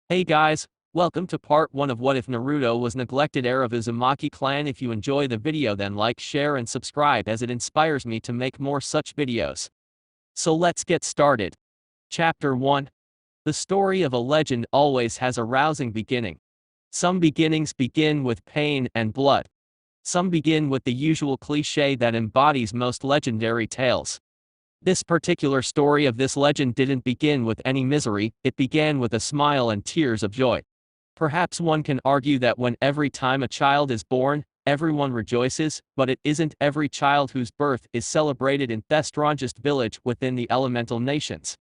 Hey guys, welcome to part 1 of What If Naruto Was Neglected Heir of Uzumaki Clan. If you enjoy the video then like, share and subscribe as it inspires me to make more such videos. So let's get started. Chapter 1. The story of a legend always has a rousing beginning. Some beginnings begin with pain and blood. Some begin with the usual cliché that embodies most legendary tales. This particular story of this legend didn't begin with any misery, it began with a smile and tears of joy. Perhaps one can argue that when every time a child is born, everyone rejoices, but it isn't every child whose birth is celebrated in the strongest village within the elemental nations.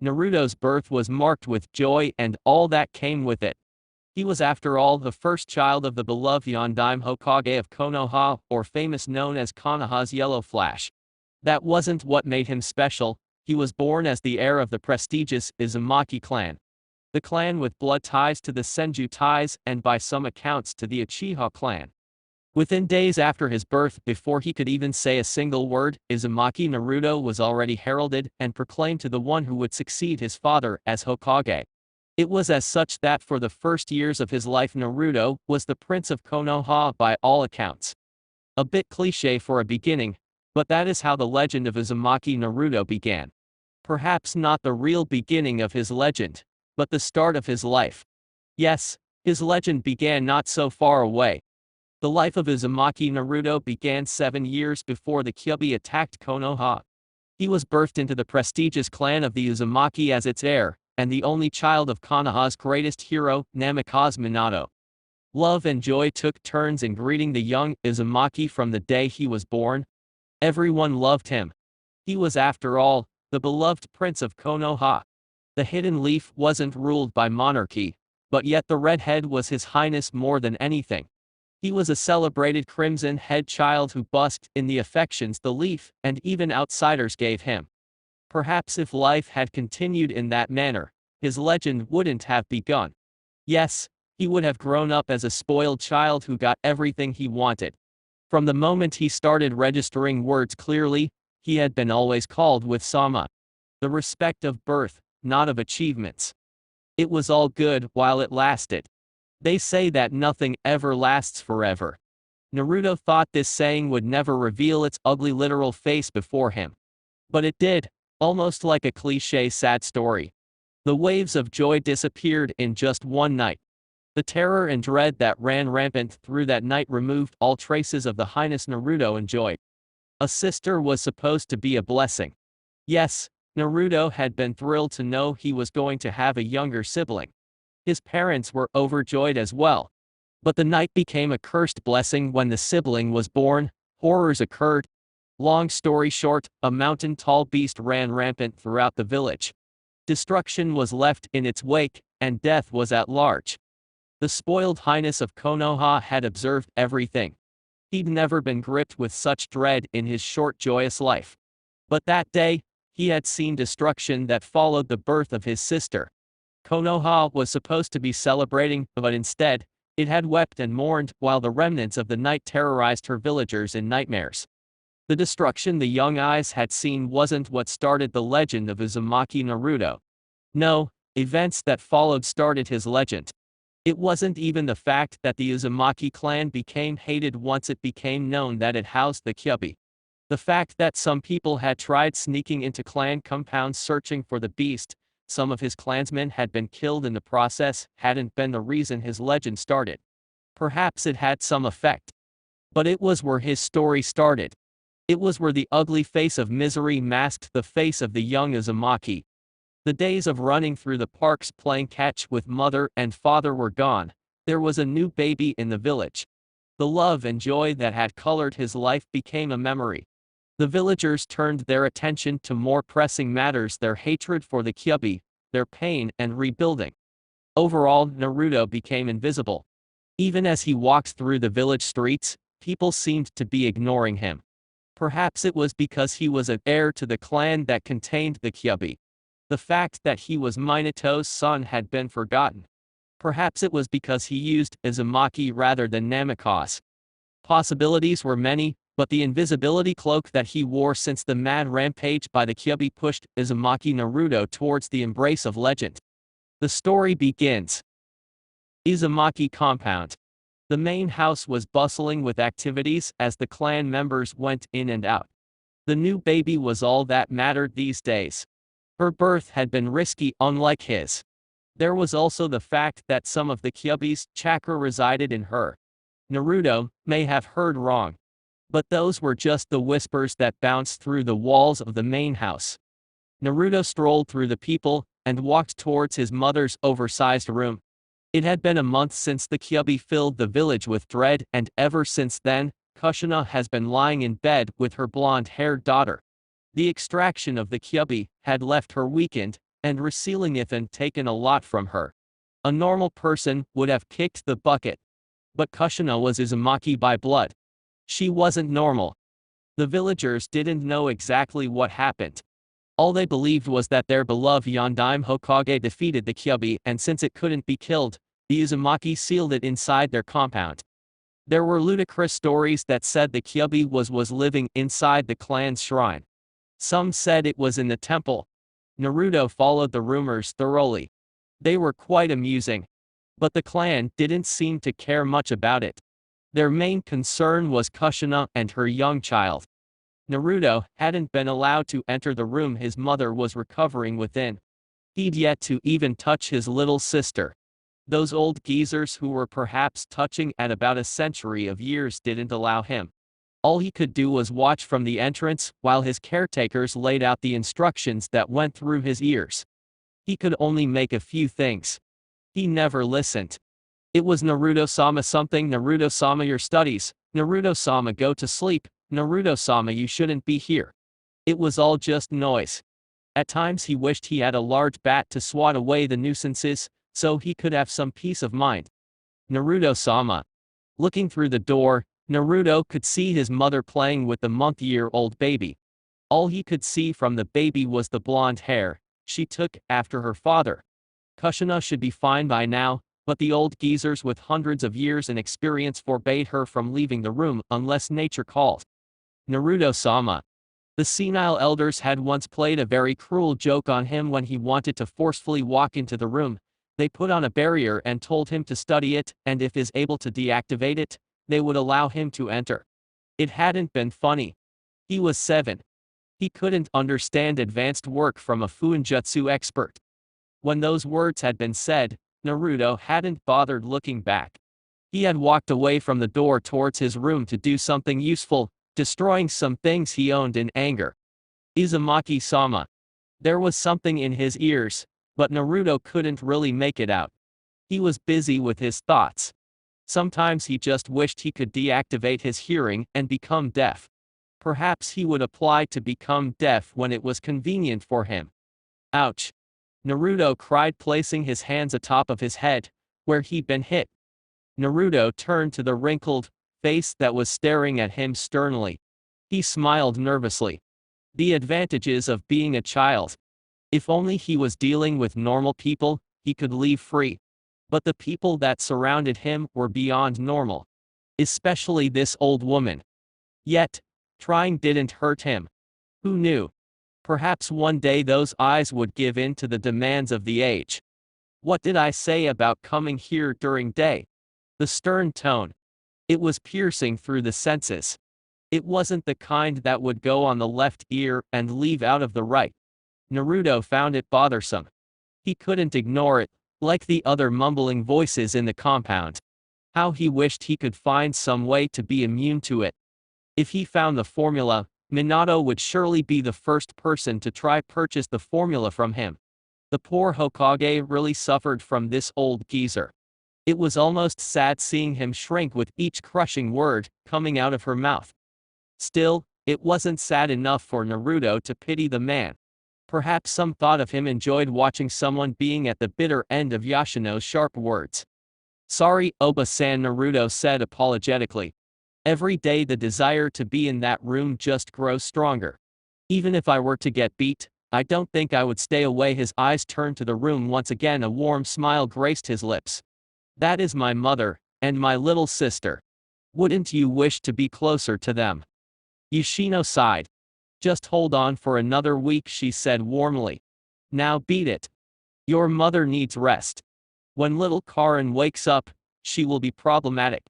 Naruto's birth was marked with joy and all that came with it. He was after all the first child of the beloved Yondaime Hokage of Konoha, or famous known as Konoha's Yellow Flash. That wasn't what made him special, he was born as the heir of the prestigious Uzumaki clan. The clan with blood ties to the Senju ties and by some accounts to the Uchiha clan. Within days after his birth, before he could even say a single word, Uzumaki Naruto was already heralded and proclaimed to the one who would succeed his father as Hokage. It was as such that for the first years of his life Naruto was the prince of Konoha by all accounts. A bit cliché for a beginning, but that is how the legend of Uzumaki Naruto began. Perhaps not the real beginning of his legend, but the start of his life. Yes, his legend began not so far away. The life of Uzumaki Naruto began 7 years before the Kyuubi attacked Konoha. He was birthed into the prestigious clan of the Uzumaki as its heir, and the only child of Konoha's greatest hero, Namikaze Minato. Love and joy took turns in greeting the young Uzumaki from the day he was born. Everyone loved him. He was after all, the beloved prince of Konoha. The hidden leaf wasn't ruled by monarchy, but yet the redhead was his highness more than anything. He was a celebrated crimson-head child who basked in the affections the leaf and even outsiders gave him. Perhaps if life had continued in that manner, his legend wouldn't have begun. Yes, he would have grown up as a spoiled child who got everything he wanted. From the moment he started registering words clearly, he had been always called with Sama. The respect of birth, not of achievements. It was all good while it lasted. They say that nothing ever lasts forever. Naruto thought this saying would never reveal its ugly literal face before him. But it did, almost like a cliché sad story. The waves of joy disappeared in just one night. The terror and dread that ran rampant through that night removed all traces of the highness Naruto enjoyed. A sister was supposed to be a blessing. Yes, Naruto had been thrilled to know he was going to have a younger sibling. His parents were overjoyed as well. But the night became a cursed blessing when the sibling was born. Horrors occurred. Long story short, a mountain-tall beast ran rampant throughout the village. Destruction was left in its wake, and death was at large. The spoiled highness of Konoha had observed everything. He'd never been gripped with such dread in his short joyous life. But that day, he had seen destruction that followed the birth of his sister. Konoha was supposed to be celebrating, but instead, it had wept and mourned while the remnants of the night terrorized her villagers in nightmares. The destruction the young eyes had seen wasn't what started the legend of Uzumaki Naruto. No, events that followed started his legend. It wasn't even the fact that the Uzumaki clan became hated once it became known that it housed the Kyuubi. The fact that some people had tried sneaking into clan compounds searching for the beast, some of his clansmen had been killed in the process, hadn't been the reason his legend started. Perhaps it had some effect. But it was where his story started. It was where the ugly face of misery masked the face of the young Uzumaki. The days of running through the parks playing catch with mother and father were gone. There was a new baby in the village. The love and joy that had colored his life became a memory. The villagers turned their attention to more pressing matters: their hatred for the Kyuubi, their pain and rebuilding. Overall, Naruto became invisible. Even as he walked through the village streets, people seemed to be ignoring him. Perhaps it was because he was an heir to the clan that contained the Kyuubi. The fact that he was Minato's son had been forgotten. Perhaps it was because he used Uzumaki rather than Namikaze. Possibilities were many, but the invisibility cloak that he wore since the mad rampage by the Kyuubi pushed Uzumaki Naruto towards the embrace of legend. The story begins. Uzumaki compound. The main house was bustling with activities as the clan members went in and out. The new baby was all that mattered these days. Her birth had been risky, unlike his. There was also the fact that some of the Kyuubi's chakra resided in her. Naruto may have heard wrong. But those were just the whispers that bounced through the walls of the main house. Naruto strolled through the people and walked towards his mother's oversized room. It had been a month since the Kyuubi filled the village with dread, and ever since then, Kushina has been lying in bed with her blonde-haired daughter. The extraction of the Kyuubi had left her weakened, and resealing it and taken a lot from her. A normal person would have kicked the bucket. But Kushina was Uzumaki by blood. She wasn't normal. The villagers didn't know exactly what happened. All they believed was that their beloved Yondaime Hokage defeated the Kyuubi, and since it couldn't be killed, the Uzumaki sealed it inside their compound. There were ludicrous stories that said the Kyuubi was living inside the clan's shrine. Some said it was in the temple. Naruto followed the rumors thoroughly. They were quite amusing. But the clan didn't seem to care much about it. Their main concern was Kushina and her young child. Naruto hadn't been allowed to enter the room his mother was recovering within. He'd yet to even touch his little sister. Those old geezers who were perhaps touching at about a century of years didn't allow him. All he could do was watch from the entrance while his caretakers laid out the instructions that went through his ears. He could only make a few things. He never listened. It was Naruto-sama something, Naruto-sama your studies, Naruto-sama go to sleep, Naruto-sama you shouldn't be here. It was all just noise. At times he wished he had a large bat to swat away the nuisances, so he could have some peace of mind. Naruto-sama. Looking through the door, Naruto could see his mother playing with the month-year-old baby. All he could see from the baby was the blonde hair. She took after her father. Kushina should be fine by now, but the old geezers with hundreds of years in experience forbade her from leaving the room unless nature called. Naruto-sama. The senile elders had once played a very cruel joke on him when he wanted to forcefully walk into the room. They put on a barrier and told him to study it, and if is able to deactivate it, they would allow him to enter. It hadn't been funny. He was 7. He couldn't understand advanced work from a Fuinjutsu expert. When those words had been said, Naruto hadn't bothered looking back. He had walked away from the door towards his room to do something useful, destroying some things he owned in anger. Uzumaki-sama. There was something in his ears, but Naruto couldn't really make it out. He was busy with his thoughts. Sometimes he just wished he could deactivate his hearing and become deaf. Perhaps he would apply to become deaf when it was convenient for him. Ouch! Naruto cried, placing his hands atop of his head, where he'd been hit. Naruto turned to the wrinkled face that was staring at him sternly. He smiled nervously. The advantages of being a child. If only he was dealing with normal people, he could leave free. But the people that surrounded him were beyond normal. Especially this old woman. Yet, trying didn't hurt him. Who knew? Perhaps one day those eyes would give in to the demands of the age. What did I say about coming here during day? The stern tone. It was piercing through the senses. It wasn't the kind that would go on the left ear and leave out of the right. Naruto found it bothersome. He couldn't ignore it, like the other mumbling voices in the compound. How he wished he could find some way to be immune to it. If he found the formula, Minato would surely be the first person to try purchase the formula from him. The poor Hokage really suffered from this old geezer. It was almost sad seeing him shrink with each crushing word coming out of her mouth. Still, it wasn't sad enough for Naruto to pity the man. Perhaps some thought of him enjoyed watching someone being at the bitter end of Yoshino's sharp words. Sorry, Oba-san, Naruto said apologetically. Every day the desire to be in that room just grows stronger. Even if I were to get beat, I don't think I would stay away. His eyes turned to the room once again. A warm smile graced his lips. That is my mother, and my little sister. Wouldn't you wish to be closer to them? Yoshino sighed. Just hold on for another week, she said warmly. Now beat it. Your mother needs rest. When little Karin wakes up, she will be problematic.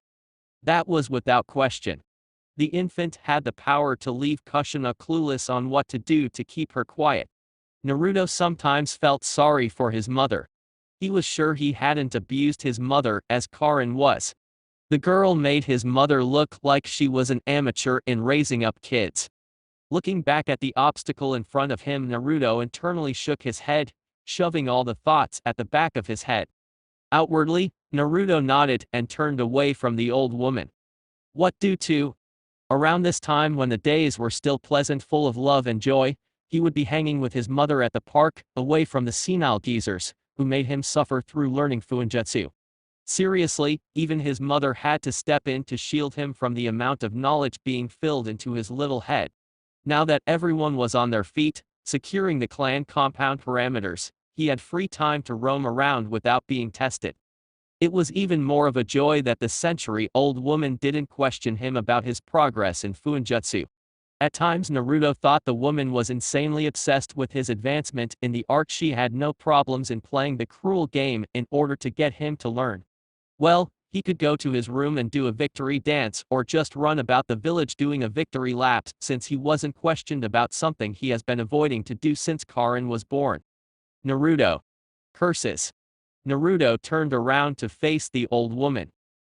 That was without question. The infant had the power to leave Kushina clueless on what to do to keep her quiet. Naruto sometimes felt sorry for his mother. He was sure he hadn't abused his mother as Karin was. The girl made his mother look like she was an amateur in raising up kids. Looking back at the obstacle in front of him, Naruto internally shook his head, shoving all the thoughts at the back of his head. Outwardly, Naruto nodded and turned away from the old woman. What do to? Around this time, when the days were still pleasant, full of love and joy, he would be hanging with his mother at the park, away from the senile geezers, who made him suffer through learning Fuinjutsu. Seriously, even his mother had to step in to shield him from the amount of knowledge being filled into his little head. Now that everyone was on their feet, securing the clan compound perimeters, he had free time to roam around without being tested. It was even more of a joy that the century-old woman didn't question him about his progress in Fuinjutsu. At times Naruto thought the woman was insanely obsessed with his advancement in the art. She had no problems in playing the cruel game in order to get him to learn. Well, he could go to his room and do a victory dance, or just run about the village doing a victory lap, since he wasn't questioned about something he has been avoiding to do since Karin was born. Naruto. Curses. Naruto turned around to face the old woman.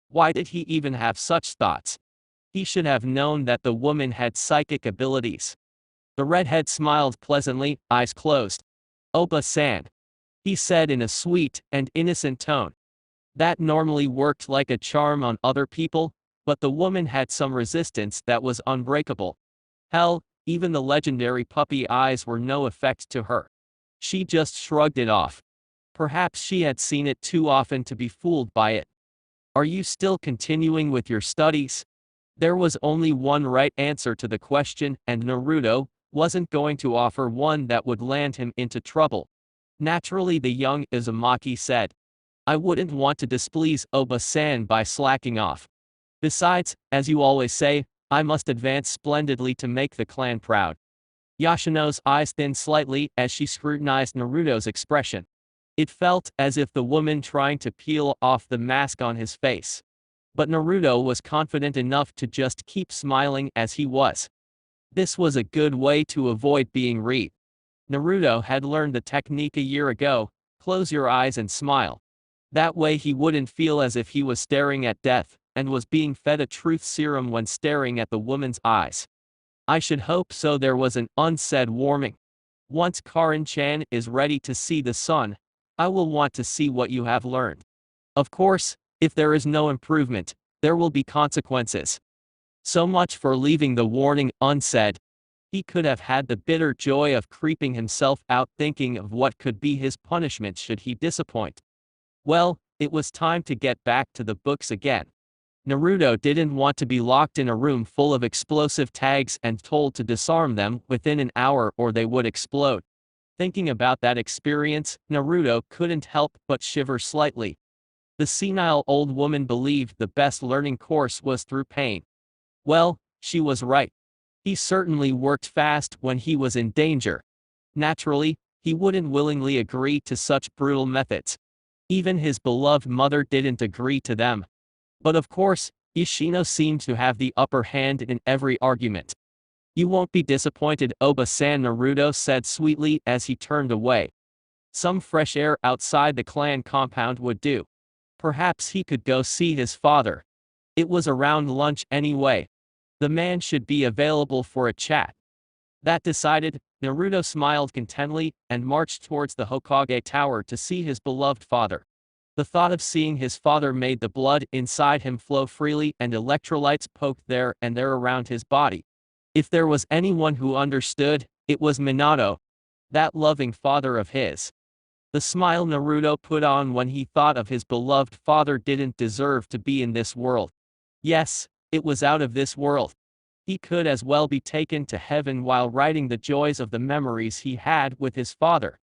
Why did he even have such thoughts? He should have known that the woman had psychic abilities. The redhead smiled pleasantly, eyes closed. "Oba-san," he said in a sweet and innocent tone. That normally worked like a charm on other people, but the woman had some resistance that was unbreakable. Hell, even the legendary puppy eyes were no effect to her. She just shrugged it off. Perhaps she had seen it too often to be fooled by it. "Are you still continuing with your studies?" There was only one right answer to the question, and Naruto wasn't going to offer one that would land him into trouble. Naturally, the young Uzumaki said, "I wouldn't want to displease Oba-san by slacking off. Besides, as you always say, I must advance splendidly to make the clan proud." Yashino's eyes thinned slightly as she scrutinized Naruto's expression. It felt as if the woman trying to peel off the mask on his face. But Naruto was confident enough to just keep smiling as he was. This was a good way to avoid being read. Naruto had learned the technique a year ago: close your eyes and smile. That way he wouldn't feel as if he was staring at death, and was being fed a truth serum when staring at the woman's eyes. "I should hope so." There was an unsaid warning. "Once Karin-chan is ready to see the sun, I will want to see what you have learned. Of course, if there is no improvement, there will be consequences." So much for leaving the warning unsaid. He could have had the bitter joy of creeping himself out thinking of what could be his punishment should he disappoint. Well, it was time to get back to the books again. Naruto didn't want to be locked in a room full of explosive tags and told to disarm them within an hour or they would explode. Thinking about that experience, Naruto couldn't help but shiver slightly. The senile old woman believed the best learning course was through pain. Well, she was right. He certainly worked fast when he was in danger. Naturally, he wouldn't willingly agree to such brutal methods. Even his beloved mother didn't agree to them. But of course, Yoshino seemed to have the upper hand in every argument. "You won't be disappointed, Oba-san," Naruto said sweetly as he turned away. Some fresh air outside the clan compound would do. Perhaps he could go see his father. It was around lunch anyway. The man should be available for a chat. That decided, Naruto smiled contentedly and marched towards the Hokage Tower to see his beloved father. The thought of seeing his father made the blood inside him flow freely and electrolytes poked there and there around his body. If there was anyone who understood, it was Minato. That loving father of his. The smile Naruto put on when he thought of his beloved father didn't deserve to be in this world. Yes, it was out of this world. He could as well be taken to heaven while writing the joys of the memories he had with his father.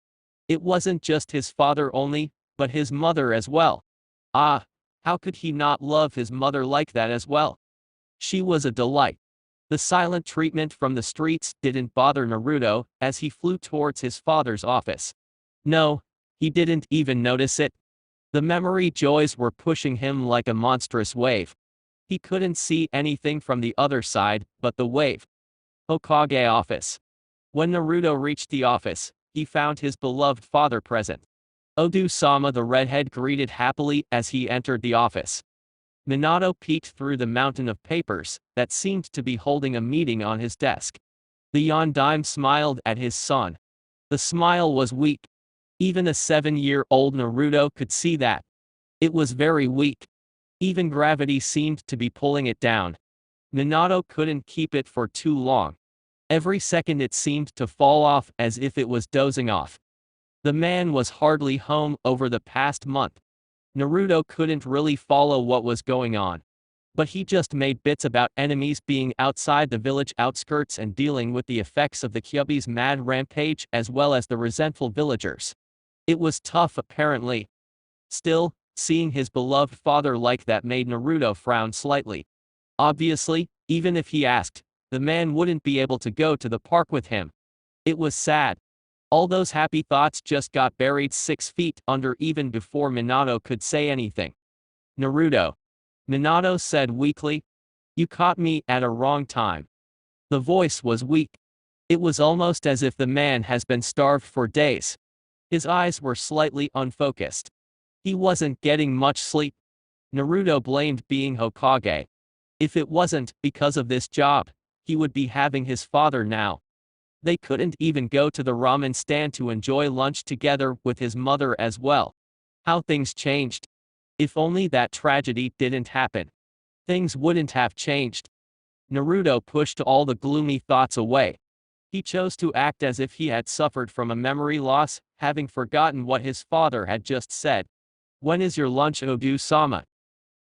It wasn't just his father only, but his mother as well. Ah, how could he not love his mother like that as well? She was a delight. The silent treatment from the streets didn't bother Naruto as he flew towards his father's office. No, He didn't even notice it. The memory joys were pushing him like a monstrous wave. He couldn't see anything from the other side but the wave. Hokage office. When Naruto reached the office, he found his beloved father present. Odu-sama the redhead greeted happily as he entered the office. Minato peeked through the mountain of papers that seemed to be holding a meeting on his desk. The Yondaime smiled at his son. The smile was weak. Even a 7-year-old Naruto could see that. It was very weak. Even gravity seemed to be pulling it down. Minato couldn't keep it for too long. Every second it seemed to fall off as if it was dozing off. The man was hardly home over the past month. Naruto couldn't really follow what was going on. But he just made bits about enemies being outside the village outskirts and dealing with the effects of the Kyuubi's mad rampage as well as the resentful villagers. It was tough apparently. Still, seeing his beloved father like that made Naruto frown slightly. Obviously, even if he asked, the man wouldn't be able to go to the park with him. It was sad. All those happy thoughts just got buried 6 feet under even before Minato could say anything. Naruto. Minato said weakly. You caught me at a wrong time. The voice was weak. It was almost as if the man has been starved for days. His eyes were slightly unfocused. He wasn't getting much sleep. Naruto blamed being Hokage. If it wasn't because of this job, he would be having his father now. They couldn't even go to the ramen stand to enjoy lunch together with his mother as well. How things changed. If only that tragedy didn't happen. Things wouldn't have changed. Naruto pushed all the gloomy thoughts away. He chose to act as if he had suffered from a memory loss, having forgotten what his father had just said. When is your lunch, Odu-sama?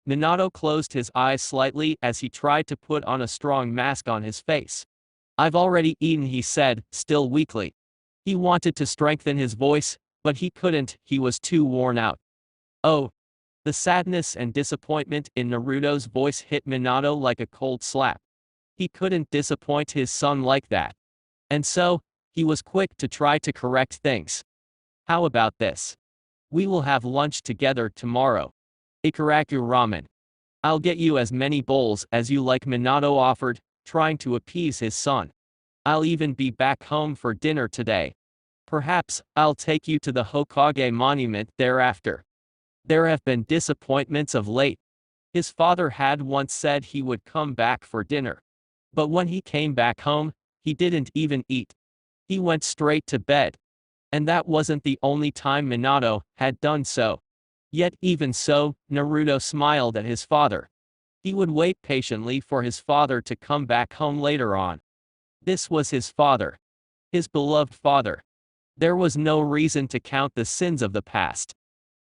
Minato closed his eyes slightly as he tried to put on a strong mask on his face. I've already eaten, he said, still weakly. He wanted to strengthen his voice, but he couldn't, he was too worn out. Oh. The sadness and disappointment in Naruto's voice hit Minato like a cold slap. He couldn't disappoint his son like that. And so, he was quick to try to correct things. How about this? We will have lunch together tomorrow. Ikaraku ramen. I'll get you as many bowls as you like, Minato offered, trying to appease his son. I'll even be back home for dinner today. Perhaps, I'll take you to the Hokage monument thereafter. There have been disappointments of late. His father had once said he would come back for dinner. But when he came back home, he didn't even eat. He went straight to bed. And that wasn't the only time Minato had done so. Yet even so, Naruto smiled at his father. He would wait patiently for his father to come back home later on. This was his father. His beloved father. There was no reason to count the sins of the past.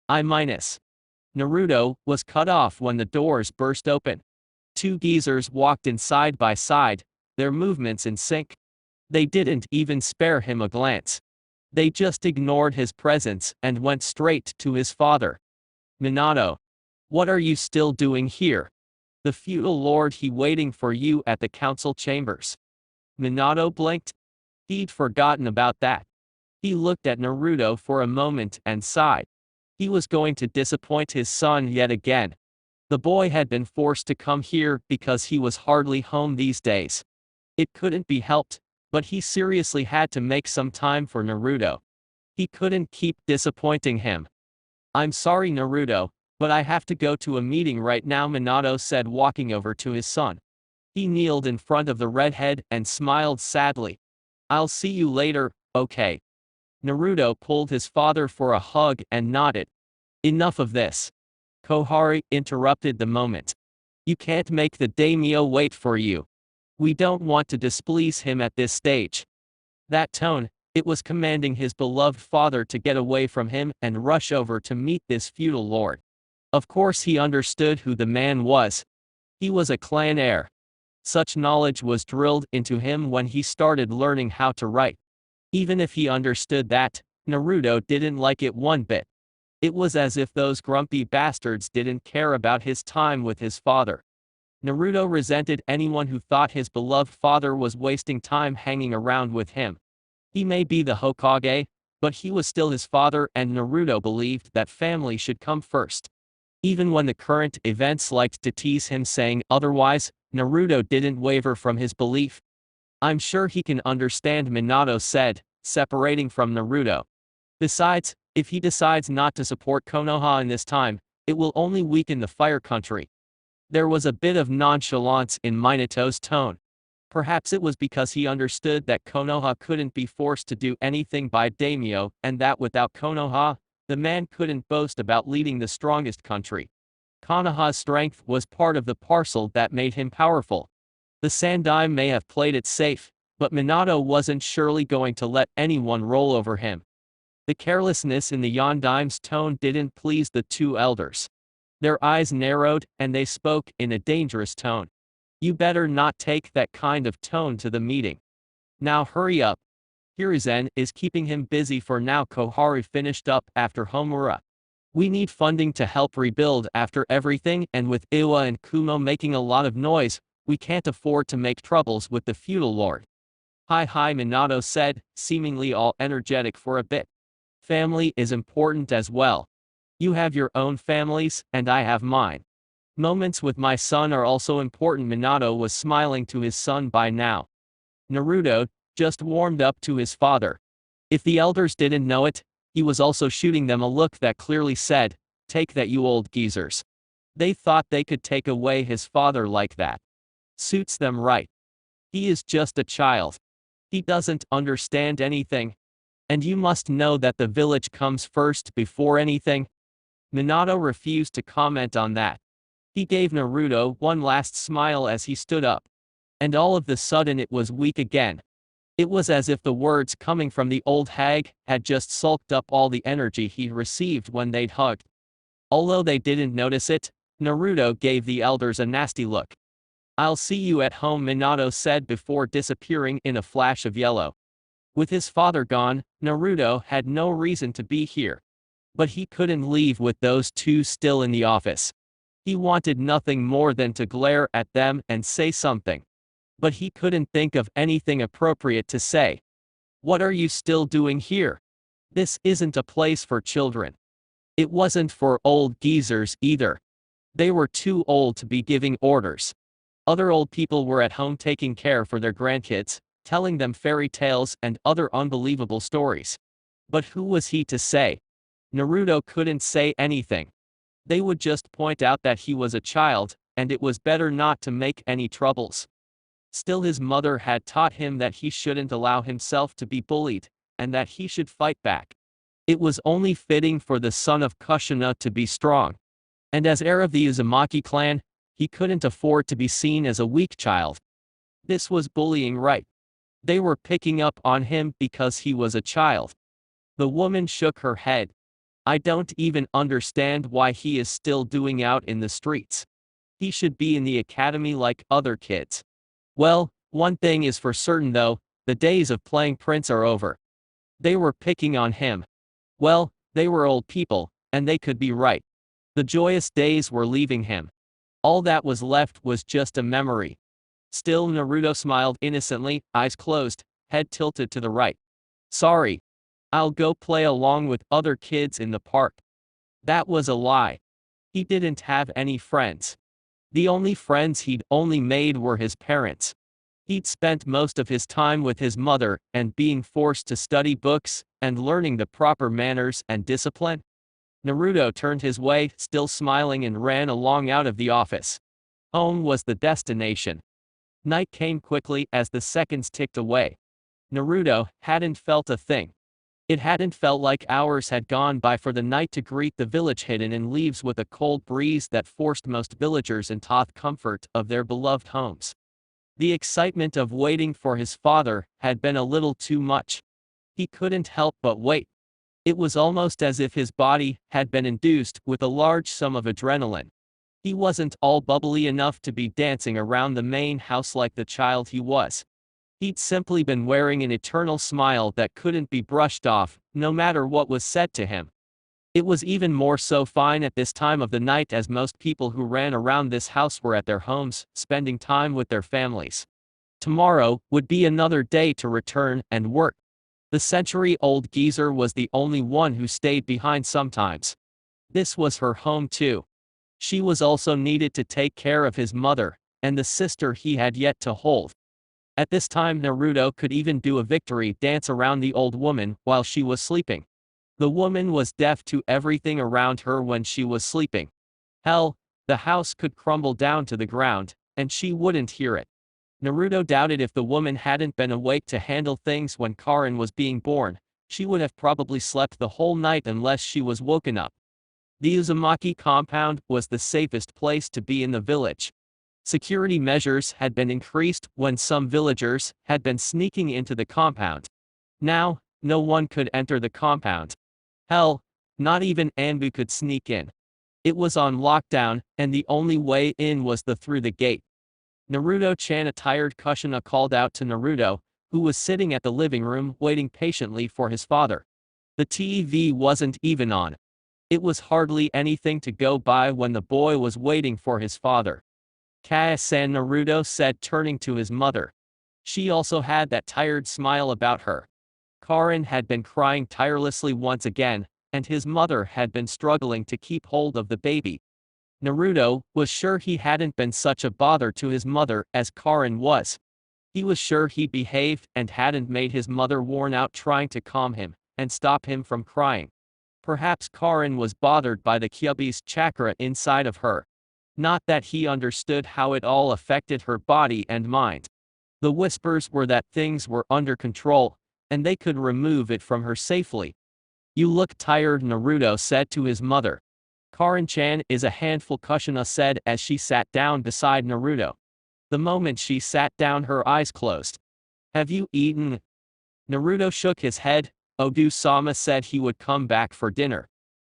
Naruto was cut off when the doors burst open. 2 geezers walked in side by side, their movements in sync. They didn't even spare him a glance. They just ignored his presence and went straight to his father. Minato. What are you still doing here? The feudal lord he waiting for you at the council chambers. Minato blinked. He'd forgotten about that. He looked at Naruto for a moment and sighed. He was going to disappoint his son yet again. The boy had been forced to come here because he was hardly home these days. It couldn't be helped, but he seriously had to make some time for Naruto. He couldn't keep disappointing him. I'm sorry, Naruto, but I have to go to a meeting right now, Minato said, walking over to his son. He kneeled in front of the redhead and smiled sadly. I'll see you later, okay? Naruto pulled his father for a hug and nodded. Enough of this. Kohari interrupted the moment. You can't make the daimyo wait for you. We don't want to displease him at this stage. That tone, it was commanding his beloved father to get away from him and rush over to meet this feudal lord. Of course he understood who the man was. He was a clan heir. Such knowledge was drilled into him when he started learning how to write. Even if he understood that, Naruto didn't like it one bit. It was as if those grumpy bastards didn't care about his time with his father. Naruto resented anyone who thought his beloved father was wasting time hanging around with him. He may be the Hokage, But he was still his father, and Naruto believed that family should come first. Even when the current events liked to tease him saying otherwise, Naruto didn't waver from his belief. "I'm sure he can understand," Minato said, separating from Naruto. "Besides, if he decides not to support Konoha in this time, it will only weaken the Fire Country." There was a bit of nonchalance in Minato's tone. Perhaps it was because he understood that Konoha couldn't be forced to do anything by daimyo, and that without Konoha, the man couldn't boast about leading the strongest country. Konoha's strength was part of the parcel that made him powerful. The Sandai may have played it safe, but Minato wasn't surely going to let anyone roll over him. The carelessness in the Yondaim's tone didn't please the two elders. Their eyes narrowed, and they spoke in a dangerous tone. "You better not take that kind of tone to the meeting. Now hurry up. Hiruzen is keeping him busy for now." Koharu finished up after Homura. "We need funding to help rebuild after everything, and with Iwa and Kumo making a lot of noise, we can't afford to make troubles with the feudal lord." Hi, Minato said, seemingly all energetic for a bit. "Family is important as well. You have your own families, and I have mine. Moments with my son are also important." Minato was smiling to his son by now. Naruto just warmed up to his father. If the elders didn't know it, he was also shooting them a look that clearly said, "Take that, you old geezers." They thought they could take away his father like that. Suits them right. He is just a child. He doesn't understand anything. And you must know that the village comes first before anything. Minato refused to comment on that. He gave Naruto one last smile as he stood up. And all of the sudden it was weak again. It was as if the words coming from the old hag had just sulked up all the energy he received when they'd hugged. Although they didn't notice it, Naruto gave the elders a nasty look. "I'll see you at home," Minato said before disappearing in a flash of yellow. With his father gone, Naruto had no reason to be here. But he couldn't leave with those two still in the office. He wanted nothing more than to glare at them and say something. But he couldn't think of anything appropriate to say. "What are you still doing here? This isn't a place for children." It wasn't for old geezers either. They were too old to be giving orders. Other old people were at home taking care for their grandkids, telling them fairy tales and other unbelievable stories. But who was he to say? Naruto couldn't say anything. They would just point out that he was a child, and it was better not to make any troubles. Still, his mother had taught him that he shouldn't allow himself to be bullied, and that he should fight back. It was only fitting for the son of Kushina to be strong. And as heir of the Uzumaki clan, he couldn't afford to be seen as a weak child. This was bullying, right? They were picking up on him because he was a child. The woman shook her head. "I don't even understand why he is still doing out in the streets. He should be in the academy like other kids." "Well, one thing is for certain though, the days of playing prince are over." They were picking on him. Well, they were old people, and they could be right. The joyous days were leaving him. All that was left was just a memory. Still, Naruto smiled innocently, eyes closed, head tilted to the right. "Sorry. I'll go play along with other kids in the park." That was a lie. He didn't have any friends. The only friends he'd only made were his parents. He'd spent most of his time with his mother, and being forced to study books, and learning the proper manners and discipline. Naruto turned his way, still smiling, and ran along out of the office. Home was the destination. Night came quickly as the seconds ticked away. Naruto hadn't felt a thing. It hadn't felt like hours had gone by for the night to greet the village hidden in leaves with a cold breeze that forced most villagers into the comfort of their beloved homes. The excitement of waiting for his father had been a little too much. He couldn't help but wait. It was almost as if his body had been induced with a large sum of adrenaline. He wasn't all bubbly enough to be dancing around the main house like the child he was. He'd simply been wearing an eternal smile that couldn't be brushed off, no matter what was said to him. It was even more so fine at this time of the night, as most people who ran around this house were at their homes, spending time with their families. Tomorrow would be another day to return and work. The century-old geezer was the only one who stayed behind sometimes. This was her home too. She was also needed to take care of his mother, and the sister he had yet to hold. At this time Naruto could even do a victory dance around the old woman while she was sleeping. The woman was deaf to everything around her when she was sleeping. Hell, the house could crumble down to the ground, and she wouldn't hear it. Naruto doubted if the woman hadn't been awake to handle things when Karin was being born, she would have probably slept the whole night unless she was woken up. The Uzumaki compound was the safest place to be in the village. Security measures had been increased when some villagers had been sneaking into the compound. Now, no one could enter the compound. Hell, not even Anbu could sneak in. It was on lockdown, and the only way in was through the gate. Naruto-chan, a tired Kushina, called out to Naruto, who was sitting at the living room waiting patiently for his father. The TV wasn't even on. It was hardly anything to go by when the boy was waiting for his father. Kaya-san, Naruto said, turning to his mother. She also had that tired smile about her. Karin had been crying tirelessly once again, and his mother had been struggling to keep hold of the baby. Naruto was sure he hadn't been such a bother to his mother as Karin was. He was sure he'd behaved and hadn't made his mother worn out trying to calm him and stop him from crying. Perhaps Karin was bothered by the Kyuubi's chakra inside of her. Not that he understood how it all affected her body and mind. The whispers were that things were under control, and they could remove it from her safely. "You look tired," Naruto said to his mother. "Karin-chan is a handful," Kushina said as she sat down beside Naruto. The moment she sat down, her eyes closed. "Have you eaten?" Naruto shook his head. Odu-sama said he would come back for dinner.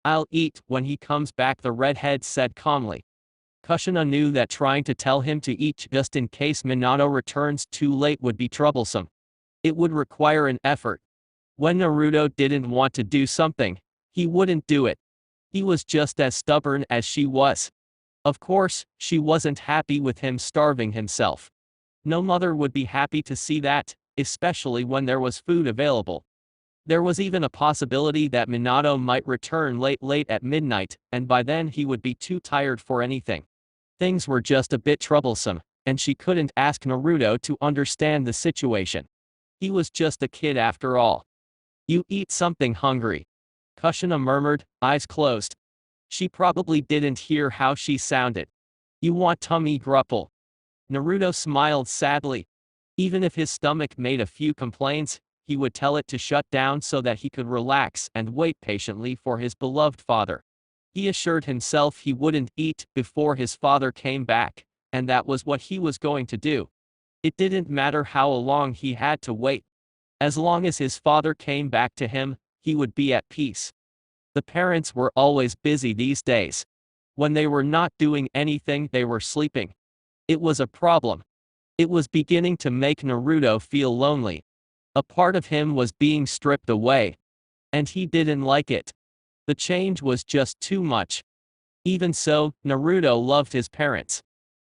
"I'll eat when he comes back," the redhead said calmly. Kushina knew that trying to tell him to eat just in case Minato returns too late would be troublesome. It would require an effort. When Naruto didn't want to do something, he wouldn't do it. He was just as stubborn as she was. Of course, she wasn't happy with him starving himself. No mother would be happy to see that, especially when there was food available. There was even a possibility that Minato might return late at midnight, and by then he would be too tired for anything. Things were just a bit troublesome, and she couldn't ask Naruto to understand the situation. He was just a kid after all. "You eat something hungry," Kushina murmured, eyes closed. She probably didn't hear how she sounded. "You want tummy grumple." Naruto smiled sadly. Even if his stomach made a few complaints, he would tell it to shut down so that he could relax and wait patiently for his beloved father. He assured himself he wouldn't eat before his father came back, and that was what he was going to do. It didn't matter how long he had to wait. As long as his father came back to him, he would be at peace. The parents were always busy these days. When they were not doing anything, they were sleeping. It was a problem. It was beginning to make Naruto feel lonely. A part of him was being stripped away. And he didn't like it. The change was just too much. Even so, Naruto loved his parents.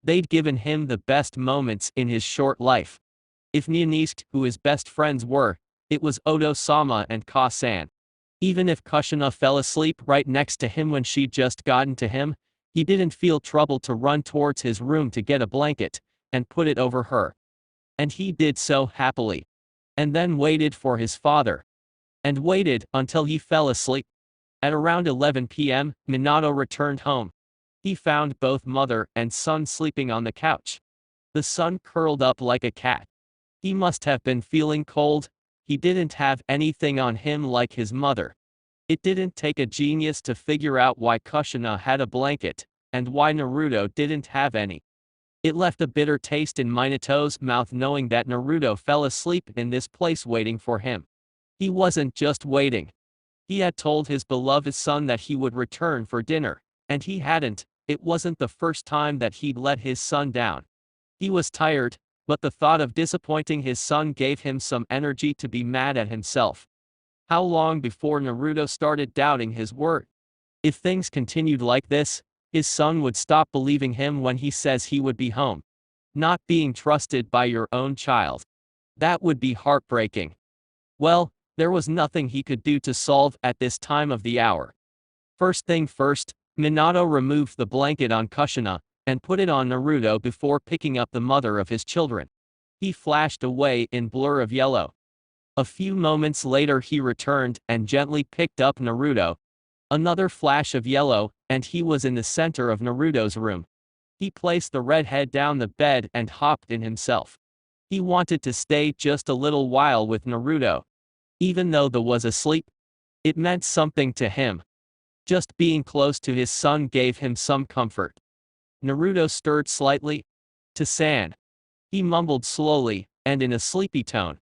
They'd given him the best moments in his short life. If Naniske, who his best friends were, it was Odo-sama and Ka-san. Even if Kushina fell asleep right next to him when she'd just gotten to him, he didn't feel trouble to run towards his room to get a blanket and put it over her. And he did so happily. And then waited for his father. And waited until he fell asleep. At around 11 p.m., Minato returned home. He found both mother and son sleeping on the couch. The son curled up like a cat. He must have been feeling cold. He didn't have anything on him like his mother. It didn't take a genius to figure out why Kushina had a blanket, and why Naruto didn't have any. It left a bitter taste in Minato's mouth knowing that Naruto fell asleep in this place waiting for him. He wasn't just waiting. He had told his beloved son that he would return for dinner, and he hadn't. It wasn't the first time that he'd let his son down. He was tired, but the thought of disappointing his son gave him some energy to be mad at himself. How long before Naruto started doubting his word? If things continued like this, his son would stop believing him when he says he would be home. Not being trusted by your own child. That would be heartbreaking. Well, There was nothing he could do to solve at this time of the hour. First thing first, Minato removed the blanket on Kushina, and put it on Naruto before picking up the mother of his children. He flashed away in blur of yellow. A few moments later he returned and gently picked up Naruto. Another flash of yellow, and he was in the center of Naruto's room. He placed the redhead down the bed and hopped in himself. He wanted to stay just a little while with Naruto. Even though the was asleep, it meant something to him. Just being close to his son gave him some comfort. Naruto stirred slightly. "To-san." He mumbled slowly, and in a sleepy tone.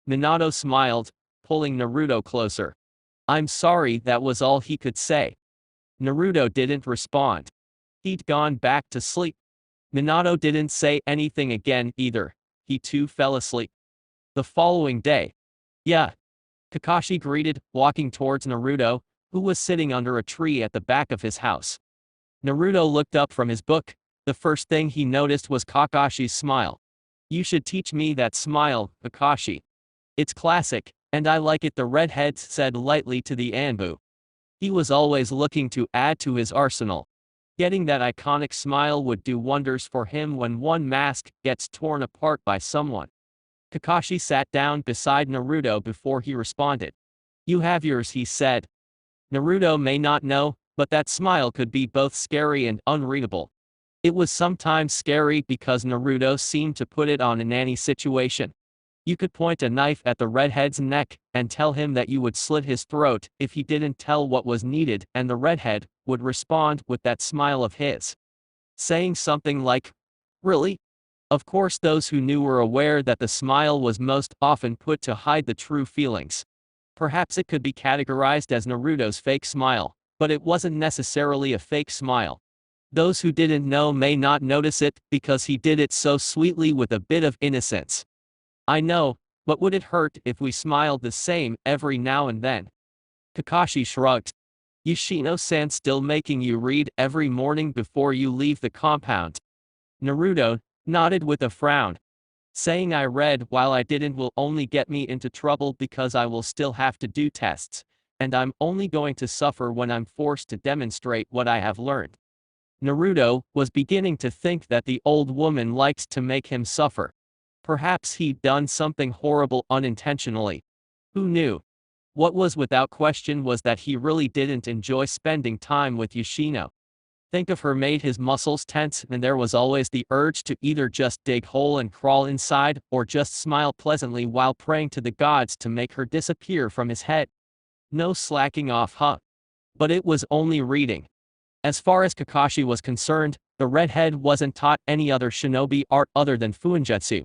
Minato smiled, pulling Naruto closer. "I'm sorry," that was all he could say. Naruto didn't respond. He'd gone back to sleep. Minato didn't say anything again either. He too fell asleep. The following day. "Yeah." Kakashi greeted, walking towards Naruto, who was sitting under a tree at the back of his house. Naruto looked up from his book. The first thing he noticed was Kakashi's smile. "You should teach me that smile, Kakashi. It's classic, and I like it," the redhead said lightly to the Anbu. He was always looking to add to his arsenal. Getting that iconic smile would do wonders for him when one mask gets torn apart by someone. Kakashi sat down beside Naruto before he responded. "You have yours," he said. Naruto may not know, but that smile could be both scary and unreadable. It was sometimes scary because Naruto seemed to put it on in any situation. You could point a knife at the redhead's neck and tell him that you would slit his throat if he didn't tell what was needed, and the redhead would respond with that smile of his. Saying something like, "Really?" Of course, those who knew were aware that the smile was most often put to hide the true feelings. Perhaps it could be categorized as Naruto's fake smile, but it wasn't necessarily a fake smile. Those who didn't know may not notice it because he did it so sweetly with a bit of innocence. "I know, but would it hurt if we smiled the same every now and then?" Kakashi shrugged. "Yoshino-san still making you read every morning before you leave the compound?" Naruto nodded with a frown. "Saying I read while I didn't will only get me into trouble because I will still have to do tests, and I'm only going to suffer when I'm forced to demonstrate what I have learned." Naruto was beginning to think that the old woman liked to make him suffer. Perhaps he'd done something horrible unintentionally. Who knew? What was without question was that he really didn't enjoy spending time with Yoshino. Think of her made his muscles tense, and there was always the urge to either just dig hole and crawl inside, or just smile pleasantly while praying to the gods to make her disappear from his head. No slacking off, huh? But it was only reading. As far as Kakashi was concerned, the redhead wasn't taught any other shinobi art other than Fuinjutsu.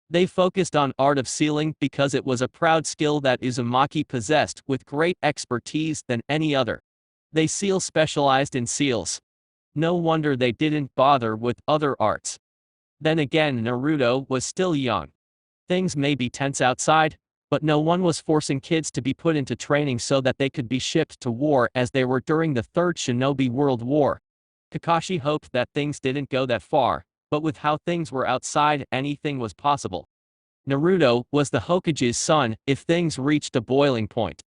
They focused on art of sealing because it was a proud skill that Uzumaki possessed with great expertise than any other. They seal specialized in seals. No wonder they didn't bother with other arts. Then again, Naruto was still young. Things may be tense outside, but no one was forcing kids to be put into training so that they could be shipped to war as they were during the Third Shinobi World War. Kakashi hoped that things didn't go that far, but with how things were outside, anything was possible. Naruto was the Hokage's son. If things reached a boiling point,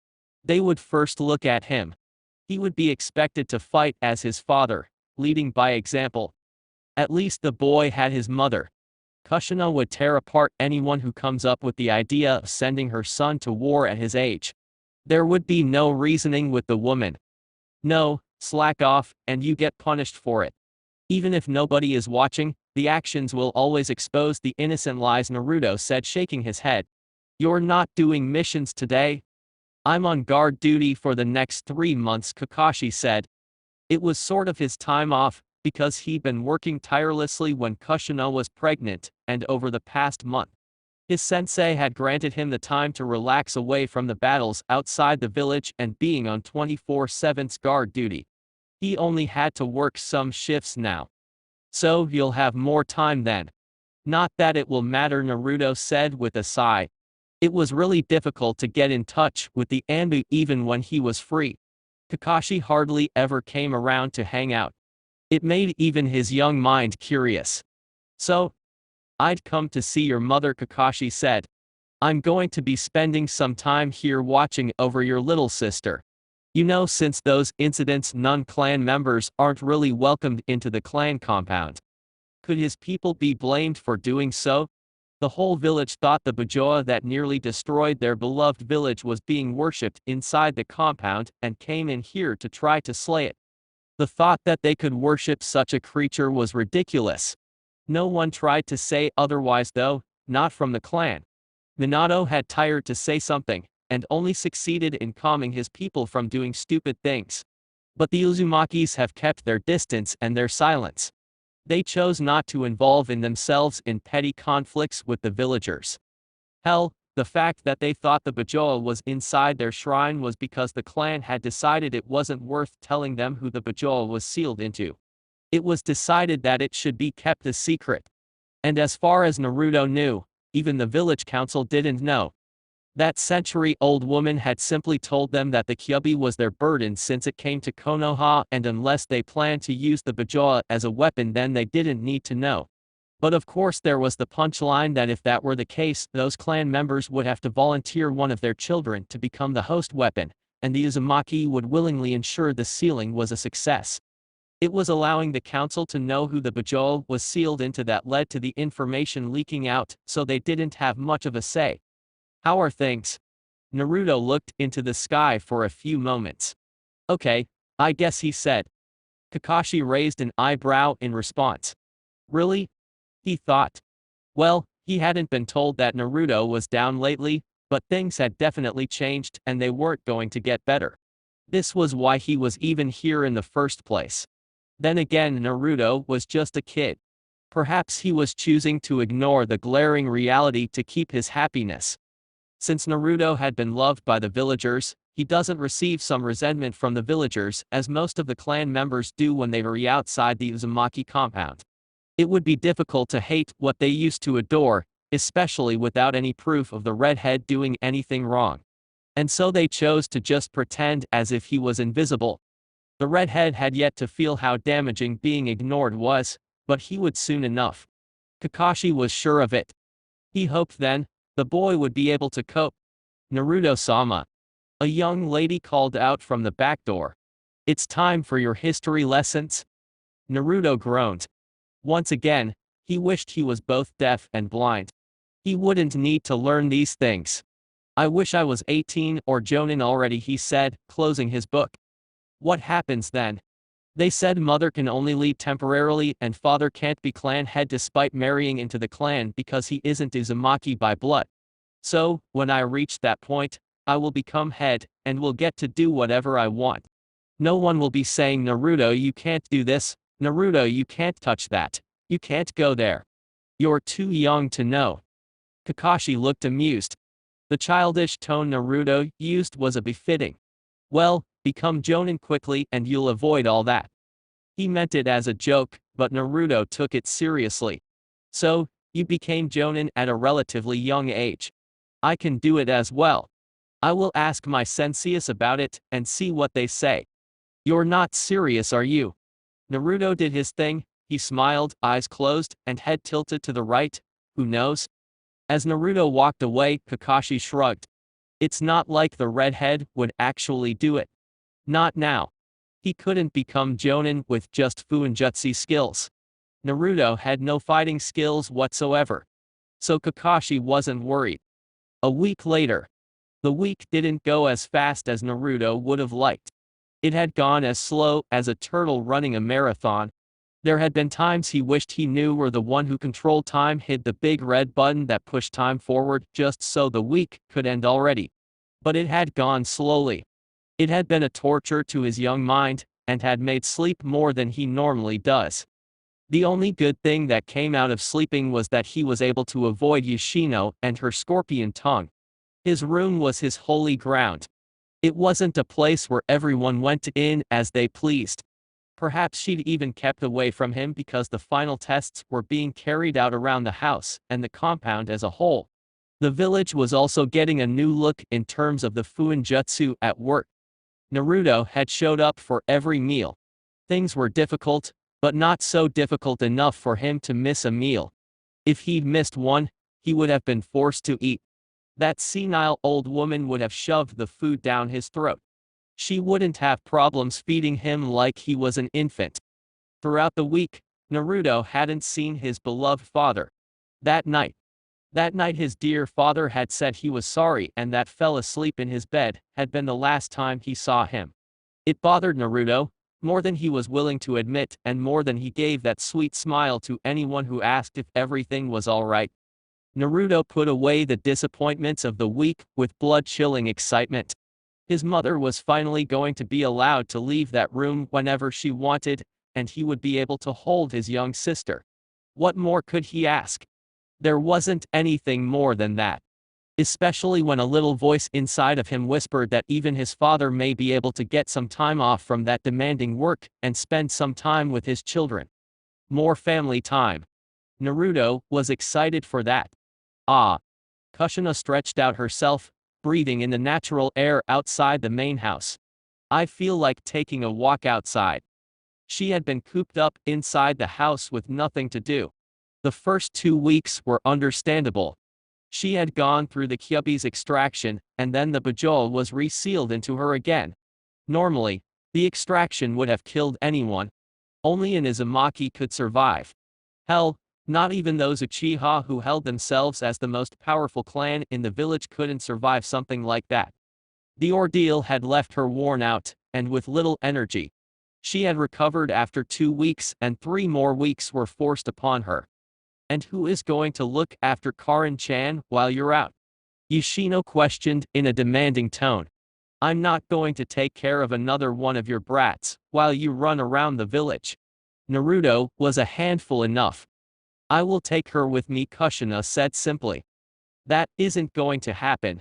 they would first look at him. He would be expected to fight as his father, leading by example. At least the boy had his mother. Kushina would tear apart anyone who comes up with the idea of sending her son to war at his age. There would be no reasoning with the woman. "No, slack off, and you get punished for it." Even if nobody is watching, the actions will always expose the innocent lies, Naruto said, shaking his head. "You're not doing missions today?" "I'm on guard duty for the next 3 months," Kakashi said. It was sort of his time off, because he'd been working tirelessly when Kushina was pregnant, and over the past month. His sensei had granted him the time to relax away from the battles outside the village and being on 24/7 guard duty. He only had to work some shifts now. "So you'll have more time then." "Not that it will matter," Naruto said with a sigh. It was really difficult to get in touch with the Anbu even when he was free. Kakashi hardly ever came around to hang out. It made even his young mind curious. "So? I'd come to see your mother," Kakashi said. I'm going to be spending some time here watching over your little sister. You know, since those incidents, non-clan members aren't really welcomed into the clan compound. Could his people be blamed for doing so? The whole village thought the Bajoa that nearly destroyed their beloved village was being worshipped inside the compound and came in here to try to slay it. The thought that they could worship such a creature was ridiculous. No one tried to say otherwise though, not from the clan. Minato had tired to say something, and only succeeded in calming his people from doing stupid things. But the Uzumakis have kept their distance and their silence. They chose not to involve in themselves in petty conflicts with the villagers. Hell, the fact that they thought the Bajoa was inside their shrine was because the clan had decided it wasn't worth telling them who the Bajoa was sealed into. It was decided that it should be kept a secret. And as far as Naruto knew, even the village council didn't know. That century-old woman had simply told them that the Kyubi was their burden since it came to Konoha, and unless they planned to use the Bajoa as a weapon then they didn't need to know. But of course there was the punchline that if that were the case, those clan members would have to volunteer one of their children to become the host weapon, and the Uzumaki would willingly ensure the sealing was a success. It was allowing the council to know who the Bajoa was sealed into that led to the information leaking out, so they didn't have much of a say. How are things? Naruto looked into the sky for a few moments. Okay, I guess he said. Kakashi raised an eyebrow in response. Really? He thought. Well, he hadn't been told that Naruto was down lately, but things had definitely changed and they weren't going to get better. This was why he was even here in the first place. Then again, Naruto was just a kid. Perhaps he was choosing to ignore the glaring reality to keep his happiness. Since Naruto had been loved by the villagers, he doesn't receive some resentment from the villagers as most of the clan members do when they were outside the Uzumaki compound. It would be difficult to hate what they used to adore, especially without any proof of the redhead doing anything wrong. And so they chose to just pretend as if he was invisible. The redhead had yet to feel how damaging being ignored was, but he would soon enough. Kakashi was sure of it. He hoped then, the boy would be able to cope. Naruto-sama. A young lady called out from the back door. It's time for your history lessons? Naruto groaned. Once again, he wished he was both deaf and blind. He wouldn't need to learn these things. I wish I was 18 or Jonin already, he said, closing his book. What happens then? They said mother can only leave temporarily and father can't be clan head despite marrying into the clan because he isn't Uzumaki by blood. So, when I reach that point, I will become head, and will get to do whatever I want. No one will be saying Naruto you can't do this, Naruto you can't touch that, you can't go there. You're too young to know. Kakashi looked amused. The childish tone Naruto used was a befitting. Well, become Jonin quickly and you'll avoid all that. He meant it as a joke, but Naruto took it seriously. So, you became Jonin at a relatively young age. I can do it as well. I will ask my senseis about it and see what they say. You're not serious, are you? Naruto did his thing, he smiled, eyes closed, and head tilted to the right. Who knows? As Naruto walked away, Kakashi shrugged. It's not like the redhead would actually do it. Not now. He couldn't become Jonin with just Fuinjutsu skills. Naruto had no fighting skills whatsoever. So Kakashi wasn't worried. A week later. The week didn't go as fast as Naruto would have liked. It had gone as slow as a turtle running a marathon. There had been times he wished he knew where the one who controlled time hid the big red button that pushed time forward just so the week could end already. But it had gone slowly. It had been a torture to his young mind, and had made sleep more than he normally does. The only good thing that came out of sleeping was that he was able to avoid Yoshino and her scorpion tongue. His room was his holy ground. It wasn't a place where everyone went in as they pleased. Perhaps she'd even kept away from him because the final tests were being carried out around the house and the compound as a whole. The village was also getting a new look in terms of the Fuinjutsu at work. Naruto had showed up for every meal. Things were difficult, but not so difficult enough for him to miss a meal. If he'd missed one, he would have been forced to eat. That senile old woman would have shoved the food down his throat. She wouldn't have problems feeding him like he was an infant. Throughout the week, Naruto hadn't seen his beloved father. That night, his dear father had said he was sorry and that fell asleep in his bed had been the last time he saw him. It bothered Naruto, more than he was willing to admit and more than he gave that sweet smile to anyone who asked if everything was alright. Naruto put away the disappointments of the week with blood-chilling excitement. His mother was finally going to be allowed to leave that room whenever she wanted, and he would be able to hold his young sister. What more could he ask? There wasn't anything more than that. Especially when a little voice inside of him whispered that even his father may be able to get some time off from that demanding work and spend some time with his children. More family time. Naruto was excited for that. Ah. Kushina stretched out herself, breathing in the natural air outside the main house. I feel like taking a walk outside. She had been cooped up inside the house with nothing to do. The first 2 weeks were understandable. She had gone through the Kyuubi's extraction, and then the Bajol was resealed into her again. Normally, the extraction would have killed anyone. Only an Uzumaki could survive. Hell, not even those Uchiha who held themselves as the most powerful clan in the village couldn't survive something like that. The ordeal had left her worn out, and with little energy. She had recovered after 2 weeks and 3 more weeks were forced upon her. And who is going to look after Karin-chan while you're out? Yoshino questioned in a demanding tone. I'm not going to take care of another one of your brats while you run around the village. Naruto was a handful enough. I will take her with me, Kushina said simply. That isn't going to happen.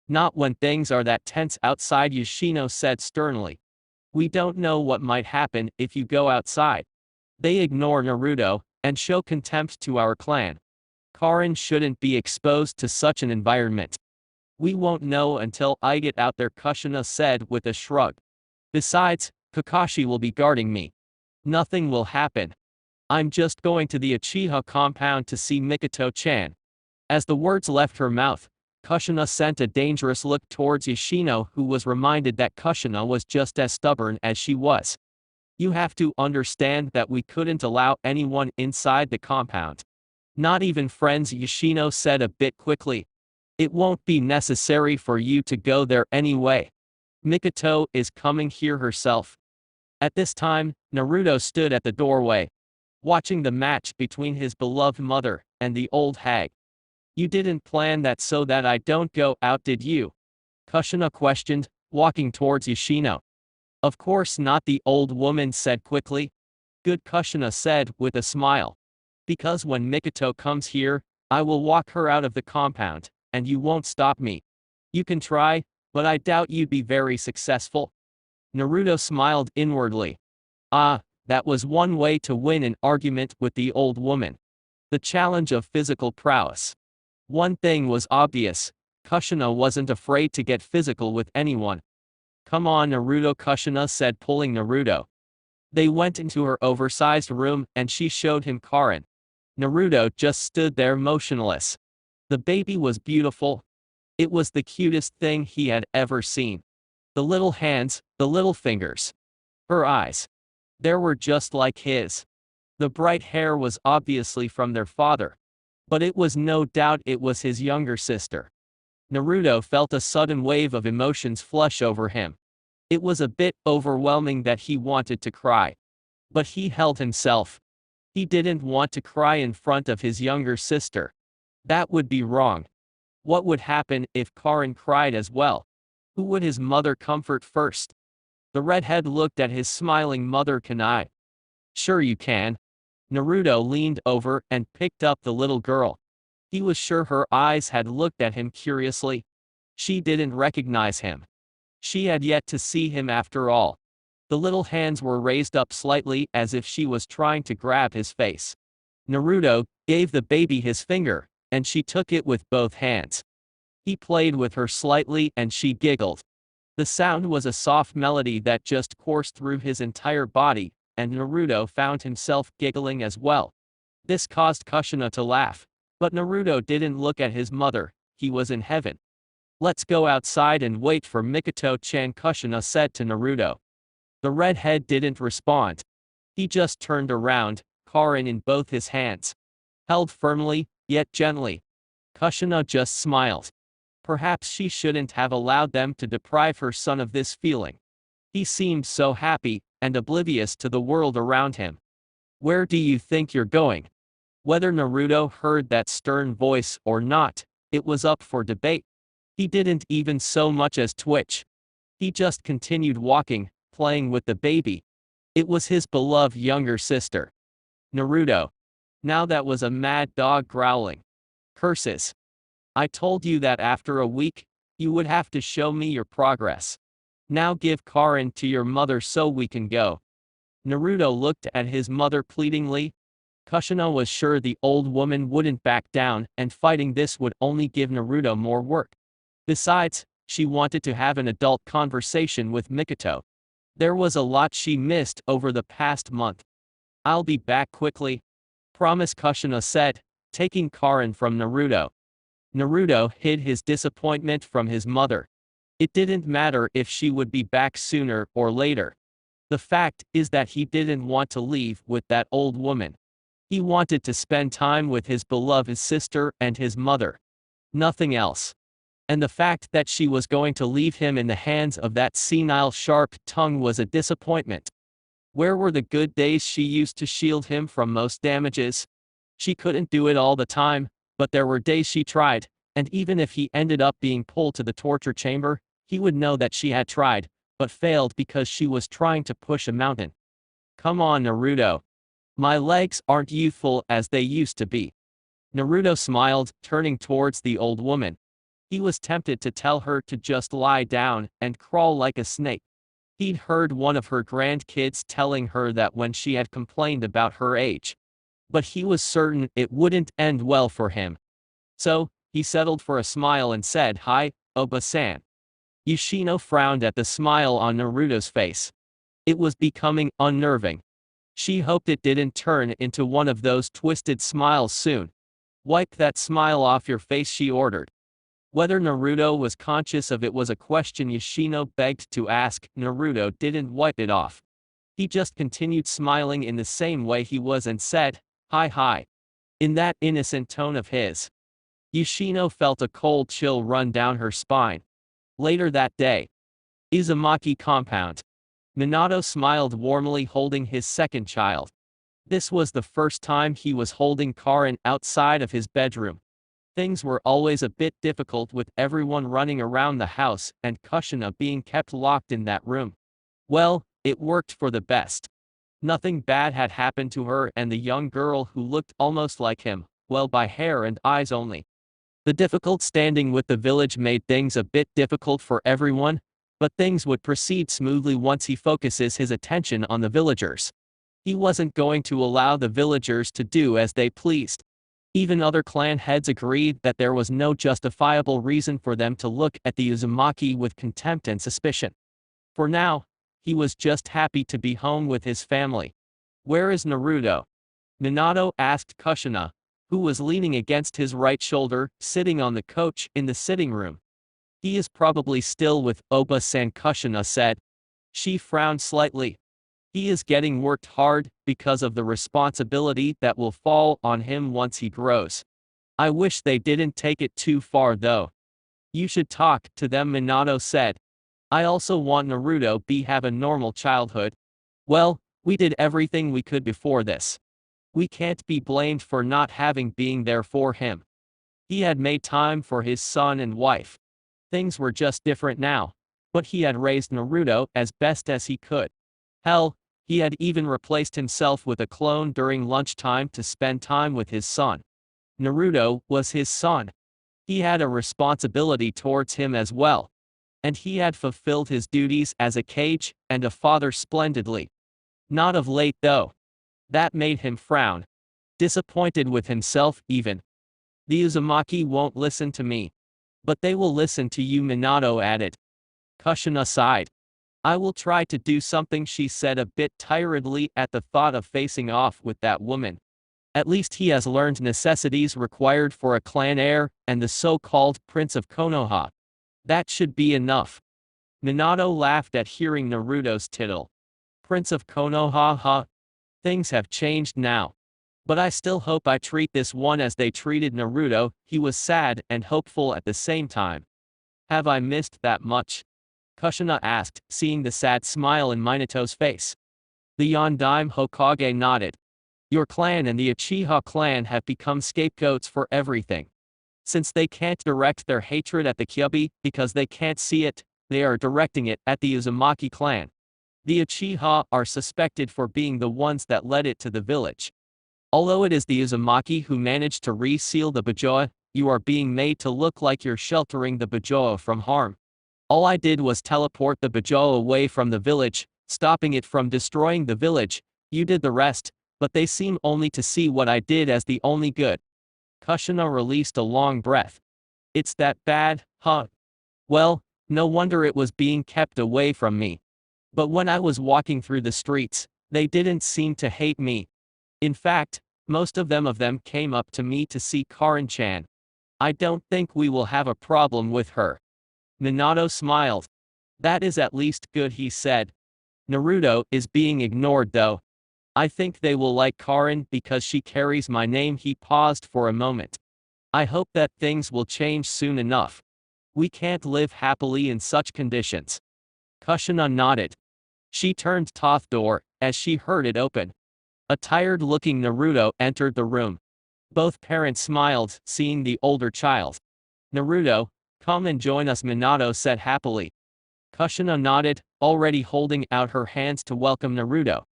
Not when things are that tense outside, Yoshino said sternly. We don't know what might happen if you go outside. They ignore Naruto and show contempt to our clan. Karin shouldn't be exposed to such an environment. We won't know until I get out there, Kushina said with a shrug. Besides, Kakashi will be guarding me. Nothing will happen. I'm just going to the Uchiha compound to see Mikoto-chan. As the words left her mouth, Kushina sent a dangerous look towards Yoshino, who was reminded that Kushina was just as stubborn as she was. You have to understand that we couldn't allow anyone inside the compound. Not even friends, Yoshino said a bit quickly. It won't be necessary for you to go there anyway. Mikoto is coming here herself. At this time, Naruto stood at the doorway, watching the match between his beloved mother and the old hag. You didn't plan that so that I don't go out, did you? Kushina questioned, walking towards Yoshino. Of course not, the old woman said quickly. Good, Kushina said with a smile. Because when Mikoto comes here, I will walk her out of the compound, and you won't stop me. You can try, but I doubt you'd be very successful. Naruto smiled inwardly. Ah, that was one way to win an argument with the old woman. The challenge of physical prowess. One thing was obvious, Kushina wasn't afraid to get physical with anyone. Come on, Naruto, Kushina said, pulling Naruto. They went into her oversized room and she showed him Karin. Naruto just stood there motionless. The baby was beautiful. It was the cutest thing he had ever seen. The little hands, the little fingers. Her eyes. They were just like his. The bright hair was obviously from their father. But it was no doubt it was his younger sister. Naruto felt a sudden wave of emotions flush over him. It was a bit overwhelming that he wanted to cry. But he held himself. He didn't want to cry in front of his younger sister. That would be wrong. What would happen if Karin cried as well? Who would his mother comfort first? The redhead looked at his smiling mother. Can I? Sure you can. Naruto leaned over and picked up the little girl. He was sure her eyes had looked at him curiously. She didn't recognize him. She had yet to see him after all. The little hands were raised up slightly as if she was trying to grab his face. Naruto gave the baby his finger, and she took it with both hands. He played with her slightly and she giggled. The sound was a soft melody that just coursed through his entire body, and Naruto found himself giggling as well. This caused Kushina to laugh, but Naruto didn't look at his mother. he was in heaven. Let's go outside and wait for Mikoto-chan, Kushina said to Naruto. The redhead didn't respond. He just turned around, Karin in both his hands. Held firmly, yet gently. Kushina just smiled. Perhaps she shouldn't have allowed them to deprive her son of this feeling. He seemed so happy, and oblivious to the world around him. Where do you think you're going? Whether Naruto heard that stern voice or not, it was up for debate. He didn't even so much as twitch. He just continued walking, playing with the baby. It was his beloved younger sister. Naruto. Now that was a mad dog growling. Curses. I told you that after a week, you would have to show me your progress. Now give Karin to your mother so we can go. Naruto looked at his mother pleadingly. Kushina was sure the old woman wouldn't back down, and fighting this would only give Naruto more work. Besides, she wanted to have an adult conversation with Mikoto. There was a lot she missed over the past month. I'll be back quickly. Promise, Kushina said, taking Karin from Naruto. Naruto hid his disappointment from his mother. It didn't matter if she would be back sooner or later. The fact is that he didn't want to leave with that old woman. He wanted to spend time with his beloved sister and his mother. Nothing else. And the fact that she was going to leave him in the hands of that senile sharp tongue was a disappointment. Where were the good days she used to shield him from most damages? She couldn't do it all the time, but there were days she tried, and even if he ended up being pulled to the torture chamber, he would know that she had tried, but failed because she was trying to push a mountain. Come on, Naruto. My legs aren't youthful as they used to be. Naruto smiled, turning towards the old woman. He was tempted to tell her to just lie down and crawl like a snake. He'd heard one of her grandkids telling her that when she had complained about her age. But he was certain it wouldn't end well for him. So, he settled for a smile and said, "Hi, Oba-san." Yoshino frowned at the smile on Naruto's face. It was becoming unnerving. She hoped it didn't turn into one of those twisted smiles soon. Wipe that smile off your face, she ordered. Whether Naruto was conscious of it was a question Yoshino begged to ask. Naruto didn't wipe it off. He just continued smiling in the same way he was and said, "Hi hi." In that innocent tone of his. Yoshino felt a cold chill run down her spine. Later that day. Uzumaki compound. Minato smiled warmly, holding his second child. This was the first time he was holding Karin outside of his bedroom. Things were always a bit difficult with everyone running around the house and Kushina being kept locked in that room. Well, it worked for the best. Nothing bad had happened to her and the young girl who looked almost like him, well, by hair and eyes only. The difficult standing with the village made things a bit difficult for everyone, but things would proceed smoothly once he focuses his attention on the villagers. He wasn't going to allow the villagers to do as they pleased. Even other clan heads agreed that there was no justifiable reason for them to look at the Uzumaki with contempt and suspicion. For now, he was just happy to be home with his family. Where is Naruto? Minato asked Kushina, who was leaning against his right shoulder, sitting on the couch in the sitting room. He is probably still with Oba-san, Kushina said. She frowned slightly. He is getting worked hard because of the responsibility that will fall on him once he grows. I wish they didn't take it too far though. You should talk to them, Minato said. I also want Naruto to have a normal childhood. Well, we did everything we could before this. We can't be blamed for not having been there for him. He had made time for his son and wife. Things were just different now, but he had raised Naruto as best as he could. Hell, he had even replaced himself with a clone during lunchtime to spend time with his son. Naruto was his son. He had a responsibility towards him as well. And he had fulfilled his duties as a kage and a father splendidly. Not of late though. That made him frown. Disappointed with himself even. The Uzumaki won't listen to me. But they will listen to you, Minato added. Kushina sighed. I will try to do something, she said a bit tiredly at the thought of facing off with that woman. At least he has learned necessities required for a clan heir and the so-called Prince of Konoha. That should be enough. Minato laughed at hearing Naruto's tittle. Prince of Konoha, huh? Things have changed now. But I still hope I treat this one as they treated Naruto. He was sad and hopeful at the same time. Have I missed that much? Kushina asked, seeing the sad smile in Minato's face. The Yondaime Hokage nodded. Your clan and the Uchiha clan have become scapegoats for everything. Since they can't direct their hatred at the Kyuubi because they can't see it, they are directing it at the Uzumaki clan. The Uchiha are suspected for being the ones that led it to the village. Although it is the Uzumaki who managed to reseal the Bajoa, you are being made to look like you're sheltering the Bajoa from harm. All I did was teleport the Bajoa away from the village, stopping it from destroying the village. You did the rest, but they seem only to see what I did as the only good. Kushina released a long breath. It's that bad, huh? Well, no wonder it was being kept away from me. But when I was walking through the streets, they didn't seem to hate me. In fact, most of them came up to me to see Karin-chan. I don't think we will have a problem with her. Minato smiled. That is at least good, he said. Naruto is being ignored though. I think they will like Karin because she carries my name. He paused for a moment. I hope that things will change soon enough. We can't live happily in such conditions. Kushina nodded. She turned to the door as she heard it open. A tired-looking Naruto entered the room. Both parents smiled, seeing the older child. Naruto, come and join us, Minato said happily. Kushina nodded, already holding out her hands to welcome Naruto.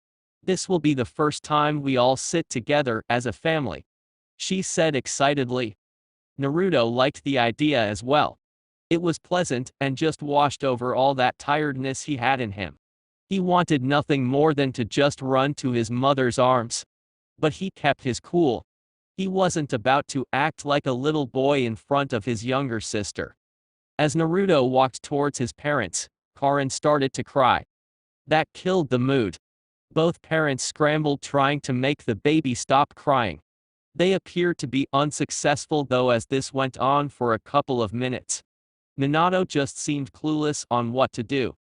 This will be the first time we all sit together as a family, she said excitedly. Naruto liked the idea as well. It was pleasant and just washed over all that tiredness he had in him. He wanted nothing more than to just run to his mother's arms. But he kept his cool. He wasn't about to act like a little boy in front of his younger sister. As Naruto walked towards his parents, Karin started to cry. That killed the mood. Both parents scrambled trying to make the baby stop crying. They appeared to be unsuccessful though as this went on for a couple of minutes. Minato just seemed clueless on what to do.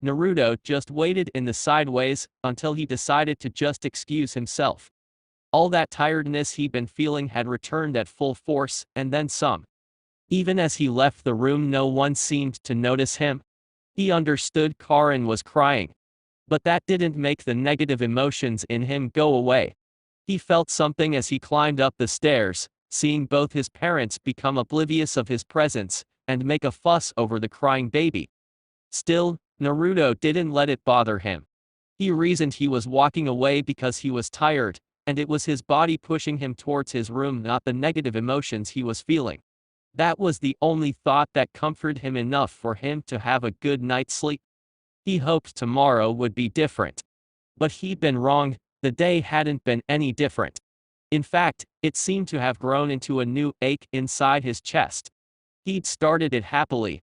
Naruto just waited in the sideways until he decided to just excuse himself. All that tiredness he'd been feeling had returned at full force, and then some. Even as he left the room, no one seemed to notice him. He understood Karin was crying. But that didn't make the negative emotions in him go away. He felt something as he climbed up the stairs, seeing both his parents become oblivious of his presence and make a fuss over the crying baby. Still, Naruto didn't let it bother him. He reasoned he was walking away because he was tired, and it was his body pushing him towards his room, not the negative emotions he was feeling. That was the only thought that comforted him enough for him to have a good night's sleep. He hoped tomorrow would be different. But he'd been wrong, the day hadn't been any different. In fact, it seemed to have grown into a new ache inside his chest. He'd started it happily.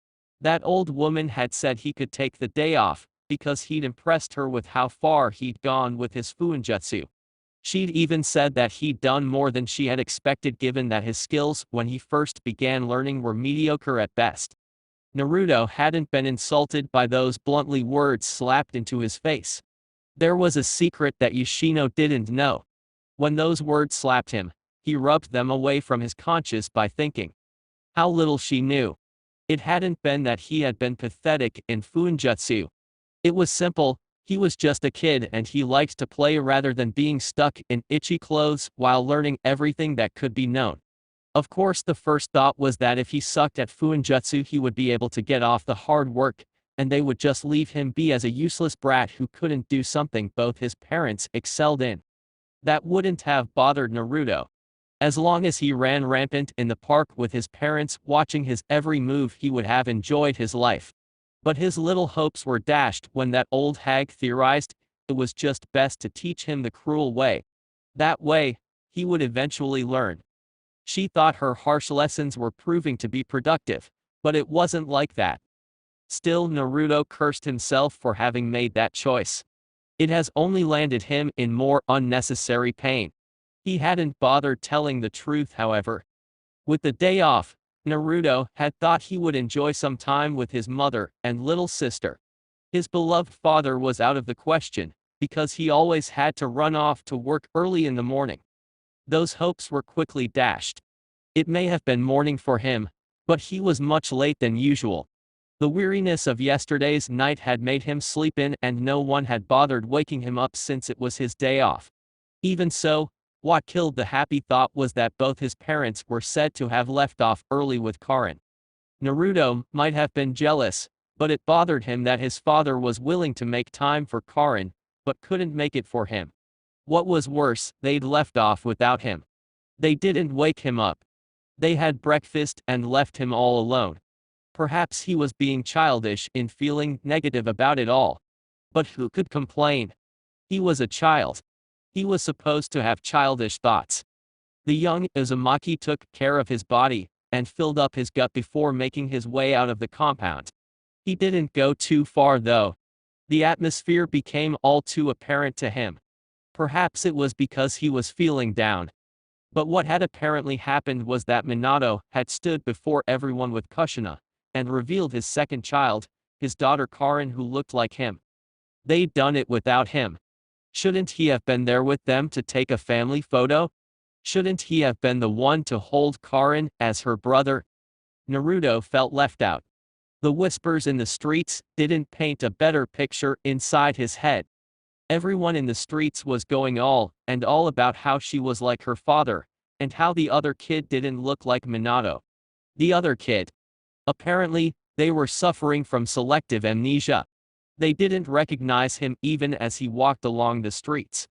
That old woman had said he could take the day off, because he'd impressed her with how far he'd gone with his fuinjutsu. She'd even said that he'd done more than she had expected given that his skills when he first began learning were mediocre at best. Naruto hadn't been insulted by those bluntly words slapped into his face. There was a secret that Yoshino didn't know. When those words slapped him, he rubbed them away from his conscience by thinking. How little she knew. It hadn't been that he had been pathetic in fuinjutsu. It was simple, he was just a kid and he liked to play rather than being stuck in itchy clothes while learning everything that could be known. Of course, the first thought was that if he sucked at fuinjutsu he would be able to get off the hard work, and they would just leave him be as a useless brat who couldn't do something both his parents excelled in. That wouldn't have bothered Naruto. As long as he ran rampant in the park with his parents watching his every move, he would have enjoyed his life. But his little hopes were dashed when that old hag theorized it was just best to teach him the cruel way. That way, he would eventually learn. She thought her harsh lessons were proving to be productive, but it wasn't like that. Still, Naruto cursed himself for having made that choice. It has only landed him in more unnecessary pain. He hadn't bothered telling the truth, however. With the day off, Naruto had thought he would enjoy some time with his mother and little sister. His beloved father was out of the question, because he always had to run off to work early in the morning. Those hopes were quickly dashed. It may have been morning for him, but he was much late than usual. The weariness of yesterday's night had made him sleep in, and no one had bothered waking him up since it was his day off. Even so, what killed the happy thought was that both his parents were said to have left off early with Karin. Naruto might have been jealous, but it bothered him that his father was willing to make time for Karin, but couldn't make it for him. What was worse, they'd left off without him. They didn't wake him up. They had breakfast and left him all alone. Perhaps he was being childish in feeling negative about it all. But who could complain? He was a child. He was supposed to have childish thoughts. The young Uzumaki took care of his body and filled up his gut before making his way out of the compound. He didn't go too far though. The atmosphere became all too apparent to him. Perhaps it was because he was feeling down. But what had apparently happened was that Minato had stood before everyone with Kushina and revealed his second child, his daughter Karin, who looked like him. They'd done it without him. Shouldn't he have been there with them to take a family photo? Shouldn't he have been the one to hold Karin as her brother? Naruto felt left out. The whispers in the streets didn't paint a better picture inside his head. Everyone in the streets was going all about how she was like her father, and how the other kid didn't look like Minato. The other kid. Apparently, they were suffering from selective amnesia. They didn't recognize him even as he walked along the streets.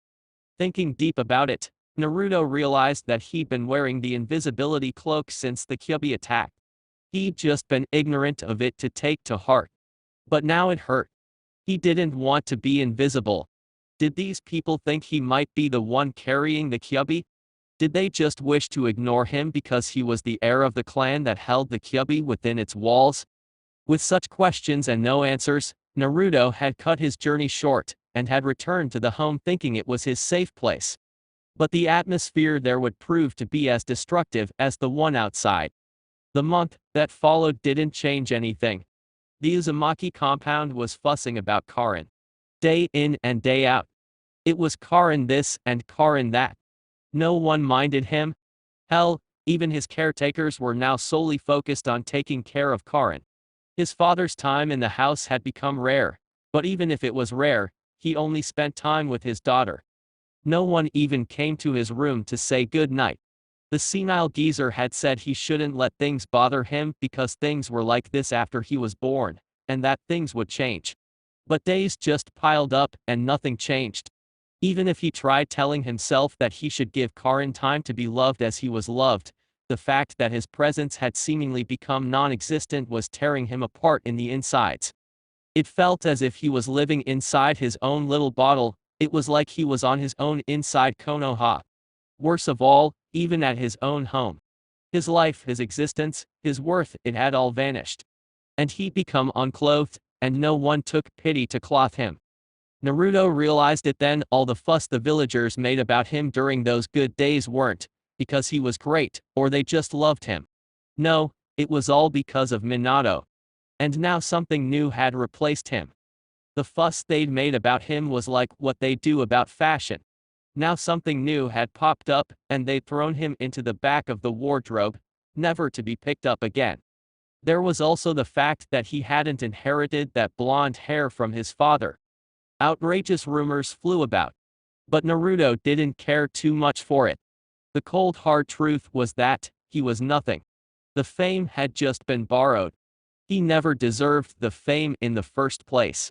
Thinking deep about it, Naruto realized that he'd been wearing the invisibility cloak since the Kyuubi attack. He'd just been ignorant of it to take to heart. But now it hurt. He didn't want to be invisible. Did these people think he might be the one carrying the Kyuubi? Did they just wish to ignore him because he was the heir of the clan that held the Kyuubi within its walls? With such questions and no answers, Naruto had cut his journey short and had returned to the home thinking it was his safe place. But the atmosphere there would prove to be as destructive as the one outside. The month that followed didn't change anything. The Uzumaki compound was fussing about Karin. Day in and day out. It was Karin this and Karin that. No one minded him. Hell, even his caretakers were now solely focused on taking care of Karin. His father's time in the house had become rare, but even if it was rare, he only spent time with his daughter. No one even came to his room to say good night. The senile geezer had said he shouldn't let things bother him because things were like this after he was born, and that things would change. But days just piled up and nothing changed. Even if he tried telling himself that he should give Karin time to be loved as he was loved, the fact that his presence had seemingly become non-existent was tearing him apart in the insides. It felt as if he was living inside his own little bottle. It was like he was on his own inside konoha. Worse of all, even at his own home. His life, his existence, his worth, it had all vanished. And he'd become unclothed, and no one took pity to clothe him. Naruto realized it then. All the fuss the villagers made about him during those good days weren't because he was great, or they just loved him. No, it was all because of Minato. And now something new had replaced him. The fuss they'd made about him was like what they do about fashion. Now something new had popped up, and they'd thrown him into the back of the wardrobe, never to be picked up again. There was also the fact that he hadn't inherited that blonde hair from his father. Outrageous rumors flew about. But Naruto didn't care too much for it. The cold hard truth was that he was nothing. The fame had just been borrowed. He never deserved the fame in the first place.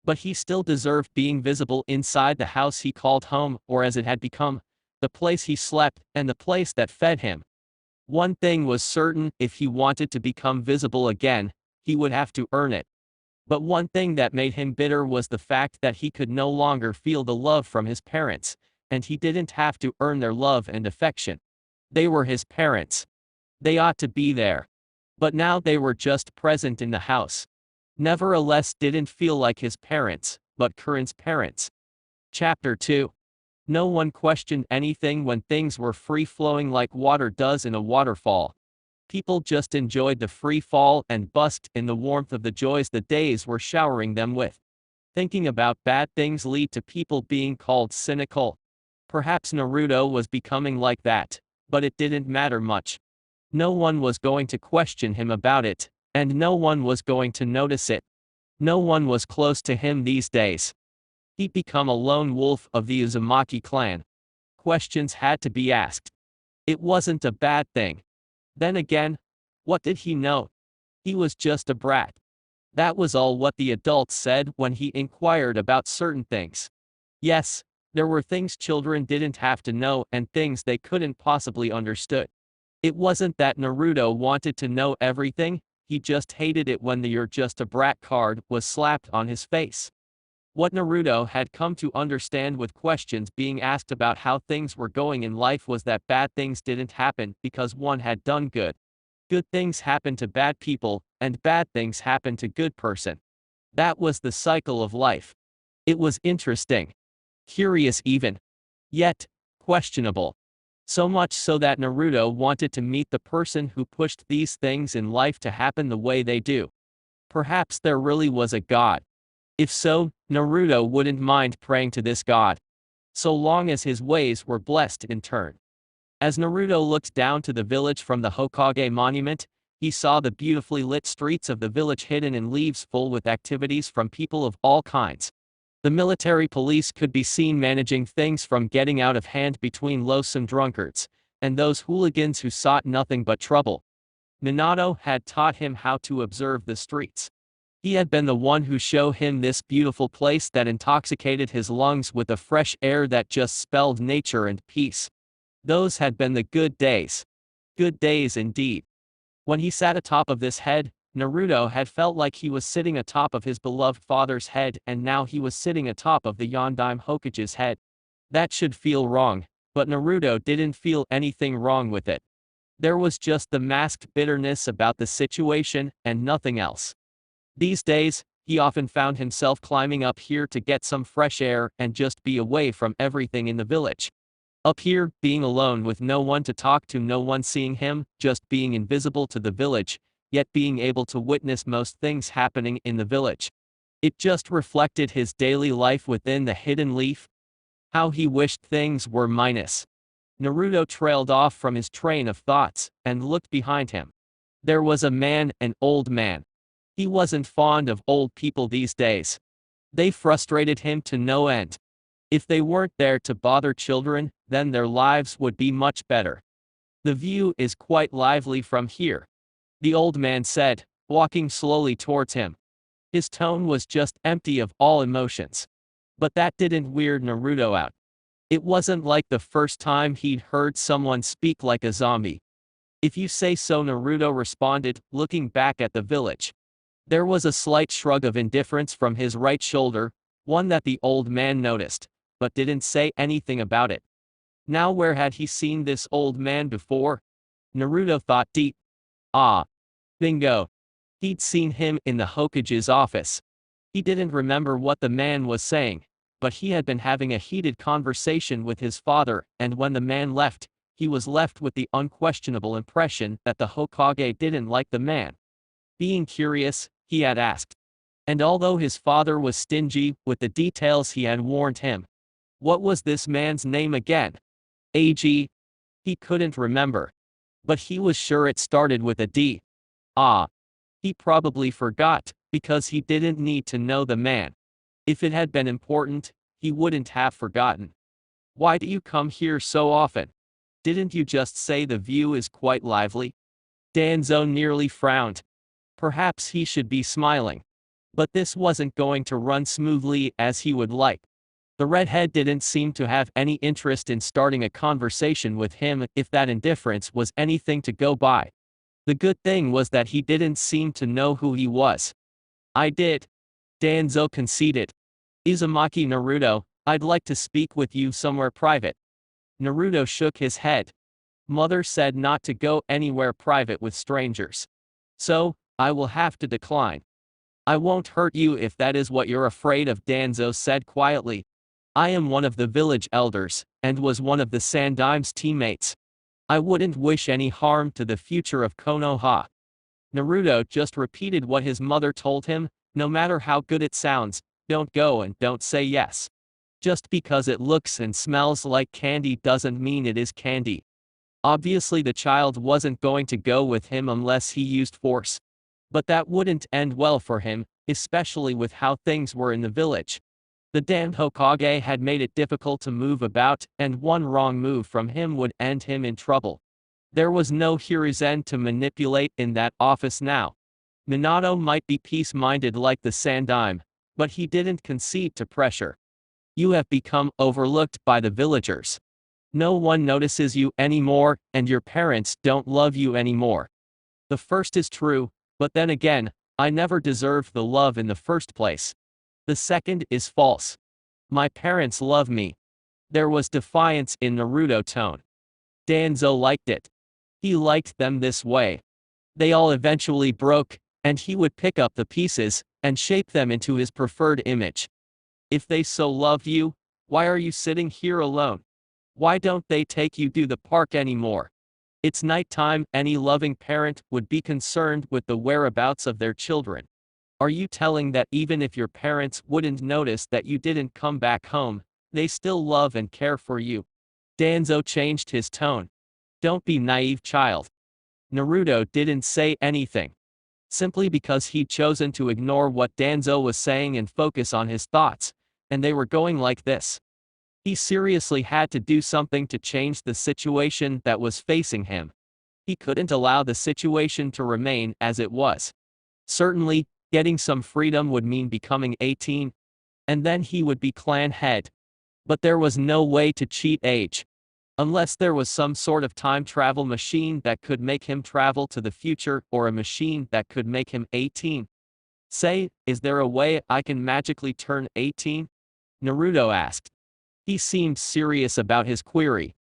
But he still deserved being visible inside the house he called home, or as it had become, the place he slept, and the place that fed him. One thing was certain: if he wanted to become visible again, he would have to earn it. But one thing that made him bitter was the fact that he could no longer feel the love from his parents, and he didn't have to earn their love and affection. They were his parents. They ought to be there. But now they were just present in the house. Nevertheless, didn't feel like his parents, but Karin's parents. Chapter 2. No one questioned anything when things were free-flowing like water does in a waterfall. People just enjoyed the free fall and basked in the warmth of the joys the days were showering them with. Thinking about bad things lead to people being called cynical. Perhaps Naruto was becoming like that, but it didn't matter much. No one was going to question him about it, and no one was going to notice it. No one was close to him these days. He'd become a lone wolf of the Uzumaki clan. Questions had to be asked. It wasn't a bad thing. Then again, what did he know? He was just a brat. That was all what the adults said when he inquired about certain things. Yes, there were things children didn't have to know and things they couldn't possibly understood. It wasn't that Naruto wanted to know everything, he just hated it when the "you're just a brat" card was slapped on his face. What Naruto had come to understand with questions being asked about how things were going in life was that bad things didn't happen because one had done good. Good things happen to bad people, and bad things happen to good person. That was the cycle of life. It was interesting. Curious even. Yet, questionable. So much so that Naruto wanted to meet the person who pushed these things in life to happen the way they do. Perhaps there really was a god. If so, Naruto wouldn't mind praying to this god. So long as his ways were blessed in turn. As Naruto looked down to the village from the Hokage monument, he saw the beautifully lit streets of the village hidden in leaves full with activities from people of all kinds. The military police could be seen managing things from getting out of hand between loathsome drunkards, and those hooligans who sought nothing but trouble. Minato had taught him how to observe the streets. He had been the one who showed him this beautiful place that intoxicated his lungs with a fresh air that just spelled nature and peace. Those had been the good days. Good days indeed. When he sat atop of this head, Naruto had felt like he was sitting atop of his beloved father's head, and now he was sitting atop of the Yondaime Hokage's head. That should feel wrong, but Naruto didn't feel anything wrong with it. There was just the masked bitterness about the situation, and nothing else. These days, he often found himself climbing up here to get some fresh air and just be away from everything in the village. Up here, being alone with no one to talk to, no one seeing him, just being invisible to the village, yet being able to witness most things happening in the village. It just reflected his daily life within the hidden leaf. How he wished things were minus. Naruto trailed off from his train of thoughts, and looked behind him. There was a man, an old man. He wasn't fond of old people these days. They frustrated him to no end. If they weren't there to bother children, then their lives would be much better. The view is quite lively from here, the old man said, walking slowly towards him. His tone was just empty of all emotions. But that didn't weird Naruto out. It wasn't like the first time he'd heard someone speak like a zombie. If you say so, Naruto responded, looking back at the village. There was a slight shrug of indifference from his right shoulder, one that the old man noticed, but didn't say anything about it. Now where had he seen this old man before? Naruto thought deep. Ah. Bingo. He'd seen him in the Hokage's office. He didn't remember what the man was saying, but he had been having a heated conversation with his father, and when the man left, he was left with the unquestionable impression that the Hokage didn't like the man. Being curious, he had asked. And although his father was stingy with the details, he had warned him. What was this man's name again? AG? He couldn't remember. But he was sure it started with a D. Ah. He probably forgot, because he didn't need to know the man. If it had been important, he wouldn't have forgotten. Why do you come here so often? Didn't you just say the view is quite lively? Danzo nearly frowned. Perhaps he should be smiling. But this wasn't going to run smoothly as he would like. The redhead didn't seem to have any interest in starting a conversation with him, if that indifference was anything to go by. The good thing was that he didn't seem to know who he was. I did. Danzo conceded. Uzumaki Naruto, I'd like to speak with you somewhere private. Naruto shook his head. Mother said not to go anywhere private with strangers. So, I will have to decline. I won't hurt you if that is what you're afraid of, Danzo said quietly. I am one of the village elders, and was one of the Sandaim's teammates. I wouldn't wish any harm to the future of Konoha. Naruto just repeated what his mother told him, no matter how good it sounds, don't go and don't say yes. Just because it looks and smells like candy doesn't mean it is candy. Obviously the child wasn't going to go with him unless he used force. But that wouldn't end well for him, especially with how things were in the village. The damned Hokage had made it difficult to move about, and one wrong move from him would end him in trouble. There was no Hiruzen to manipulate in that office now. Minato might be peace-minded like the Sandaime, but he didn't concede to pressure. You have become overlooked by the villagers. No one notices you anymore, and your parents don't love you anymore. The first is true, but then again, I never deserved the love in the first place. The second is false. My parents love me. There was defiance in Naruto's tone. Danzo liked it. He liked them this way. They all eventually broke, and he would pick up the pieces, and shape them into his preferred image. If they so love you, why are you sitting here alone? Why don't they take you to the park anymore? It's nighttime, any loving parent would be concerned with the whereabouts of their children. Are you telling that even if your parents wouldn't notice that you didn't come back home, they still love and care for you? Danzo changed his tone. Don't be naive, child. Naruto didn't say anything. Simply because he'd chosen to ignore what Danzo was saying and focus on his thoughts, and they were going like this. He seriously had to do something to change the situation that was facing him. He couldn't allow the situation to remain as it was. Certainly, getting some freedom would mean becoming 18, and then he would be clan head. But there was no way to cheat age. Unless there was some sort of time travel machine that could make him travel to the future or a machine that could make him 18. Say, is there a way I can magically turn 18? Naruto asked. He seemed serious about his query.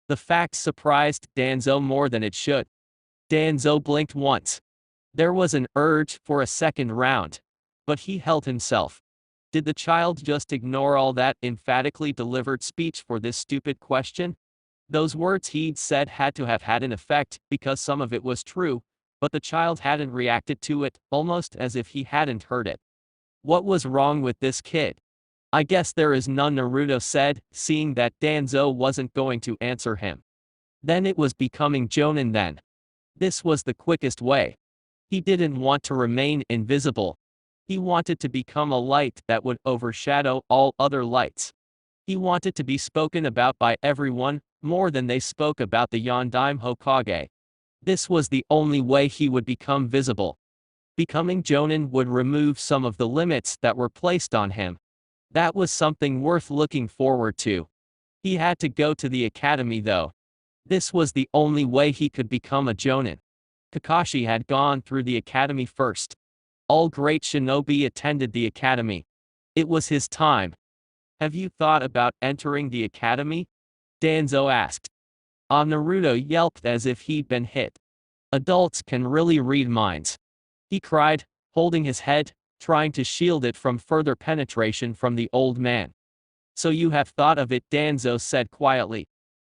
The fact surprised Danzo more than it should. Danzo blinked once. There was an urge for a second round, but he held himself. Did the child just ignore all that emphatically delivered speech for this stupid question? Those words he'd said had to have had an effect, because some of it was true, but the child hadn't reacted to it, almost as if he hadn't heard it. What was wrong with this kid? I guess there is none, Naruto said, seeing that Danzo wasn't going to answer him. Then it was becoming Jonin then. This was the quickest way. He didn't want to remain invisible. He wanted to become a light that would overshadow all other lights. He wanted to be spoken about by everyone, more than they spoke about the Yondaime Hokage. This was the only way he would become visible. Becoming Jonin would remove some of the limits that were placed on him. That was something worth looking forward to. He had to go to the academy though. This was the only way he could become a Jonin. Kakashi had gone through the academy first. All great shinobi attended the academy. It was his time. Have you thought about entering the academy? Danzo asked. Naruto yelped as if he'd been hit. Adults can really read minds. He cried, holding his head, trying to shield it from further penetration from the old man. So you have thought of it, Danzo said quietly.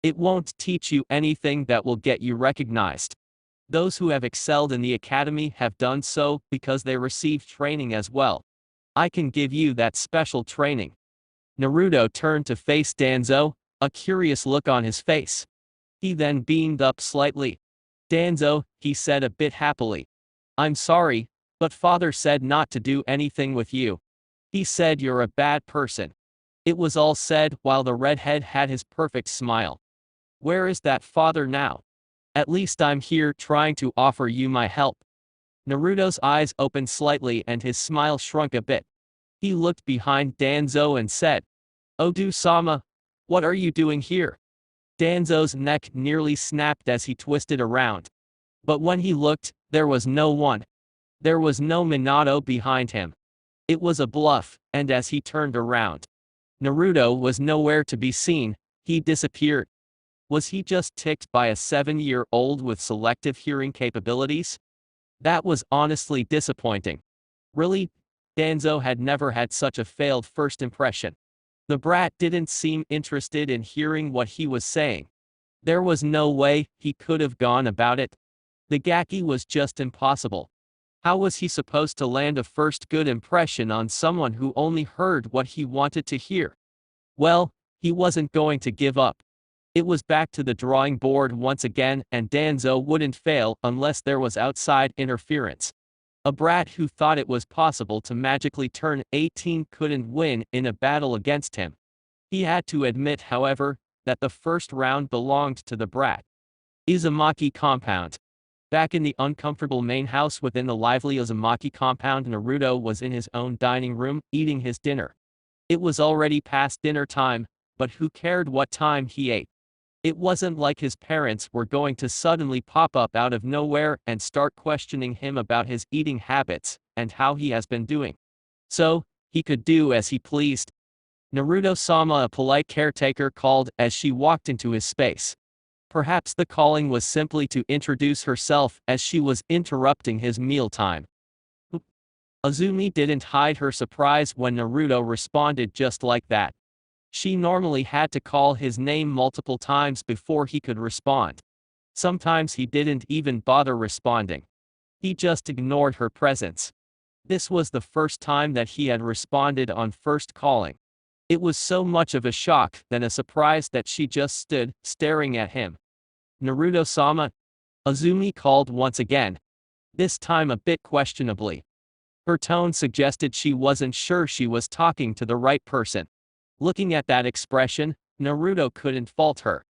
It won't teach you anything that will get you recognized. Those who have excelled in the academy have done so because they received training as well. I can give you that special training. Naruto turned to face Danzo, a curious look on his face. He then beamed up slightly. Danzo, he said a bit happily. I'm sorry, but father said not to do anything with you. He said you're a bad person. It was all said while the redhead had his perfect smile. Where is that father now? At least I'm here trying to offer you my help. Naruto's eyes opened slightly and his smile shrunk a bit. He looked behind Danzo and said, Odu-sama, what are you doing here? Danzo's neck nearly snapped as he twisted around. But when he looked, there was no one. There was no Minato behind him. It was a bluff, and as he turned around, Naruto was nowhere to be seen. He disappeared. Was he just ticked by a 7-year-old with selective hearing capabilities? That was honestly disappointing. Really? Danzo had never had such a failed first impression. The brat didn't seem interested in hearing what he was saying. There was no way he could have gone about it. The gaki was just impossible. How was he supposed to land a first good impression on someone who only heard what he wanted to hear? Well, he wasn't going to give up. It was back to the drawing board once again, and Danzo wouldn't fail unless there was outside interference. A brat who thought it was possible to magically turn 18 couldn't win in a battle against him. He had to admit, however, that the first round belonged to the brat. Uzumaki compound. Back in the uncomfortable main house within the lively Uzumaki compound, Naruto was in his own dining room, eating his dinner. It was already past dinner time, but who cared what time he ate? It wasn't like his parents were going to suddenly pop up out of nowhere and start questioning him about his eating habits and how he has been doing. So, he could do as he pleased. Naruto-sama, a polite caretaker, called as she walked into his space. Perhaps the calling was simply to introduce herself as she was interrupting his mealtime. Azumi didn't hide her surprise when Naruto responded just like that. She normally had to call his name multiple times before he could respond. Sometimes he didn't even bother responding. He just ignored her presence. This was the first time that he had responded on first calling. It was so much of a shock than a surprise that she just stood, staring at him. Naruto-sama? Azumi called once again. This time a bit questionably. Her tone suggested she wasn't sure she was talking to the right person. Looking at that expression, Naruto couldn't fault her.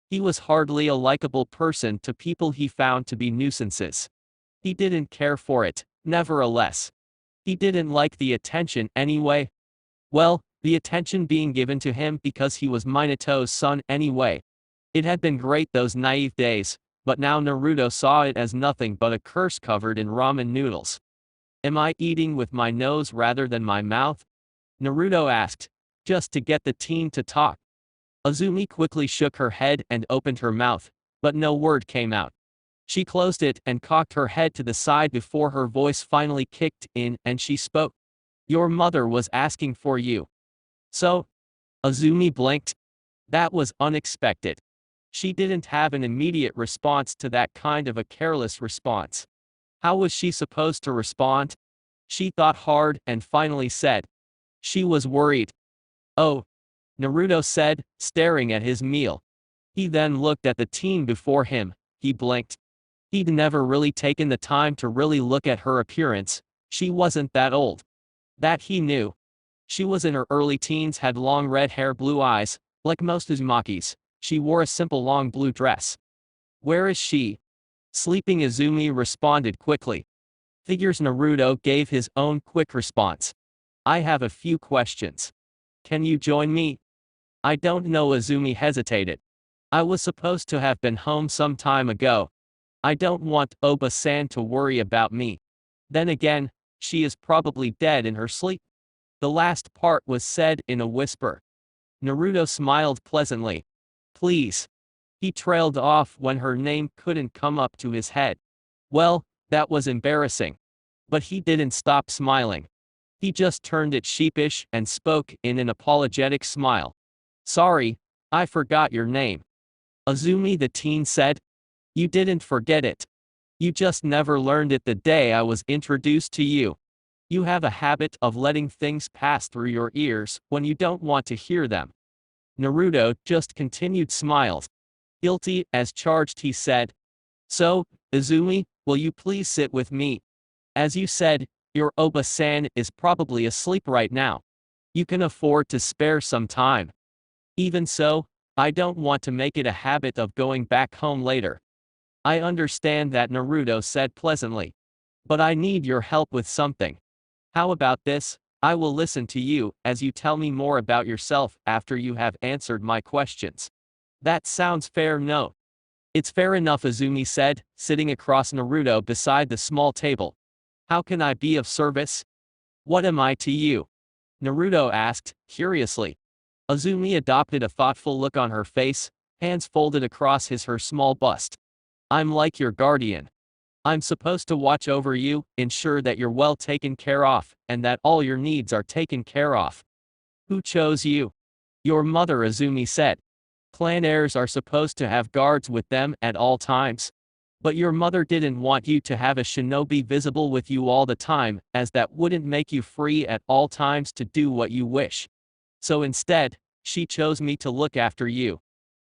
He was hardly a likable person to people he found to be nuisances. He didn't care for it, nevertheless. He didn't like the attention anyway. Well, the attention being given to him because he was Minato's son anyway. It had been great those naive days, but now Naruto saw it as nothing but a curse covered in ramen noodles. Am I eating with my nose rather than my mouth? Naruto asked, just to get the teen to talk. Azumi quickly shook her head and opened her mouth, but no word came out. She closed it and cocked her head to the side before her voice finally kicked in and she spoke. Your mother was asking for you. So? Azumi blinked. That was unexpected. She didn't have an immediate response to that kind of a careless response. How was she supposed to respond? She thought hard and finally said. She was worried. Oh, Naruto said, staring at his meal. He then looked at the teen before him. He blinked. He'd never really taken the time to really look at her appearance. She wasn't that old. That he knew. She was in her early teens, had long red hair, blue eyes. Like most Uzumakis, she wore a simple long blue dress. Where is she? Sleeping, Azumi responded quickly. Figures. Naruto gave his own quick response. I have a few questions. Can you join me? I don't know, Azumi hesitated. I was supposed to have been home some time ago. I don't want Oba-san to worry about me. Then again, she is probably dead in her sleep. The last part was said in a whisper. Naruto smiled pleasantly. Please. He trailed off when her name couldn't come up to his head. Well, that was embarrassing. But he didn't stop smiling. He just turned it sheepish and spoke in an apologetic smile. Sorry, I forgot your name. Azumi, the teen said. You didn't forget it. You just never learned it the day I was introduced to you. You have a habit of letting things pass through your ears when you don't want to hear them. Naruto just continued smiles. Guilty as charged, he said. So, Azumi, will you please sit with me? As you said, your Oba-san is probably asleep right now. You can afford to spare some time. Even so, I don't want to make it a habit of going back home later. I understand that, Naruto said pleasantly. But I need your help with something. How about this? I will listen to you as you tell me more about yourself after you have answered my questions. That sounds fair, no? It's fair enough, Azumi said, sitting across Naruto beside the small table. How can I be of service? What am I to you? Naruto asked, curiously. Azumi adopted a thoughtful look on her face, hands folded across her small bust. I'm like your guardian. I'm supposed to watch over you, ensure that you're well taken care of, and that all your needs are taken care of. Who chose you? Your mother, Azumi said. Clan heirs are supposed to have guards with them at all times. But your mother didn't want you to have a shinobi visible with you all the time, as that wouldn't make you free at all times to do what you wish. So instead, she chose me to look after you.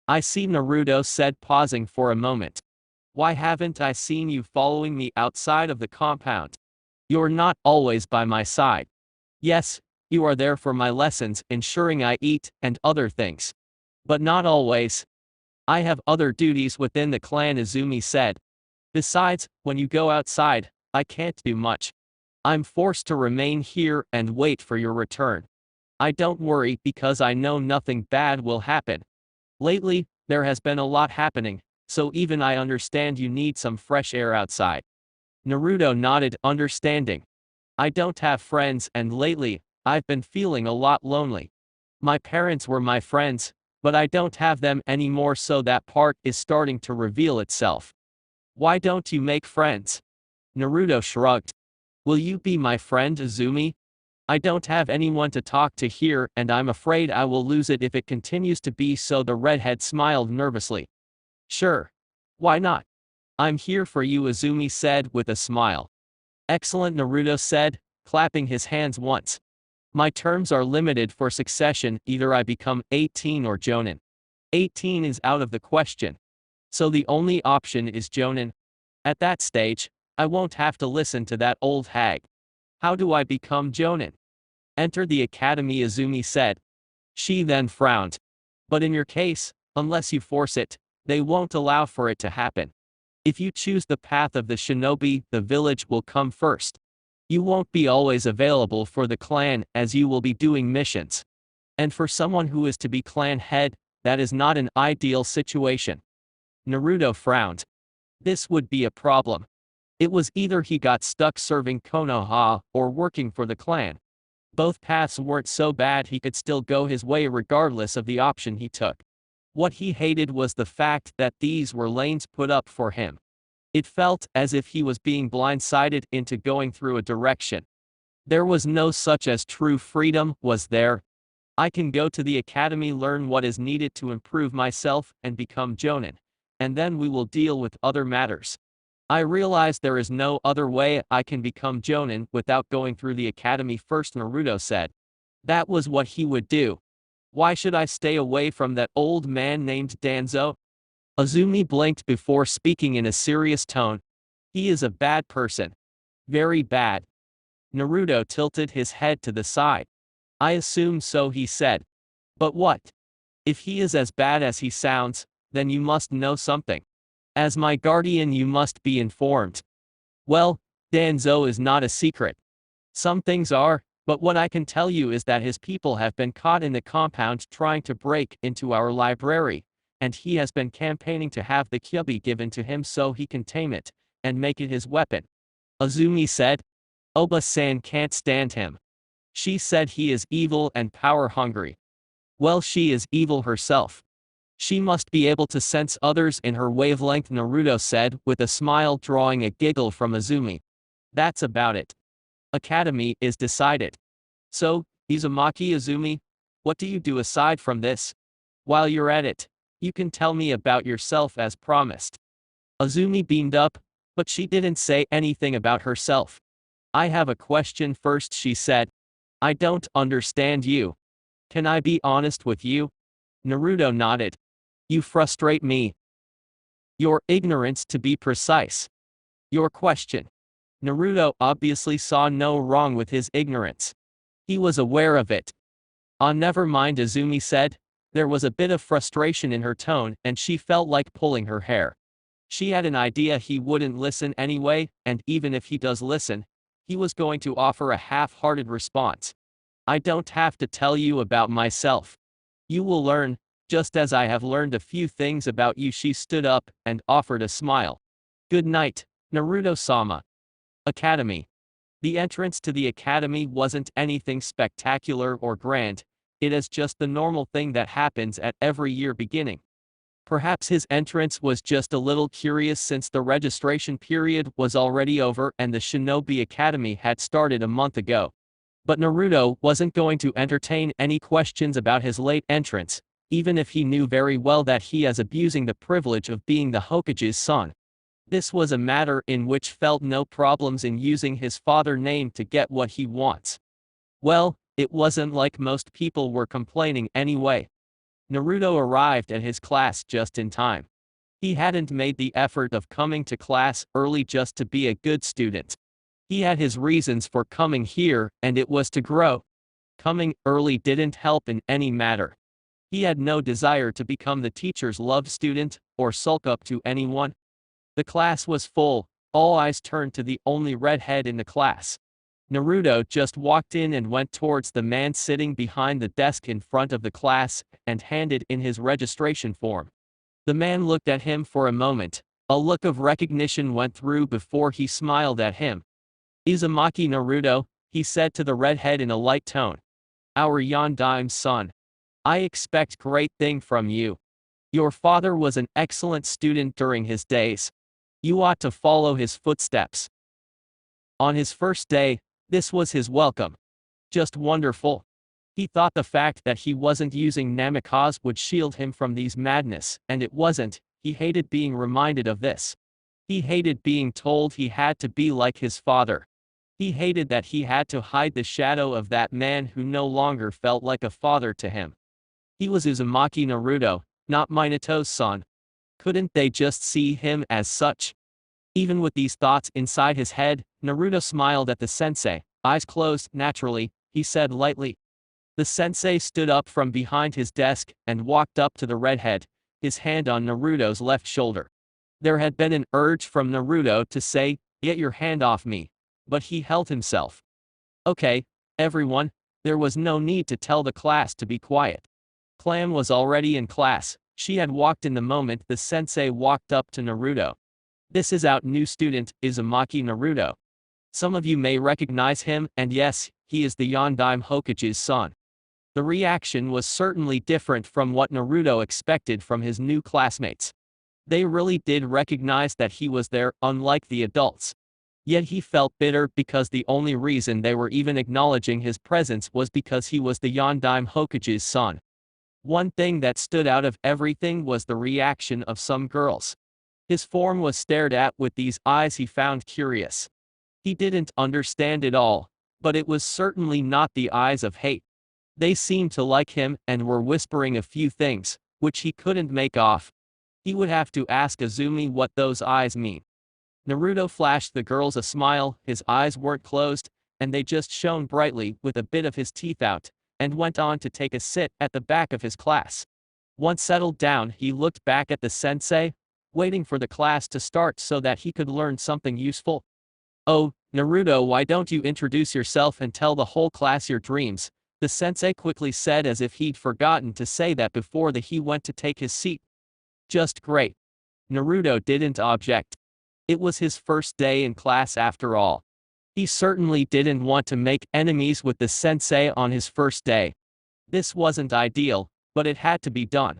I see, Naruto said, pausing for a moment. Why haven't I seen you following me outside of the compound? You're not always by my side. Yes, you are there for my lessons, ensuring I eat, and other things. But not always. I have other duties within the clan, Izumi said. Besides, when you go outside, I can't do much. I'm forced to remain here and wait for your return. I don't worry because I know nothing bad will happen. Lately, there has been a lot happening, so even I understand you need some fresh air outside. Naruto nodded, understanding. I don't have friends, and lately, I've been feeling a lot lonely. My parents were my friends, but I don't have them anymore, so that part is starting to reveal itself. Why don't you make friends? Naruto shrugged. Will you be my friend, Izumi? I don't have anyone to talk to here, and I'm afraid I will lose it if it continues to be so. The redhead smiled nervously. Sure. Why not? I'm here for you, Izumi said with a smile. Excellent, Naruto said, clapping his hands once. My terms are limited for succession, either I become 18 or Jonin. 18 is out of the question. So the only option is Jonin. At that stage, I won't have to listen to that old hag. How do I become Jonin? Enter the academy, Izumi said. She then frowned. But in your case, unless you force it, they won't allow for it to happen. If you choose the path of the shinobi, the village will come first. You won't be always available for the clan, as you will be doing missions. And for someone who is to be clan head, that is not an ideal situation. Naruto frowned. This would be a problem. It was either he got stuck serving konoha, or working for the clan. Both paths weren't so bad, he could still go his way regardless of the option he took. What he hated was the fact that these were lanes put up for him. It felt as if he was being blindsided into going through a direction. There was no such as true freedom, was there? I can go to the academy, learn what is needed to improve myself, and become Jonin. And then we will deal with other matters. I realize there is no other way I can become Jonin without going through the academy first, Naruto said. That was what he would do. Why should I stay away from that old man named Danzo? Azumi blinked before speaking in a serious tone. He is a bad person. Very bad. Naruto tilted his head to the side. I assume so, he said. But what? If he is as bad as he sounds, then you must know something. As my guardian, you must be informed. Well, Danzo is not a secret. Some things are, but what I can tell you is that his people have been caught in the compound trying to break into our library, and he has been campaigning to have the kyubi given to him so he can tame it, and make it his weapon. Azumi said. Oba-san can't stand him. She said he is evil and power-hungry. Well, she is evil herself. She must be able to sense others in her wavelength, Naruto said with a smile, drawing a giggle from Azumi. That's about it. Academy is decided. So, Uzumaki Azumi, what do you do aside from this? While you're at it, you can tell me about yourself as promised. Azumi beamed up, but she didn't say anything about herself. I have a question first, she said. I don't understand you. Can I be honest with you? Naruto nodded. You frustrate me. Your ignorance, to be precise. Your question. Naruto obviously saw no wrong with his ignorance. He was aware of it. Never mind, Azumi said. There was a bit of frustration in her tone, and she felt like pulling her hair. She had an idea he wouldn't listen anyway, and even if he does listen, he was going to offer a half-hearted response. I don't have to tell you about myself. You will learn, just as I have learned a few things about you. She stood up and offered a smile. Good night, Naruto-sama. Academy. The entrance to the academy wasn't anything spectacular or grand. It is just the normal thing that happens at every year beginning. Perhaps his entrance was just a little curious since the registration period was already over and the Shinobi Academy had started a month ago. But Naruto wasn't going to entertain any questions about his late entrance, even if he knew very well that he is abusing the privilege of being the Hokage's son. This was a matter in which felt no problems in using his father name to get what he wants. Well, it wasn't like most people were complaining anyway. Naruto arrived at his class just in time. He hadn't made the effort of coming to class early just to be a good student. He had his reasons for coming here, and it was to grow. Coming early didn't help in any matter. He had no desire to become the teacher's love student, or sulk up to anyone. The class was full, all eyes turned to the only redhead in the class. Naruto just walked in and went towards the man sitting behind the desk in front of the class, and handed in his registration form. The man looked at him for a moment. A look of recognition went through before he smiled at him. "Uzumaki Naruto," he said to the redhead in a light tone. "Our Yondaime son. I expect great thing from you. Your father was an excellent student during his days. You ought to follow his footsteps." On his first day, this was his welcome. Just wonderful. He thought the fact that he wasn't using namikaze would shield him from these madness, and it wasn't. He hated being reminded of this. He hated being told he had to be like his father. He hated that he had to hide the shadow of that man who no longer felt like a father to him. He was Uzumaki Naruto, not Minato's son. Couldn't they just see him as such? Even with these thoughts inside his head, Naruto smiled at the sensei, eyes closed. "Naturally," he said lightly. The sensei stood up from behind his desk and walked up to the redhead, his hand on Naruto's left shoulder. There had been an urge from Naruto to say, "Get your hand off me," but he held himself. "Okay, everyone," there was no need to tell the class to be quiet. Clam was already in class. She had walked in the moment the sensei walked up to Naruto. "This is our new student, Uzumaki Naruto. Some of you may recognize him, and yes, he is the Yondaime Hokage's son." The reaction was certainly different from what Naruto expected from his new classmates. They really did recognize that he was there, unlike the adults. Yet he felt bitter because the only reason they were even acknowledging his presence was because he was the Yondaime Hokage's son. One thing that stood out of everything was the reaction of some girls. His form was stared at with these eyes he found curious. He didn't understand it all, but it was certainly not the eyes of hate. They seemed to like him and were whispering a few things, which he couldn't make off. He would have to ask Azumi what those eyes mean. Naruto flashed the girls a smile. His eyes weren't closed, and they just shone brightly with a bit of his teeth out, and went on to take a sit at the back of his class. Once settled down, he looked back at the sensei, waiting for the class to start so that he could learn something useful. "Oh, Naruto, why don't you introduce yourself and tell the whole class your dreams?" the sensei quickly said, as if he'd forgotten to say that before he went to take his seat. "Just great." Naruto didn't object. It was his first day in class after all. He certainly didn't want to make enemies with the sensei on his first day. This wasn't ideal, but it had to be done.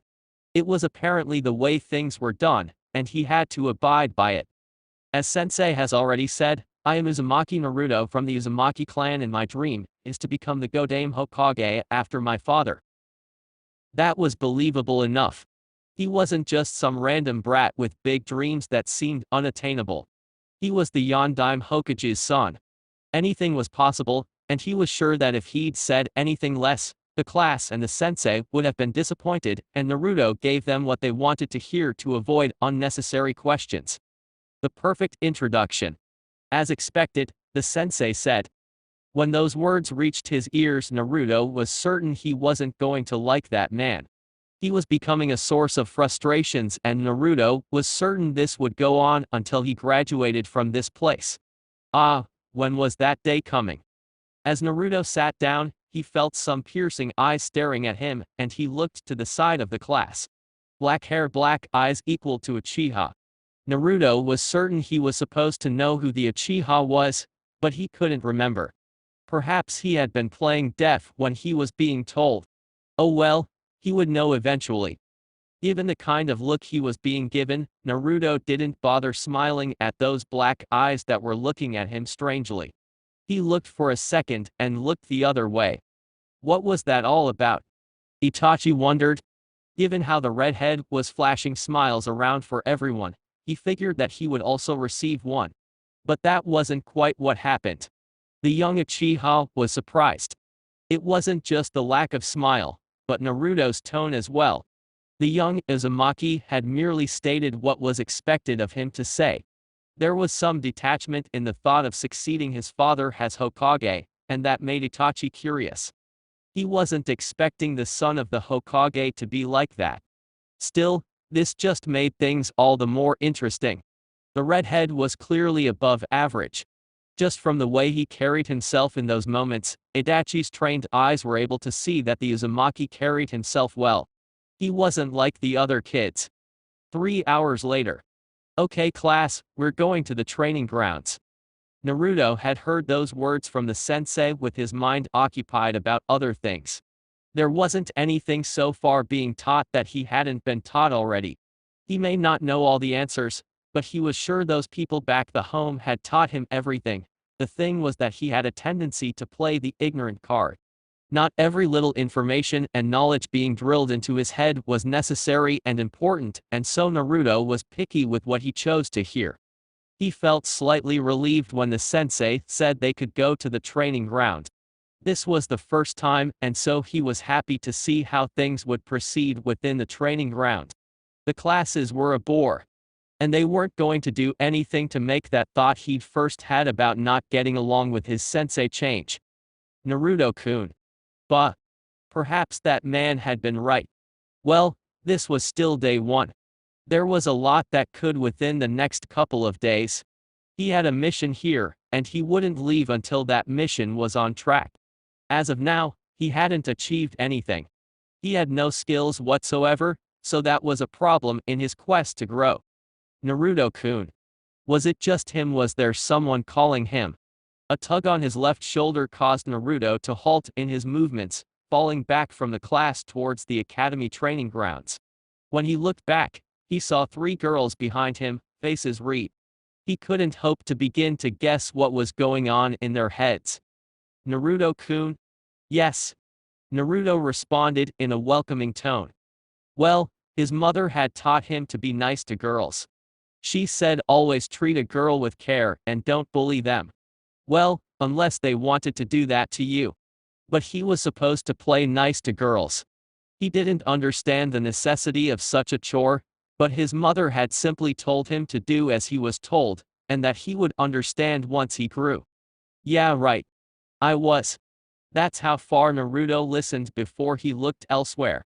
It was apparently the way things were done, and he had to abide by it. As sensei has already said, "I am Uzumaki Naruto from the Uzumaki clan, and my dream is to become the Godaime Hokage after my father." That was believable enough. He wasn't just some random brat with big dreams that seemed unattainable. He was the Yondaime Hokage's son. Anything was possible, and he was sure that if he'd said anything less, the class and the sensei would have been disappointed, and Naruto gave them what they wanted to hear to avoid unnecessary questions. The perfect introduction. As expected, the sensei said. When those words reached his ears, Naruto was certain he wasn't going to like that man. He was becoming a source of frustrations, and Naruto was certain this would go on until he graduated from this place. Ah, when was that day coming? As Naruto sat down, he felt some piercing eyes staring at him, and he looked to the side of the class. Black hair, black eyes equal to Uchiha. Naruto was certain he was supposed to know who the Uchiha was, but he couldn't remember. Perhaps he had been playing deaf when he was being told. Oh well, he would know eventually. Given the kind of look he was being given, Naruto didn't bother smiling at those black eyes that were looking at him strangely. He looked for a second and looked the other way. What was that all about? Itachi wondered. Given how the redhead was flashing smiles around for everyone, he figured that he would also receive one. But that wasn't quite what happened. The young Uchiha was surprised. It wasn't just the lack of smile, but Naruto's tone as well. The young Uzumaki had merely stated what was expected of him to say. There was some detachment in the thought of succeeding his father as Hokage, and that made Itachi curious. He wasn't expecting the son of the Hokage to be like that. Still, this just made things all the more interesting. The redhead was clearly above average. Just from the way he carried himself in those moments, Itachi's trained eyes were able to see that the Uzumaki carried himself well. He wasn't like the other kids. 3 hours later. Okay class, we're going to the training grounds. Naruto had heard those words from the sensei with his mind occupied about other things. There wasn't anything so far being taught that he hadn't been taught already. He may not know all the answers, but he was sure those people back the home had taught him everything. The thing was that he had a tendency to play the ignorant card. Not every little information and knowledge being drilled into his head was necessary and important, and so Naruto was picky with what he chose to hear. He felt slightly relieved when the sensei said they could go to the training ground. This was the first time, and so he was happy to see how things would proceed within the training ground. The classes were a bore. And they weren't going to do anything to make that thought he'd first had about not getting along with his sensei change. Naruto-kun. But perhaps that man had been right. Well, this was still day one. There was a lot that could within the next couple of days. He had a mission here, and he wouldn't leave until that mission was on track. As of now, he hadn't achieved anything. He had no skills whatsoever, so that was a problem in his quest to grow. Naruto-kun. Was it just him? Was there someone calling him? A tug on his left shoulder caused Naruto to halt in his movements, falling back from the class towards the academy training grounds. When he looked back, he saw 3 girls behind him, faces red. He couldn't hope to begin to guess what was going on in their heads. Naruto-kun? Yes. Naruto responded in a welcoming tone. Well, his mother had taught him to be nice to girls. She said always treat a girl with care and don't bully them. Well, unless they wanted to do that to you. But he was supposed to play nice to girls. He didn't understand the necessity of such a chore, but his mother had simply told him to do as he was told, and that he would understand once he grew. Yeah, right. I was. That's how far Naruto listened before he looked elsewhere.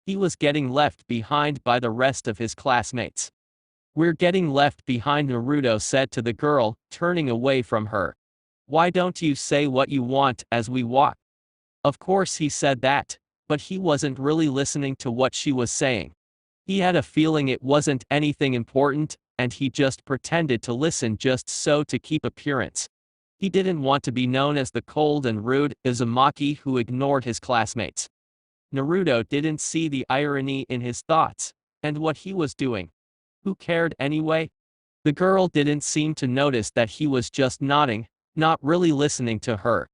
He was getting left behind by the rest of his classmates. We're getting left behind, Naruto said to the girl, turning away from her. Why don't you say what you want as we walk? Of course he said that, but he wasn't really listening to what she was saying. He had a feeling it wasn't anything important, and he just pretended to listen just so to keep appearance. He didn't want to be known as the cold and rude Uzumaki who ignored his classmates. Naruto didn't see the irony in his thoughts, and what he was doing. Who cared anyway? The girl didn't seem to notice that he was just nodding, not really listening to her.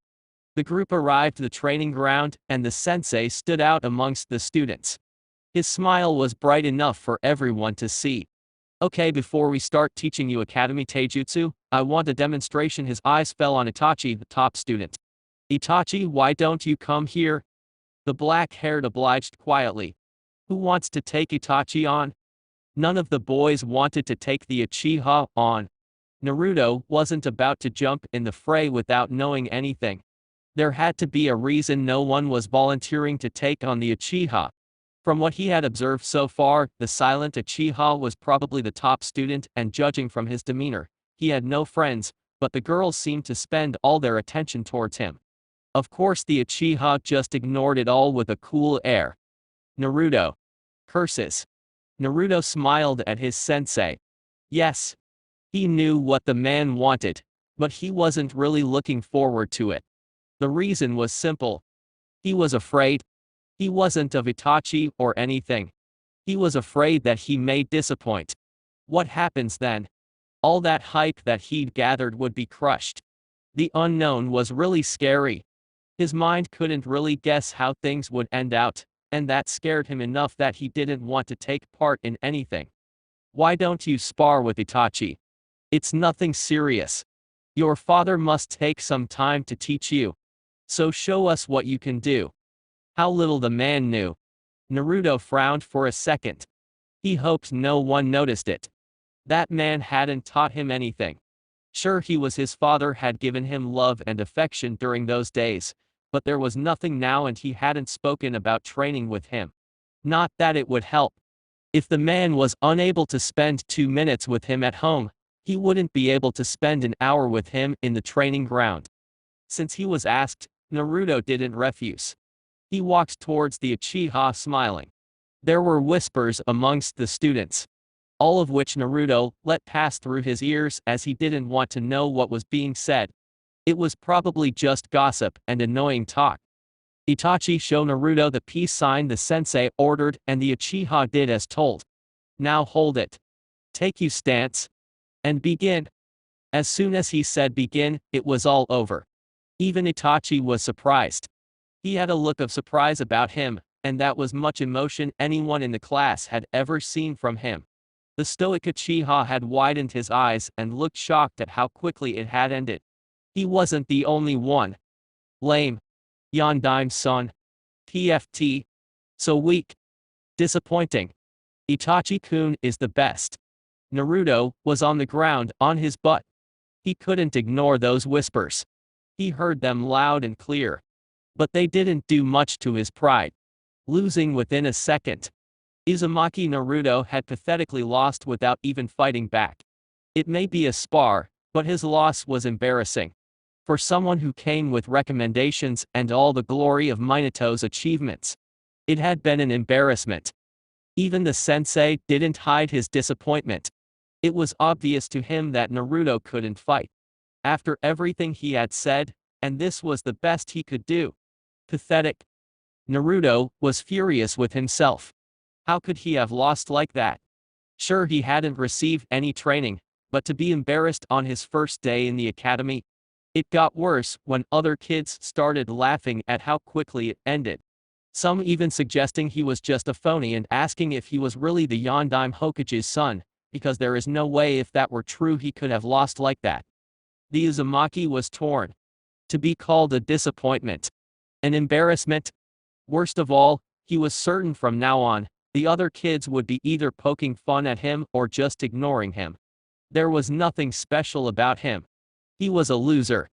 The group arrived at the training ground, and the sensei stood out amongst the students. His smile was bright enough for everyone to see. Okay, before we start teaching you Academy Taijutsu, I want a demonstration. His eyes fell on Itachi, the top student. Itachi, why don't you come here? The black-haired obliged quietly. Who wants to take Itachi on? None of the boys wanted to take the Uchiha on. Naruto wasn't about to jump in the fray without knowing anything. There had to be a reason no one was volunteering to take on the Uchiha. From what he had observed so far, the silent Uchiha was probably the top student, and judging from his demeanor, he had no friends, but the girls seemed to spend all their attention towards him. Of course the Uchiha just ignored it all with a cool air. Naruto. Curses. Naruto smiled at his sensei. Yes. He knew what the man wanted, but he wasn't really looking forward to it. The reason was simple. He was afraid. He wasn't of Itachi or anything. He was afraid that he may disappoint. What happens then? All that hype that he'd gathered would be crushed. The unknown was really scary. His mind couldn't really guess how things would end out, and that scared him enough that he didn't want to take part in anything. Why don't you spar with Itachi? It's nothing serious. Your father must take some time to teach you. So show us what you can do. How little the man knew. Naruto frowned for a second. He hoped no one noticed it. That man hadn't taught him anything. Sure, his father had given him love and affection during those days, but there was nothing now, and he hadn't spoken about training with him. Not that it would help. If the man was unable to spend 2 minutes with him at home, he wouldn't be able to spend an hour with him in the training ground. Since he was asked, Naruto didn't refuse. He walked towards the Uchiha smiling. There were whispers amongst the students, all of which Naruto let pass through his ears as he didn't want to know what was being said. It was probably just gossip and annoying talk. Itachi showed Naruto the peace sign the sensei ordered, and the Uchiha did as told. Now hold it. Take you stance. And begin. As soon as he said begin, it was all over. Even Itachi was surprised. He had a look of surprise about him, and that was much emotion anyone in the class had ever seen from him. The stoic Uchiha had widened his eyes and looked shocked at how quickly it had ended. He wasn't the only one. Lame. Yondaime son. PFT. So weak. Disappointing. Itachi-kun is the best. Naruto was on the ground on his butt. He couldn't ignore those whispers. He heard them loud and clear. But they didn't do much to his pride. Losing within a second. Uzumaki Naruto had pathetically lost without even fighting back. It may be a spar, but his loss was embarrassing. For someone who came with recommendations and all the glory of Minato's achievements. It had been an embarrassment. Even the sensei didn't hide his disappointment. It was obvious to him that Naruto couldn't fight. After everything he had said, and this was the best he could do. Pathetic. Naruto was furious with himself. How could he have lost like that? Sure, he hadn't received any training, but to be embarrassed on his first day in the academy. It got worse when other kids started laughing at how quickly it ended. Some even suggesting he was just a phony and asking if he was really the Yondaime Hokage's son, because there is no way if that were true he could have lost like that. The Uzumaki was torn. To be called a disappointment. An embarrassment. Worst of all, he was certain from now on, the other kids would be either poking fun at him or just ignoring him. There was nothing special about him. He was a loser.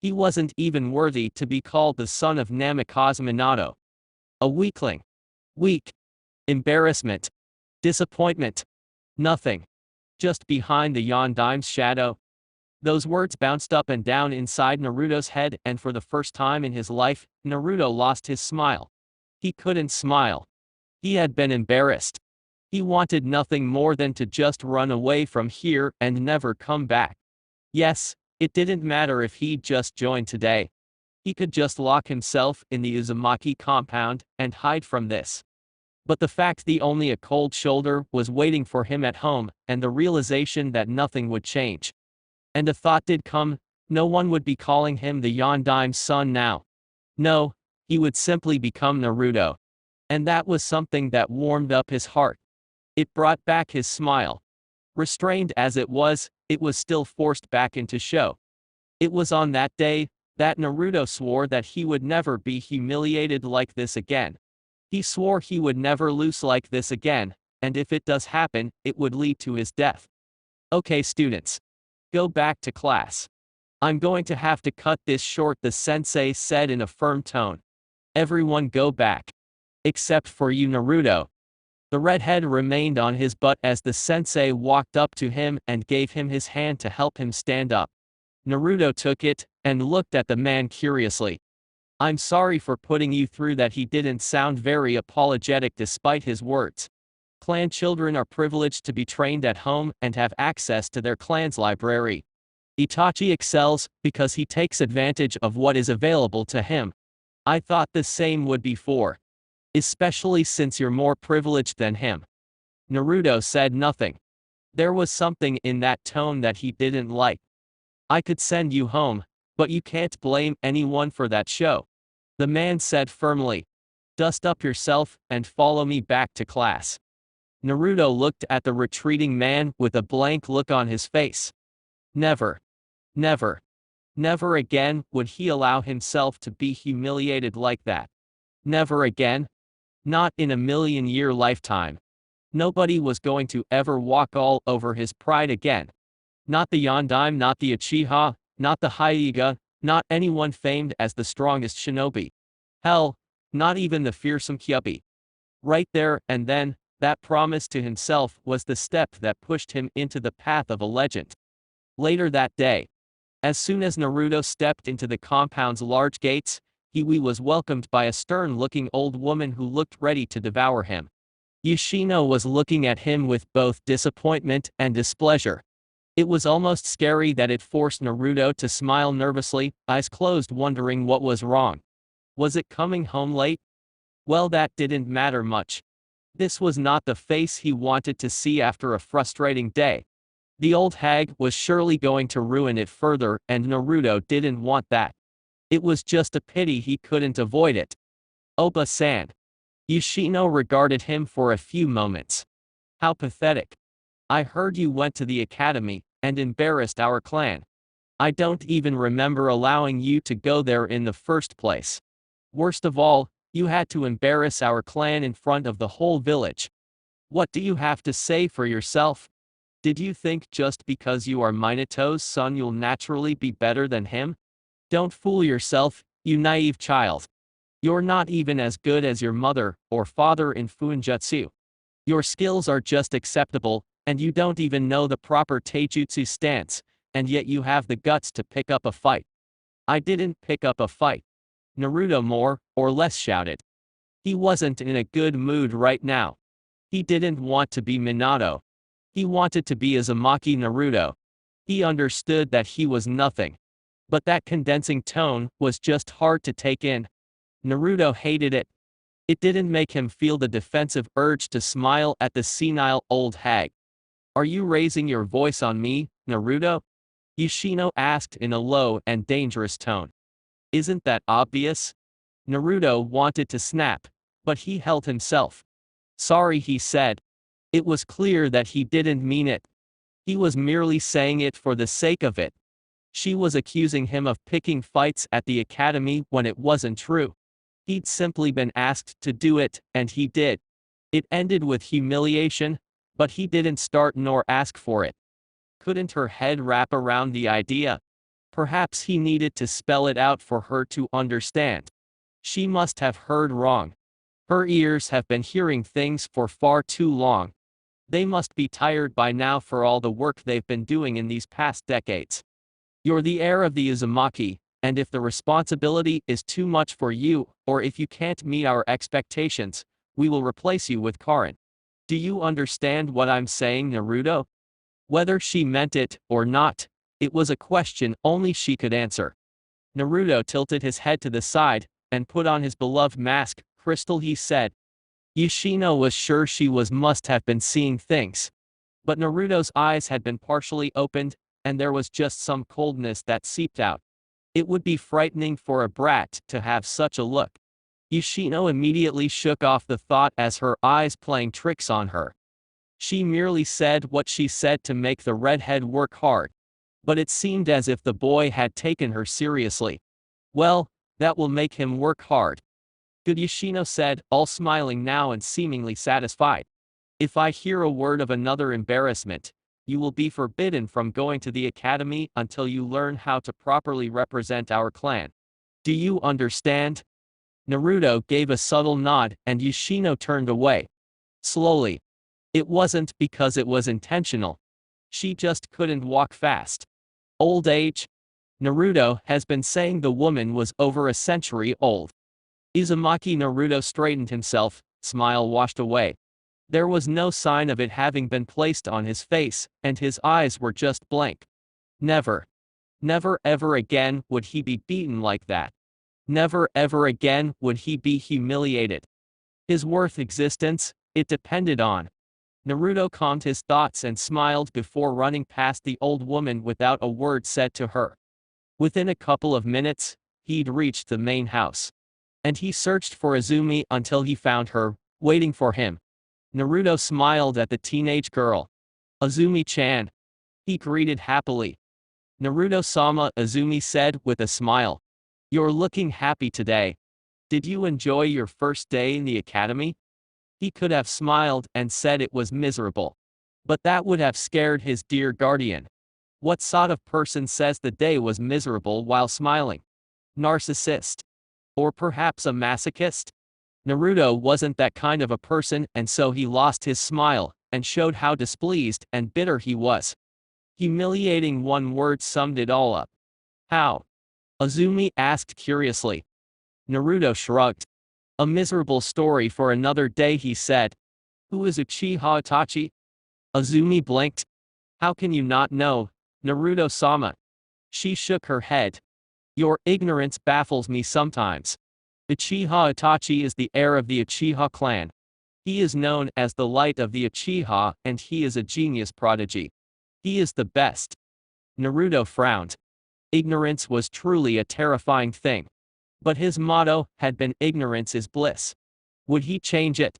He wasn't even worthy to be called the son of Namikaze Minato. A weakling. Weak. Embarrassment. Disappointment. Nothing. Just behind the Yondaime's shadow. Those words bounced up and down inside Naruto's head, and for the first time in his life, Naruto lost his smile. He couldn't smile. He had been embarrassed. He wanted nothing more than to just run away from here and never come back. Yes, it didn't matter if he'd just joined today. He could just lock himself in the Uzumaki compound and hide from this. But the fact that only a cold shoulder was waiting for him at home, and the realization that nothing would change. And a thought did come, no one would be calling him the Yondaime's son now. No, he would simply become Naruto. And that was something that warmed up his heart. It brought back his smile. Restrained as it was still forced back into show. It was on that day that Naruto swore that he would never be humiliated like this again. He swore he would never lose like this again, and if it does happen, it would lead to his death. Okay, students. Go back to class. I'm going to have to cut this short, the sensei said in a firm tone. Everyone go back. Except for you, Naruto. The redhead remained on his butt as the sensei walked up to him and gave him his hand to help him stand up. Naruto took it and looked at the man curiously. I'm sorry for putting you through that. He didn't sound very apologetic despite his words. Clan children are privileged to be trained at home and have access to their clan's library. Itachi excels because he takes advantage of what is available to him. I thought the same would be for. Especially since you're more privileged than him. Naruto said nothing. There was something in that tone that he didn't like. I could send you home, But you can't blame anyone for that show. The man said firmly. Dust up yourself and follow me back to class. Naruto looked at the retreating man with a blank look on his face. Never, never, never again would he allow himself to be humiliated like that. Never again. Not in a million-year lifetime. Nobody was going to ever walk all over his pride again. Not the Yondaime, not the Uchiha, not the Hyuga, not anyone famed as the strongest shinobi. Hell, not even the fearsome Kyuubi. Right there and then, that promise to himself was the step that pushed him into the path of a legend. Later that day, as soon as Naruto stepped into the compound's large gates, he was welcomed by a stern-looking old woman who looked ready to devour him. Yoshino was looking at him with both disappointment and displeasure. It was almost scary that it forced Naruto to smile nervously, eyes closed, wondering what was wrong. Was it coming home late? Well, that didn't matter much. This was not the face he wanted to see after a frustrating day. The old hag was surely going to ruin it further, and Naruto didn't want that. It was just a pity he couldn't avoid it. Oppa-san. Yoshino regarded him for a few moments. How pathetic. I heard you went to the academy and embarrassed our clan. I don't even remember allowing you to go there in the first place. Worst of all, you had to embarrass our clan in front of the whole village. What do you have to say for yourself? Did you think just because you are Minato's son you'll naturally be better than him? Don't fool yourself, you naive child. You're not even as good as your mother or father in Fuinjutsu. Your skills are just acceptable, and you don't even know the proper taijutsu stance, and yet you have the guts to pick up a fight. I didn't pick up a fight. Naruto more or less shouted. He wasn't in a good mood right now. He didn't want to be Minato. He wanted to be Uzumaki Naruto. He understood that he was nothing. But that condensing tone was just hard to take in. Naruto hated it. It didn't make him feel the defensive urge to smile at the senile old hag. Are you raising your voice on me, Naruto? Yoshino asked in a low and dangerous tone. Isn't that obvious? Naruto wanted to snap, but he held himself. Sorry, he said. It was clear that he didn't mean it. He was merely saying it for the sake of it. She was accusing him of picking fights at the academy when it wasn't true. He'd simply been asked to do it, and he did. It ended with humiliation, but he didn't start nor ask for it. Couldn't her head wrap around the idea? Perhaps he needed to spell it out for her to understand. She must have heard wrong. Her ears have been hearing things for far too long. They must be tired by now for all the work they've been doing in these past decades. You're the heir of the Uzumaki, and if the responsibility is too much for you, or if you can't meet our expectations, we will replace you with Karin. Do you understand what I'm saying, Naruto? Whether she meant it or not, it was a question only she could answer. Naruto tilted his head to the side and put on his beloved mask, Crystal, he said. Yoshino was sure she must have been seeing things. But Naruto's eyes had been partially opened, and there was just some coldness that seeped out. It would be frightening for a brat to have such a look. Yoshino immediately shook off the thought as her eyes playing tricks on her. She merely said what she said to make the redhead work hard. But it seemed as if the boy had taken her seriously. Well, that will make him work hard. Good, Yoshino said, all smiling now and seemingly satisfied. If I hear a word of another embarrassment, you will be forbidden from going to the academy until you learn how to properly represent our clan. Do you understand? Naruto gave a subtle nod and Yoshino turned away. Slowly. It wasn't because it was intentional. She just couldn't walk fast. Old age? Naruto has been saying the woman was over a century old. Uzumaki Naruto straightened himself, smile washed away. There was no sign of it having been placed on his face, and his eyes were just blank. Never. Never ever again would he be beaten like that. Never ever again would he be humiliated. His worth existence, it depended on. Naruto calmed his thoughts and smiled before running past the old woman without a word said to her. Within a couple of minutes, he'd reached the main house. And he searched for Izumi until he found her, waiting for him. Naruto smiled at the teenage girl. Izumi-chan. He greeted happily. Naruto-sama, Izumi said with a smile. You're looking happy today. Did you enjoy your first day in the academy? He could have smiled and said it was miserable. But that would have scared his dear guardian. What sort of person says the day was miserable while smiling? Narcissist? Or perhaps a masochist? Naruto wasn't that kind of a person, and so he lost his smile, and showed how displeased and bitter he was. Humiliating, one word summed it all up. How? Izumi asked curiously. Naruto shrugged. A miserable story for another day, he said. Who is Uchiha Itachi? Izumi blinked. How can you not know, Naruto-sama? She shook her head. Your ignorance baffles me sometimes. Uchiha Itachi is the heir of the Uchiha clan. He is known as the light of the Uchiha, and he is a genius prodigy. He is the best. Naruto frowned. Ignorance was truly a terrifying thing. But his motto had been ignorance is bliss. Would he change it?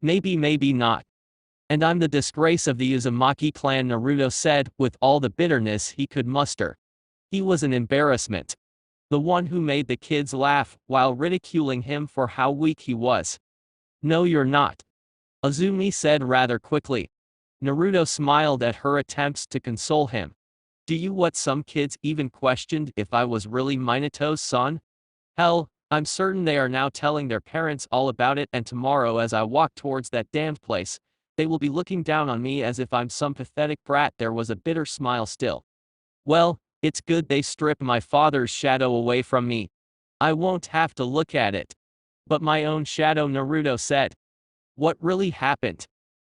Maybe, maybe not. And I'm the disgrace of the Uzumaki clan, Naruto said with all the bitterness he could muster. He was an embarrassment. The one who made the kids laugh while ridiculing him for how weak he was. No, you're not. Izumi said rather quickly. Naruto smiled at her attempts to console him. Do you? What, some kids even questioned if I was really Minato's son? Hell, I'm certain they are now telling their parents all about it, and tomorrow as I walk towards that damned place, they will be looking down on me as if I'm some pathetic brat. There was a bitter smile still. Well, it's good they stripped my father's shadow away from me. I won't have to look at it. But my own shadow, Naruto said. What really happened?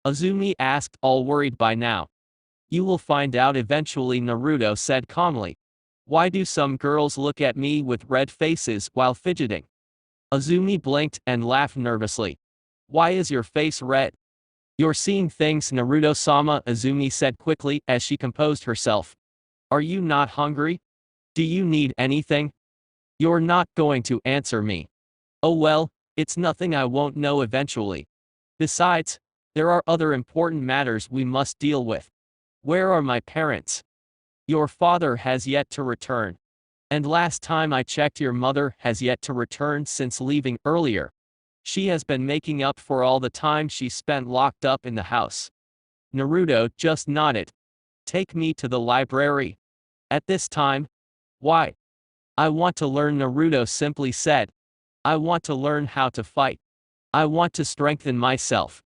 Izumi asked, all worried by now. You will find out eventually, Naruto said calmly. Why do some girls look at me with red faces while fidgeting? Izumi blinked and laughed nervously. Why is your face red? You're seeing things, Naruto-sama, Izumi said quickly as she composed herself. Are you not hungry? Do you need anything? You're not going to answer me. Oh well, it's nothing, I won't know eventually. Besides, there are other important matters we must deal with. Where are my parents? Your father has yet to return. And last time I checked, your mother has yet to return since leaving earlier. She has been making up for all the time she spent locked up in the house. Naruto just nodded. Take me to the library. At this time? Why? I want to learn, Naruto simply said. I want to learn how to fight. I want to strengthen myself.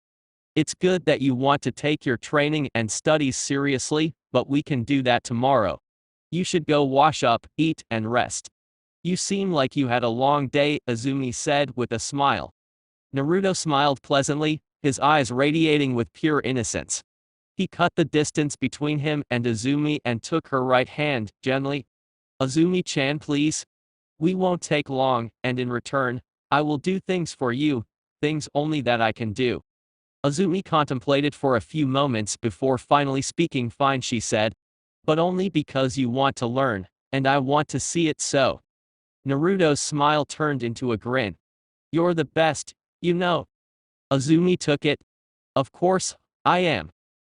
It's good that you want to take your training and studies seriously, but we can do that tomorrow. You should go wash up, eat, and rest. You seem like you had a long day, Izumi said with a smile. Naruto smiled pleasantly, his eyes radiating with pure innocence. He cut the distance between him and Izumi and took her right hand, gently. Izumi-chan, please. We won't take long, and in return, I will do things for you, things only that I can do. Izumi contemplated for a few moments before finally speaking. Fine, she said. But only because you want to learn, and I want to see it so. Naruto's smile turned into a grin. You're the best, you know. Izumi took it. Of course, I am.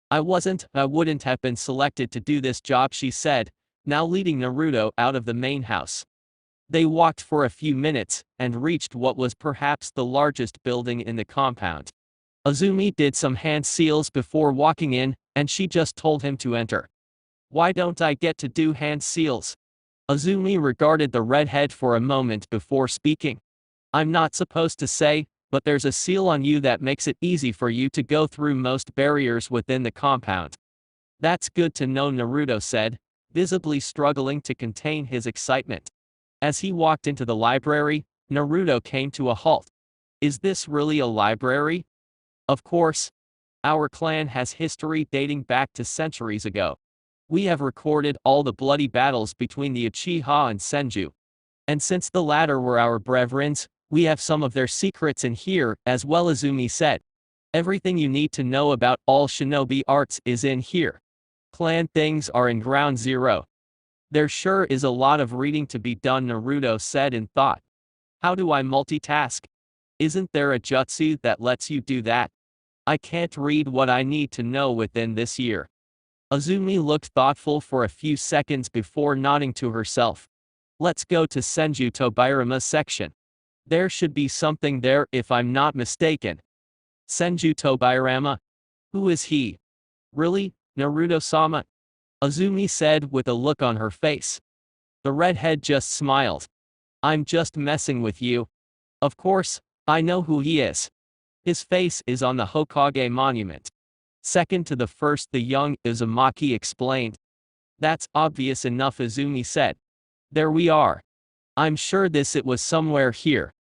I wouldn't have been selected to do this job, she said, now leading Naruto out of the main house. They walked for a few minutes, and reached what was perhaps the largest building in the compound. Izumi did some hand seals before walking in, and she just told him to enter. Why don't I get to do hand seals? Izumi regarded the redhead for a moment before speaking. I'm not supposed to say, but there's a seal on you that makes it easy for you to go through most barriers within the compound. That's good to know, Naruto said, visibly struggling to contain his excitement. As he walked into the library, Naruto came to a halt. Is this really a library? Of course. Our clan has history dating back to centuries ago. We have recorded all the bloody battles between the Uchiha and Senju. And since the latter were our brethrens, we have some of their secrets in here, as well, Izumi said. Everything you need to know about all shinobi arts is in here. Clan things are in ground zero. There sure is a lot of reading to be done, Naruto said in thought. How do I multitask? Isn't there a jutsu that lets you do that? I can't read what I need to know within this year. Azumi looked thoughtful for a few seconds before nodding to herself. Let's go to Senju Tobirama's section. There should be something there if I'm not mistaken. Senju Tobirama? Who is he? Really, Naruto-sama? Azumi said with a look on her face. The redhead just smiled. I'm just messing with you. Of course, I know who he is. His face is on the Hokage monument. Second to the first, the young Uzumaki explained. That's obvious enough, Azumi said. There we are. I'm sure it was somewhere here.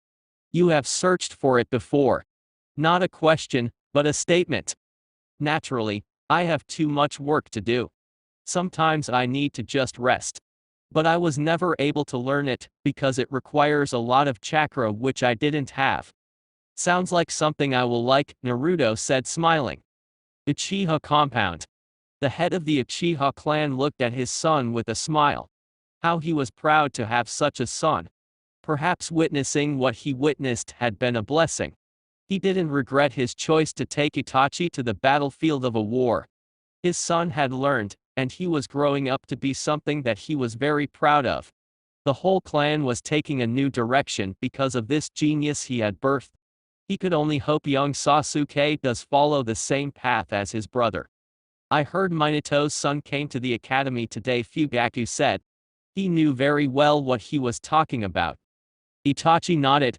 You have searched for it before. Not a question, but a statement. Naturally, I have too much work to do. Sometimes I need to just rest. But I was never able to learn it, because it requires a lot of chakra which I didn't have. Sounds like something I will like, Naruto said smiling. Uchiha compound. The head of the Uchiha clan looked at his son with a smile. How he was proud to have such a son. Perhaps witnessing what he witnessed had been a blessing. He didn't regret his choice to take Itachi to the battlefield of a war. His son had learned, and he was growing up to be something that he was very proud of. The whole clan was taking a new direction because of this genius he had birthed. He could only hope young Sasuke does follow the same path as his brother. I heard Minato's son came to the academy today, Fugaku said. He knew very well what he was talking about. Itachi nodded.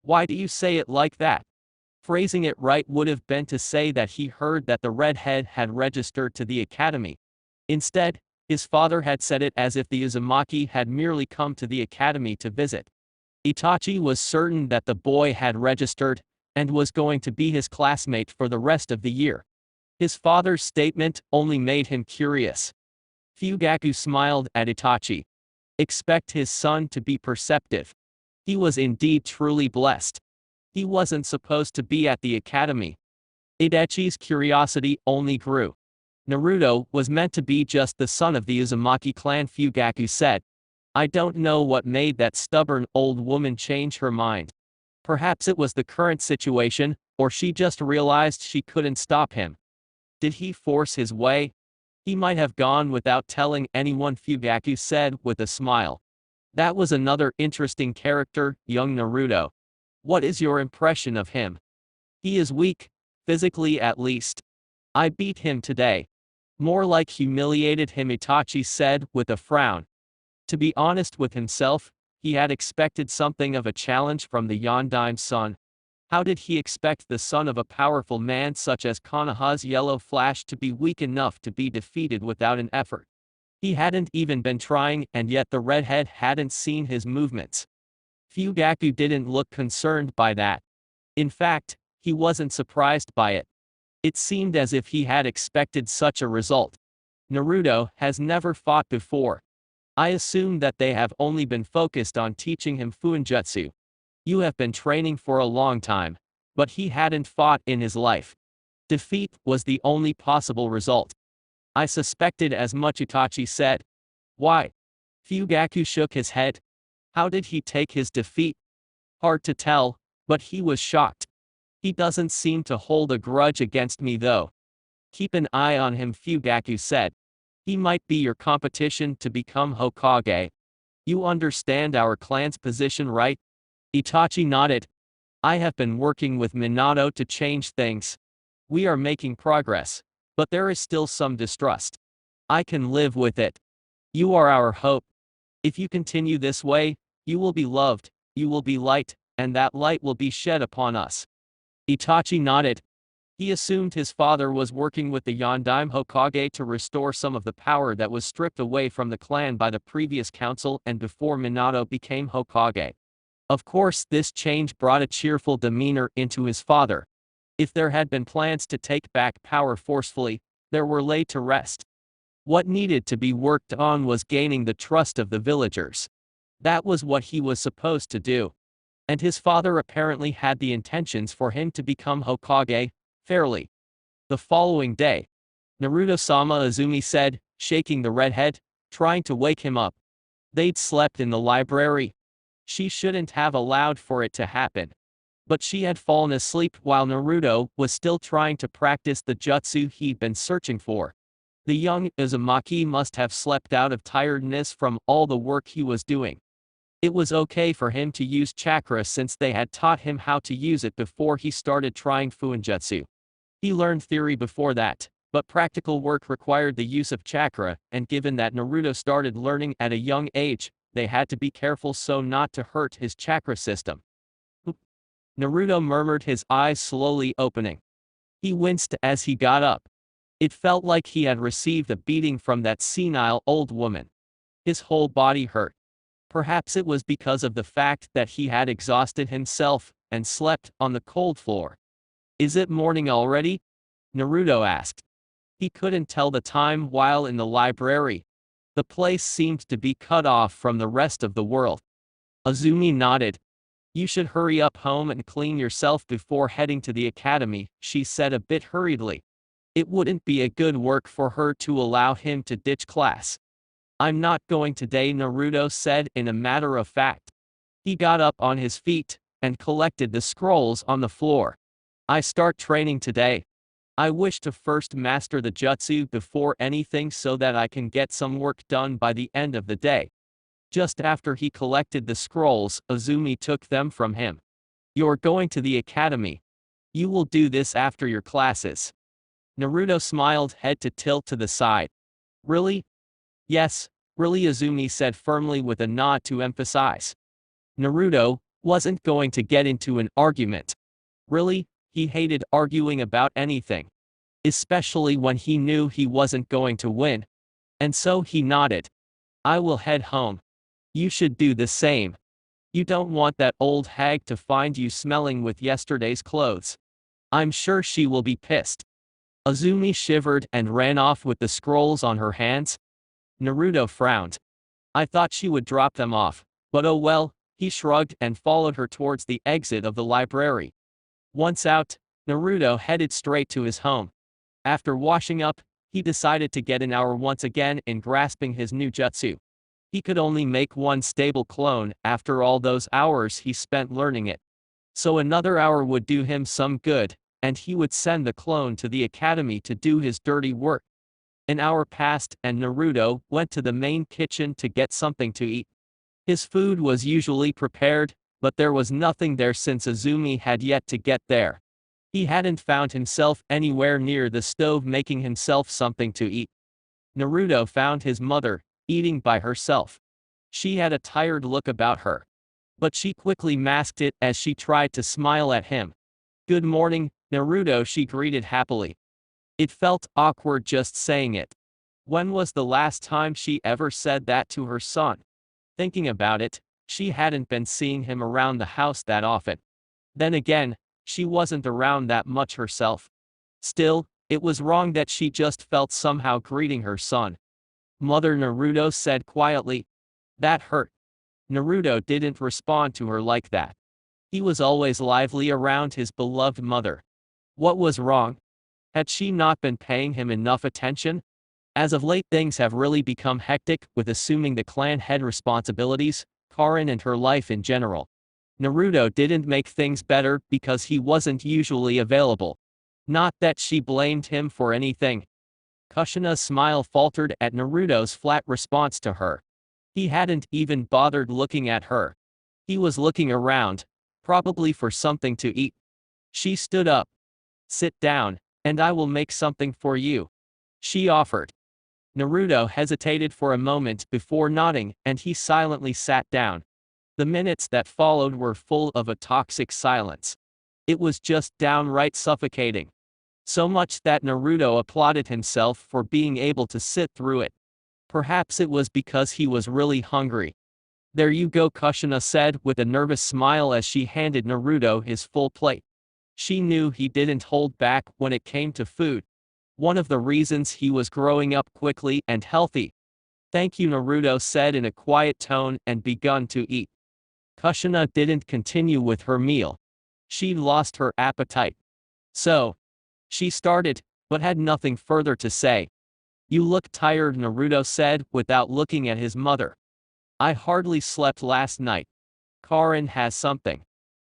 Why do you say it like that? Phrasing it right would have been to say that he heard that the redhead had registered to the academy. Instead, his father had said it as if the Uzumaki had merely come to the academy to visit. Itachi was certain that the boy had registered, and was going to be his classmate for the rest of the year. His father's statement only made him curious. Fugaku smiled at Itachi. Expect his son to be perceptive. He was indeed truly blessed. He wasn't supposed to be at the academy. Itachi's curiosity only grew. Naruto was meant to be just the son of the Uzumaki clan, Fugaku said. I don't know what made that stubborn old woman change her mind. Perhaps it was the current situation, or she just realized she couldn't stop him. Did he force his way? He might have gone without telling anyone, Fugaku said with a smile. That was another interesting character, young Naruto. What is your impression of him? He is weak, physically at least. I beat him today. More like humiliated him, Itachi said with a frown. To be honest with himself, he had expected something of a challenge from the Yondaime son. How did he expect the son of a powerful man such as Konoha's Yellow Flash to be weak enough to be defeated without an effort? He hadn't even been trying, and yet the redhead hadn't seen his movements. Fugaku didn't look concerned by that. In fact, he wasn't surprised by it. It seemed as if he had expected such a result. Naruto has never fought before. I assume that they have only been focused on teaching him Fuinjutsu. You have been training for a long time, but he hadn't fought in his life. Defeat was the only possible result. I suspected as much, Itachi said. Why? Fugaku shook his head. How did he take his defeat? Hard to tell, but he was shocked. He doesn't seem to hold a grudge against me though. Keep an eye on him, Fugaku said. He might be your competition to become Hokage. You understand our clan's position, right? Itachi nodded. I have been working with Minato to change things. We are making progress, but there is still some distrust. I can live with it. You are our hope. If you continue this way, you will be loved, you will be light, and that light will be shed upon us. Itachi nodded. He assumed his father was working with the Yondaime Hokage to restore some of the power that was stripped away from the clan by the previous council and before Minato became Hokage. Of course, this change brought a cheerful demeanor into his father. If there had been plans to take back power forcefully, they were laid to rest. What needed to be worked on was gaining the trust of the villagers. That was what he was supposed to do. And his father apparently had the intentions for him to become Hokage, fairly. The following day, Naruto-sama, Azumi said, shaking the redhead, trying to wake him up. They'd slept in the library. She shouldn't have allowed for it to happen. But she had fallen asleep while Naruto was still trying to practice the jutsu he'd been searching for. The young Uzumaki must have slept out of tiredness from all the work he was doing. It was okay for him to use chakra since they had taught him how to use it before he started trying Fuinjutsu. He learned theory before that, but practical work required the use of chakra, and given that Naruto started learning at a young age, they had to be careful so not to hurt his chakra system. Naruto murmured, his eyes slowly opening. He winced as he got up. It felt like he had received a beating from that senile old woman. His whole body hurt. Perhaps it was because of the fact that he had exhausted himself and slept on the cold floor. Is it morning already? Naruto asked. He couldn't tell the time while in the library. The place seemed to be cut off from the rest of the world. Azumi nodded. You should hurry up home and clean yourself before heading to the academy, she said a bit hurriedly. It wouldn't be a good work for her to allow him to ditch class. I'm not going today, Naruto said in a matter of fact. He got up on his feet and collected the scrolls on the floor. I start training today. I wish to first master the jutsu before anything so that I can get some work done by the end of the day. Just after he collected the scrolls, Azumi took them from him. You're going to the academy. You will do this after your classes. Naruto smiled, head to tilt to the side. Really? Yes, really, Azumi said firmly with a nod to emphasize. Naruto wasn't going to get into an argument. Really, he hated arguing about anything. Especially when he knew he wasn't going to win. And so he nodded. I will head home. You should do the same. You don't want that old hag to find you smelling with yesterday's clothes. I'm sure she will be pissed. Azumi shivered and ran off with the scrolls on her hands. Naruto frowned. I thought she would drop them off, but oh well, he shrugged and followed her towards the exit of the library. Once out, Naruto headed straight to his home. After washing up, he decided to get an hour once again in grasping his new jutsu. He could only make one stable clone after all those hours he spent learning it. So another hour would do him some good, and he would send the clone to the academy to do his dirty work. An hour passed and Naruto went to the main kitchen to get something to eat. His food was usually prepared, but there was nothing there since Azumi had yet to get there. He hadn't found himself anywhere near the stove making himself something to eat. Naruto found his mother eating by herself. She had a tired look about her. But she quickly masked it as she tried to smile at him. Good morning, Naruto, she greeted happily. It felt awkward just saying it. When was the last time she ever said that to her son? Thinking about it, she hadn't been seeing him around the house that often. Then again, she wasn't around that much herself. Still, it was wrong that she just felt somehow greeting her son. Mother, Naruto said quietly. That hurt. Naruto didn't respond to her like that. He was always lively around his beloved mother. What was wrong? Had she not been paying him enough attention? As of late, things have really become hectic with assuming the clan head responsibilities, Karin and her life in general. Naruto didn't make things better because he wasn't usually available. Not that she blamed him for anything. Kushina's smile faltered at Naruto's flat response to her. He hadn't even bothered looking at her. He was looking around, probably for something to eat. She stood up. Sit down, and I will make something for you, she offered. Naruto hesitated for a moment before nodding, and he silently sat down. The minutes that followed were full of a toxic silence. It was just downright suffocating. So much that Naruto applauded himself for being able to sit through it. Perhaps it was because he was really hungry. There you go, Kushina said with a nervous smile as she handed Naruto his full plate. She knew he didn't hold back when it came to food. One of the reasons he was growing up quickly and healthy. Thank you, Naruto said in a quiet tone and begun to eat. Kushina didn't continue with her meal. She'd lost her appetite. So, she started, but had nothing further to say. You look tired, Naruto said without looking at his mother. I hardly slept last night. Karin has something.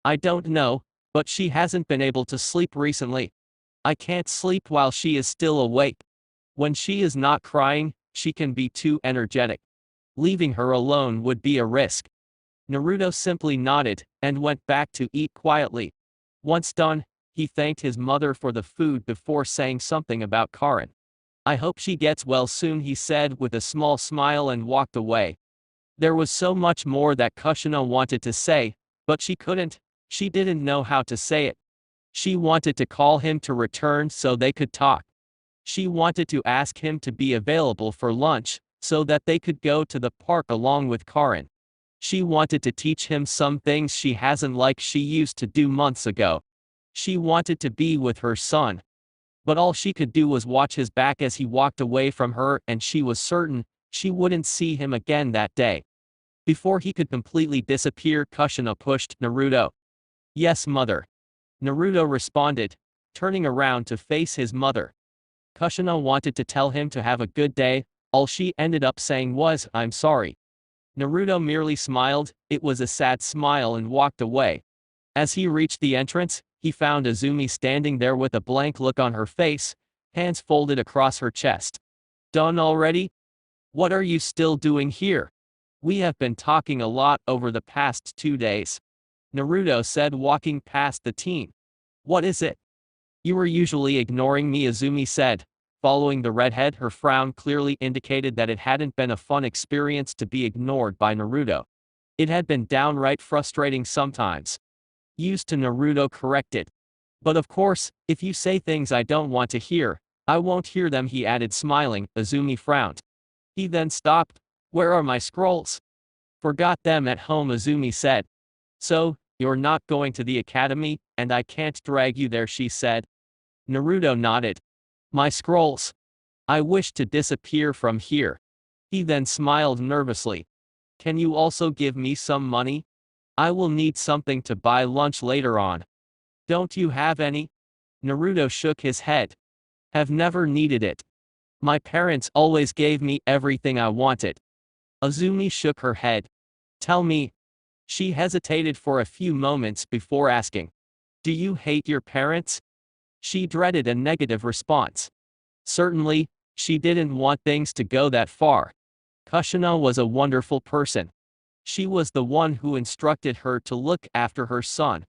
I don't know, but she hasn't been able to sleep recently. I can't sleep while she is still awake. When she is not crying, she can be too energetic. Leaving her alone would be a risk. Naruto simply nodded and went back to eat quietly. Once done, he thanked his mother for the food before saying something about Karin. I hope she gets well soon, he said with a small smile and walked away. There was so much more that Kushina wanted to say, but she couldn't. She didn't know how to say it. She wanted to call him to return so they could talk. She wanted to ask him to be available for lunch, so that they could go to the park along with Karin. She wanted to teach him some things she hasn't like she used to do months ago. She wanted to be with her son. But all she could do was watch his back as he walked away from her, and she was certain she wouldn't see him again that day. Before he could completely disappear, Kushina pushed Naruto. Yes, mother. Naruto responded, turning around to face his mother. Kushina wanted to tell him to have a good day, all she ended up saying was, I'm sorry. Naruto merely smiled, it was a sad smile, and walked away. As he reached the entrance, he found Azumi standing there with a blank look on her face, hands folded across her chest. Done already? What are you still doing here? We have been talking a lot over the past 2 days. Naruto said, walking past the teen. What is it? You were usually ignoring me, Azumi said. Following the redhead, her frown clearly indicated that it hadn't been a fun experience to be ignored by Naruto. It had been downright frustrating sometimes. Used to, Naruto corrected. But of course, if you say things I don't want to hear, I won't hear them, he added, smiling. Azumi frowned. He then stopped. Where are my scrolls? Forgot them at home, Azumi said. So, you're not going to the academy, and I can't drag you there, she said. Naruto nodded. My scrolls. I wish to disappear from here. He then smiled nervously. Can you also give me some money? I will need something to buy lunch later on. Don't you have any? Naruto shook his head. Have never needed it. My parents always gave me everything I wanted. Azumi shook her head. Tell me. She hesitated for a few moments before asking. Do you hate your parents? She dreaded a negative response. Certainly, she didn't want things to go that far. Kushina was a wonderful person. She was the one who instructed her to look after her son.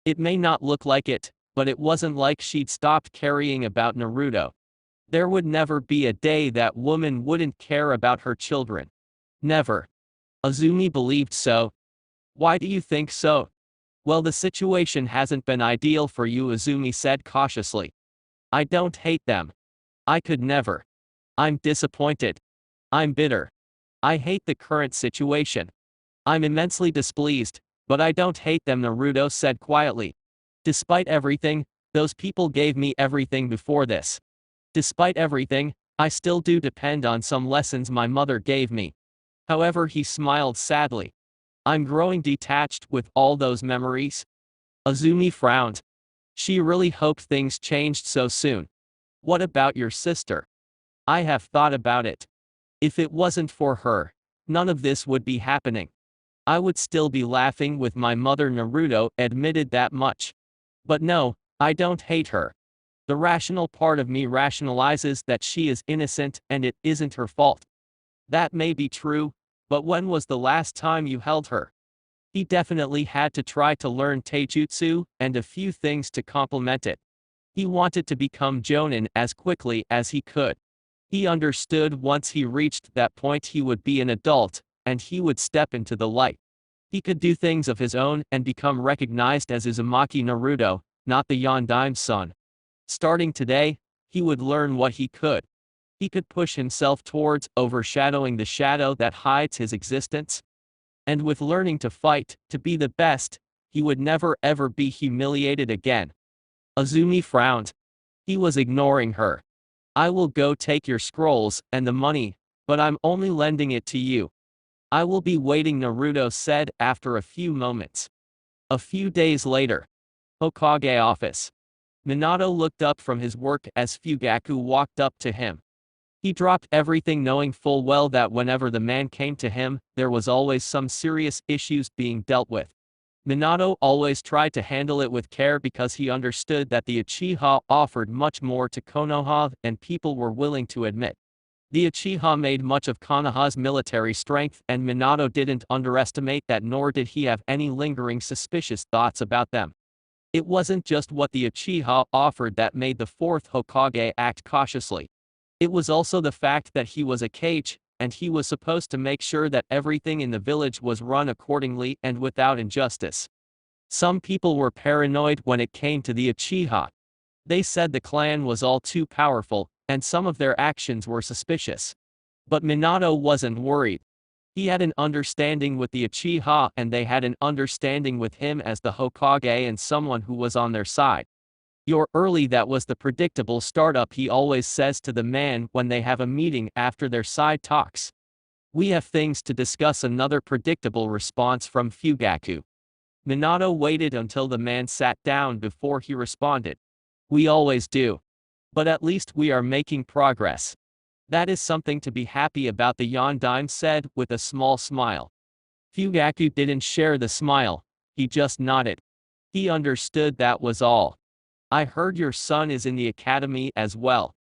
It may not look like it, but it wasn't like she'd stopped caring about Naruto. There would never be a day that woman wouldn't care about her children. Never. Azumi believed so. Why do you think so? Well, the situation hasn't been ideal for you, Azumi said cautiously. I don't hate them. I could never. I'm disappointed. I'm bitter. I hate the current situation. I'm immensely displeased, but I don't hate them, Naruto said quietly. Despite everything, those people gave me everything before this. Despite everything, I still do depend on some lessons my mother gave me. However, he smiled sadly. I'm growing detached with all those memories. Azumi frowned. She really hoped things changed so soon. What about your sister? I have thought about it. If it wasn't for her, none of this would be happening. I would still be laughing with my mother, Naruto admitted that much. But no, I don't hate her. The rational part of me rationalizes that she is innocent and it isn't her fault. That may be true, but when was the last time you held her? He definitely had to try to learn taijutsu and a few things to complement it. He wanted to become Jonin as quickly as he could. He understood once he reached that point he would be an adult, and he would step into the light. He could do things of his own and become recognized as Uzumaki Naruto, not the Yondaime son. Starting today, he would learn what he could. He could push himself towards overshadowing the shadow that hides his existence. And with learning to fight, to be the best, he would never ever be humiliated again. Azumi frowned. He was ignoring her. I will go take your scrolls and the money, but I'm only lending it to you. I will be waiting, Naruto said after a few moments. A few days later. Hokage office. Minato looked up from his work as Fugaku walked up to him. He dropped everything knowing full well that whenever the man came to him, there was always some serious issues being dealt with. Minato always tried to handle it with care because he understood that the Uchiha offered much more to Konoha than people were willing to admit. The Uchiha made much of Konoha's military strength, and Minato didn't underestimate that, nor did he have any lingering suspicious thoughts about them. It wasn't just what the Uchiha offered that made the fourth Hokage act cautiously. It was also the fact that he was a Kage, and he was supposed to make sure that everything in the village was run accordingly and without injustice. Some people were paranoid when it came to the Uchiha. They said the clan was all too powerful, and some of their actions were suspicious. But Minato wasn't worried. He had an understanding with the Uchiha, and they had an understanding with him as the Hokage and someone who was on their side. "You're early." That was the predictable startup he always says to the man when they have a meeting after their side talks. "We have things to discuss." Another predictable response from Fugaku. Minato waited until the man sat down before he responded. "We always do. But at least we are making progress." "That is something to be happy about," the Yondaime said with a small smile. Fugaku didn't share the smile, he just nodded. He understood, that was all. "I heard your son is in the academy as well."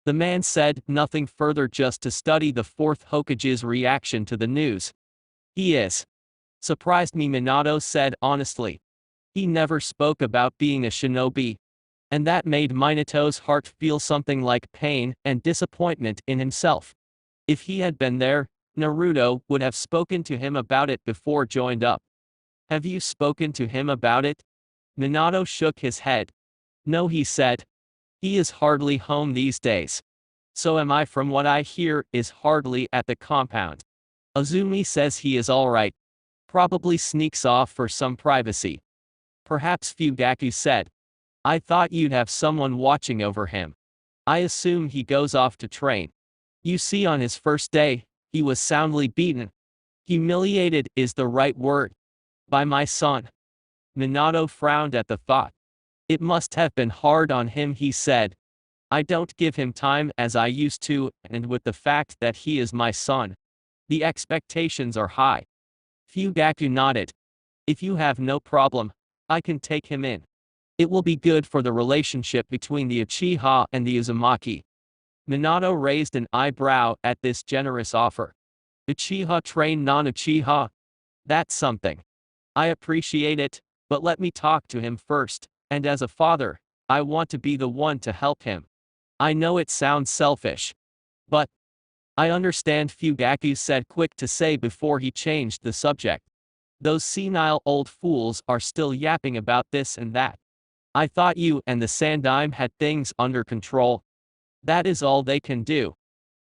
The man said nothing further, just to study the fourth Hokage's reaction to the news. "He is." "Surprised me," Minato said honestly. He never spoke about being a shinobi. And that made Minato's heart feel something like pain and disappointment in himself. If he had been there, Naruto would have spoken to him about it before joined up. "Have you spoken to him about it?" Minato shook his head. "No," he said. "He is hardly home these days. So am I. From what I hear, is hardly at the compound. Azumi says he is alright. Probably sneaks off for some privacy." "Perhaps," Fugaku said. "I thought you'd have someone watching over him. I assume he goes off to train." "You see, on his first day, he was soundly beaten. Humiliated is the right word. By my son." Minato frowned at the thought. "It must have been hard on him," he said. "I don't give him time as I used to, and with the fact that he is my son, the expectations are high." Fugaku nodded. "If you have no problem, I can take him in. It will be good for the relationship between the Uchiha and the Uzumaki." Minato raised an eyebrow at this generous offer. "Uchiha train non-Uchiha? That's something. I appreciate it, but let me talk to him first, and as a father, I want to be the one to help him. I know it sounds selfish. But I understand," Fugaku said, quick to say before he changed the subject. "Those senile old fools are still yapping about this and that. I thought you and the Sandaime had things under control. That is all they can do.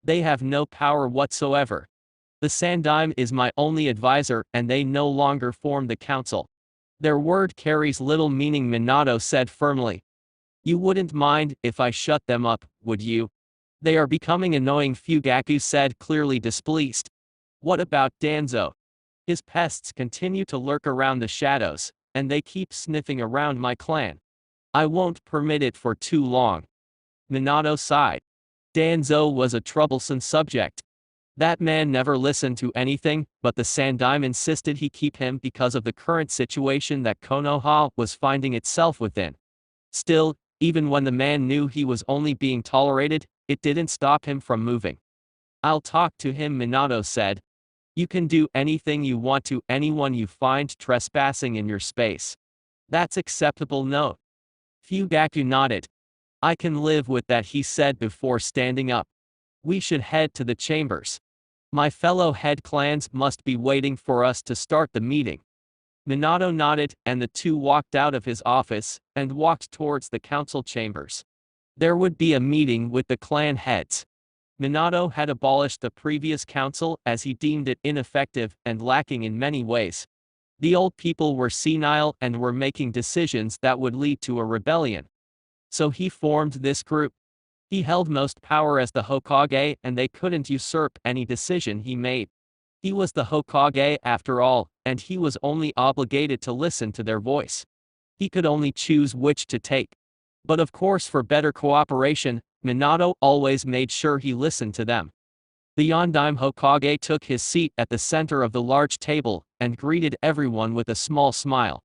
They have no power whatsoever. The Sandaime is my only advisor, and they no longer form the council. Their word carries little meaning," Minato said firmly. "You wouldn't mind if I shut them up, would you?" "They are becoming annoying," Fugaku said, clearly displeased. "What about Danzo? His pests continue to lurk around the shadows, and they keep sniffing around my clan. I won't permit it for too long." Minato sighed. Danzo was a troublesome subject. That man never listened to anything, but the Sandaime insisted he keep him because of the current situation that Konoha was finding itself within. Still, even when the man knew he was only being tolerated, it didn't stop him from moving. "I'll talk to him," Minato said. "You can do anything you want to anyone you find trespassing in your space. That's acceptable, no?" Fugaku nodded. "I can live with that," he said before standing up. "We should head to the chambers. My fellow head clans must be waiting for us to start the meeting." Minato nodded, and the two walked out of his office and walked towards the council chambers. There would be a meeting with the clan heads. Minato had abolished the previous council as he deemed it ineffective and lacking in many ways. The old people were senile and were making decisions that would lead to a rebellion. So he formed this group. He held most power as the Hokage, and they couldn't usurp any decision he made. He was the Hokage after all, and he was only obligated to listen to their voice. He could only choose which to take. But of course, for better cooperation, Minato always made sure he listened to them. The Yondaime Hokage took his seat at the center of the large table and greeted everyone with a small smile.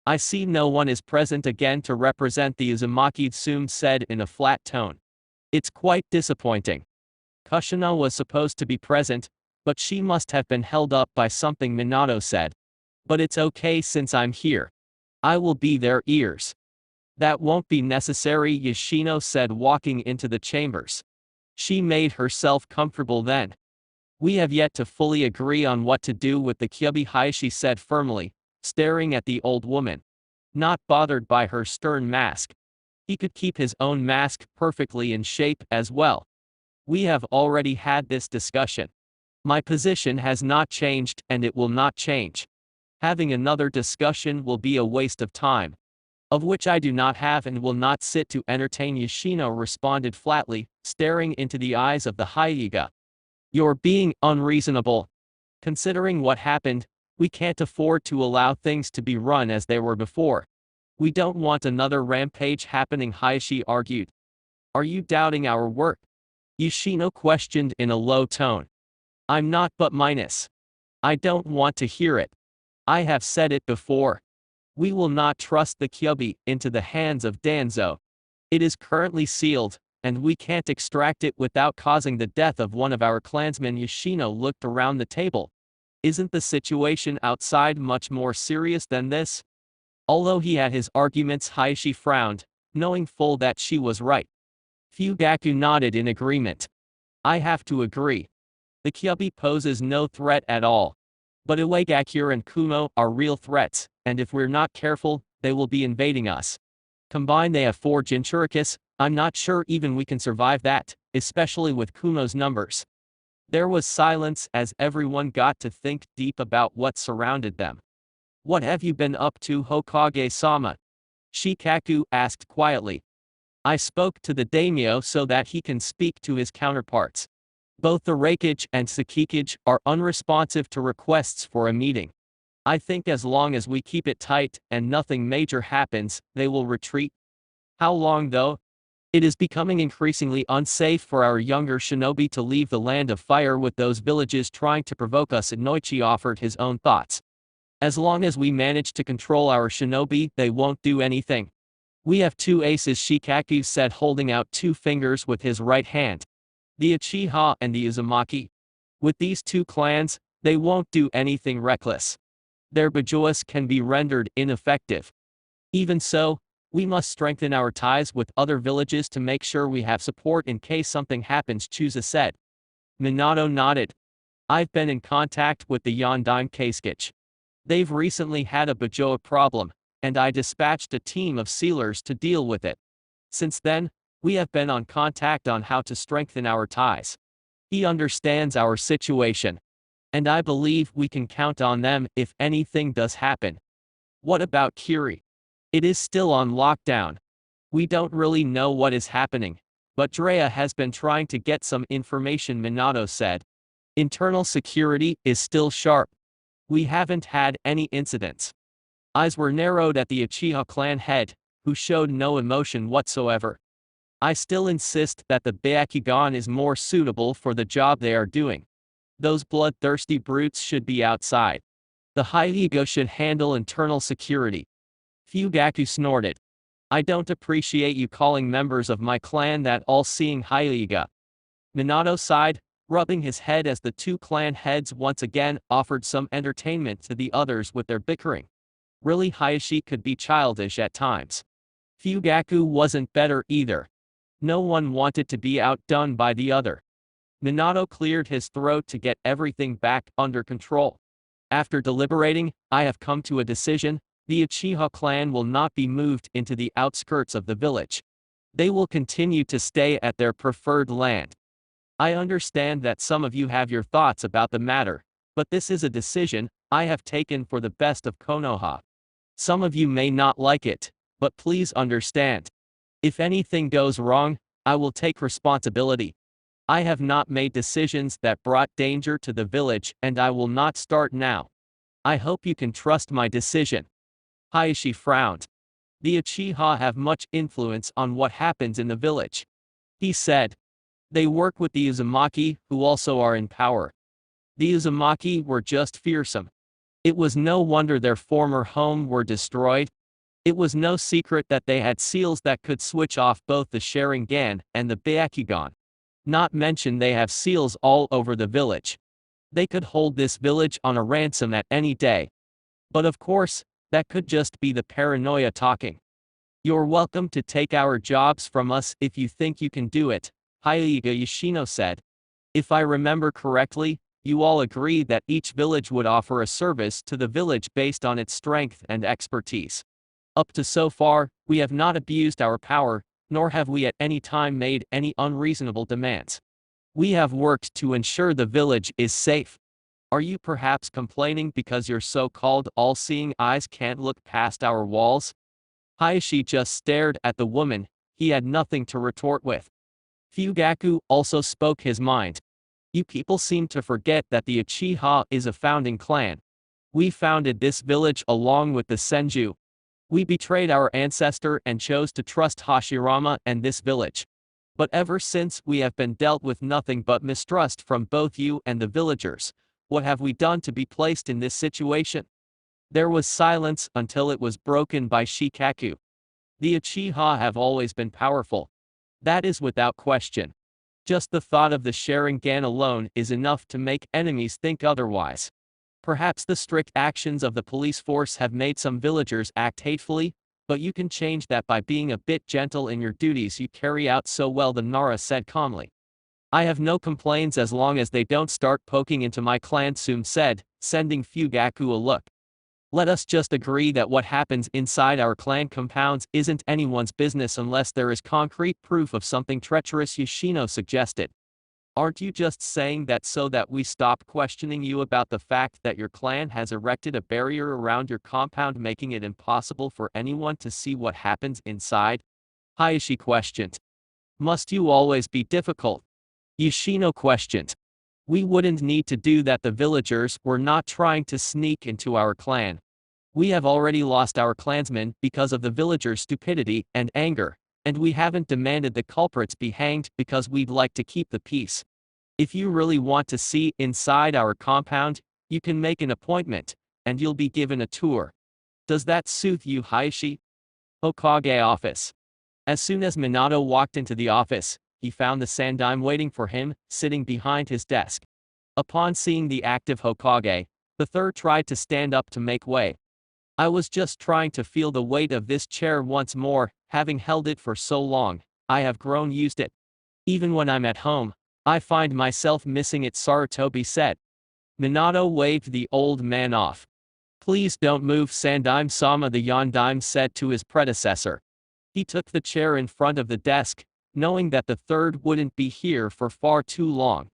I see no one is present again to represent the Uzumaki, Tsume said in a flat tone. It's quite disappointing. Kushina was supposed to be present, but she must have been held up by something, Minato said. But it's okay since I'm here. I will be their ears. That won't be necessary, Yoshino said, walking into the chambers. She made herself comfortable then. We have yet to fully agree on what to do with the Kyubi, Hayashi said firmly, staring at the old woman. Not bothered by her stern mask. He could keep his own mask perfectly in shape as well. We have already had this discussion. My position has not changed and it will not change. Having another discussion will be a waste of time. Of which I do not have and will not sit to entertain, Yoshino responded flatly, staring into the eyes of the Hyuga. You're being unreasonable. Considering what happened, we can't afford to allow things to be run as they were before. We don't want another rampage happening, Hayashi argued. Are you doubting our work? Yoshino questioned in a low tone. I'm not, but minus. I don't want to hear it. I have said it before. We will not trust the Kyubi into the hands of Danzo. It is currently sealed, and we can't extract it without causing the death of one of our clansmen. Yoshino looked around the table. Isn't the situation outside much more serious than this? Although he had his arguments, Hayashi frowned, knowing full that she was right. Fugaku nodded in agreement. I have to agree. The Kyubi poses no threat at all. But Uegakure and Kumo are real threats, and if we're not careful, they will be invading us. Combined they have 4 Jinchurikis. I'm not sure even we can survive that, especially with Kumo's numbers. There was silence as everyone got to think deep about what surrounded them. What have you been up to, Hokage-sama? Shikaku asked quietly. I spoke to the daimyo so that he can speak to his counterparts. Both the Reikage and Sakikage are unresponsive to requests for a meeting. I think as long as we keep it tight and nothing major happens, they will retreat. How long though? It is becoming increasingly unsafe for our younger shinobi to leave the land of fire with those villages trying to provoke us. Inoichi offered his own thoughts. As long as we manage to control our shinobi, they won't do anything. We have 2 aces, Shikaku said, holding out 2 fingers with his right hand. The Uchiha and the Uzumaki. With these 2 clans, they won't do anything reckless. Their Bajoas can be rendered ineffective. Even so, we must strengthen our ties with other villages to make sure we have support in case something happens, Chusa said. Minato nodded. I've been in contact with the Yondaime Keisuke. They've recently had a Bajoa problem, and I dispatched a team of sealers to deal with it. Since then, we have been on contact on how to strengthen our ties. He understands our situation. And I believe we can count on them if anything does happen. What about Kiri? It is still on lockdown. We don't really know what is happening, but Drea has been trying to get some information, Minato said. Internal security is still sharp. We haven't had any incidents. Eyes were narrowed at the Uchiha clan head, who showed no emotion whatsoever. I still insist that the Byakugan is more suitable for the job they are doing. Those bloodthirsty brutes should be outside. The Hyuga should handle internal security. Fugaku snorted. I don't appreciate you calling members of my clan that all-seeing Hyuga. Minato sighed, rubbing his head as the 2 clan heads once again offered some entertainment to the others with their bickering. Really, Hayashi could be childish at times. Fugaku wasn't better either. No one wanted to be outdone by the other. Minato cleared his throat to get everything back under control. After deliberating, I have come to a decision. The Uchiha clan will not be moved into the outskirts of the village. They will continue to stay at their preferred land. I understand that some of you have your thoughts about the matter, but this is a decision I have taken for the best of Konoha. Some of you may not like it, but please understand. If anything goes wrong, I will take responsibility. I have not made decisions that brought danger to the village, and I will not start now. I hope you can trust my decision. Hayashi frowned. The Uchiha have much influence on what happens in the village. He said. They work with the Uzumaki, who also are in power. The Uzumaki were just fearsome. It was no wonder their former home were destroyed. It was no secret that they had seals that could switch off both the Sharingan and the Byakugan. Not mention they have seals all over the village. They could hold this village on a ransom at any day. But of course, that could just be the paranoia talking. You're welcome to take our jobs from us if you think you can do it, Hyuga Yoshino said. If I remember correctly, you all agreed that each village would offer a service to the village based on its strength and expertise. Up to so far, we have not abused our power, nor have we at any time made any unreasonable demands. We have worked to ensure the village is safe. Are you perhaps complaining because your so-called all-seeing eyes can't look past our walls? Hayashi just stared at the woman. He had nothing to retort with. Fugaku also spoke his mind. You people seem to forget that the Uchiha is a founding clan. We founded this village along with the Senju. We betrayed our ancestor and chose to trust Hashirama and this village. But ever since we have been dealt with nothing but mistrust from both you and the villagers. What have we done to be placed in this situation? There was silence until it was broken by Shikaku. The Uchiha have always been powerful. That is without question. Just the thought of the Sharingan alone is enough to make enemies think otherwise. Perhaps the strict actions of the police force have made some villagers act hatefully, but you can change that by being a bit gentle in your duties you carry out so well, the Nara said calmly. I have no complaints as long as they don't start poking into my clan, Sum said, sending Fugaku a look. Let us just agree that what happens inside our clan compounds isn't anyone's business unless there is concrete proof of something treacherous, Yoshino suggested. Aren't you just saying that so that we stop questioning you about the fact that your clan has erected a barrier around your compound, making it impossible for anyone to see what happens inside? Hayashi questioned. Must you always be difficult? Yoshino questioned. We wouldn't need to do that. The villagers were not trying to sneak into our clan. We have already lost our clansmen because of the villagers' stupidity and anger, and we haven't demanded the culprits be hanged because we'd like to keep the peace. If you really want to see inside our compound, you can make an appointment, and you'll be given a tour. Does that soothe you, Hayashi? Hokage office. As soon as Minato walked into the office, he found the Sandaime waiting for him, sitting behind his desk. Upon seeing the active Hokage, the third tried to stand up to make way. I was just trying to feel the weight of this chair once more, having held it for so long, I have grown used it. Even when I'm at home, I find myself missing it, Sarutobi said. Minato waved the old man off. Please don't move, Sandaime-sama, the Yondaime said to his predecessor. He took the chair in front of the desk, knowing that the third wouldn't be here for far too long.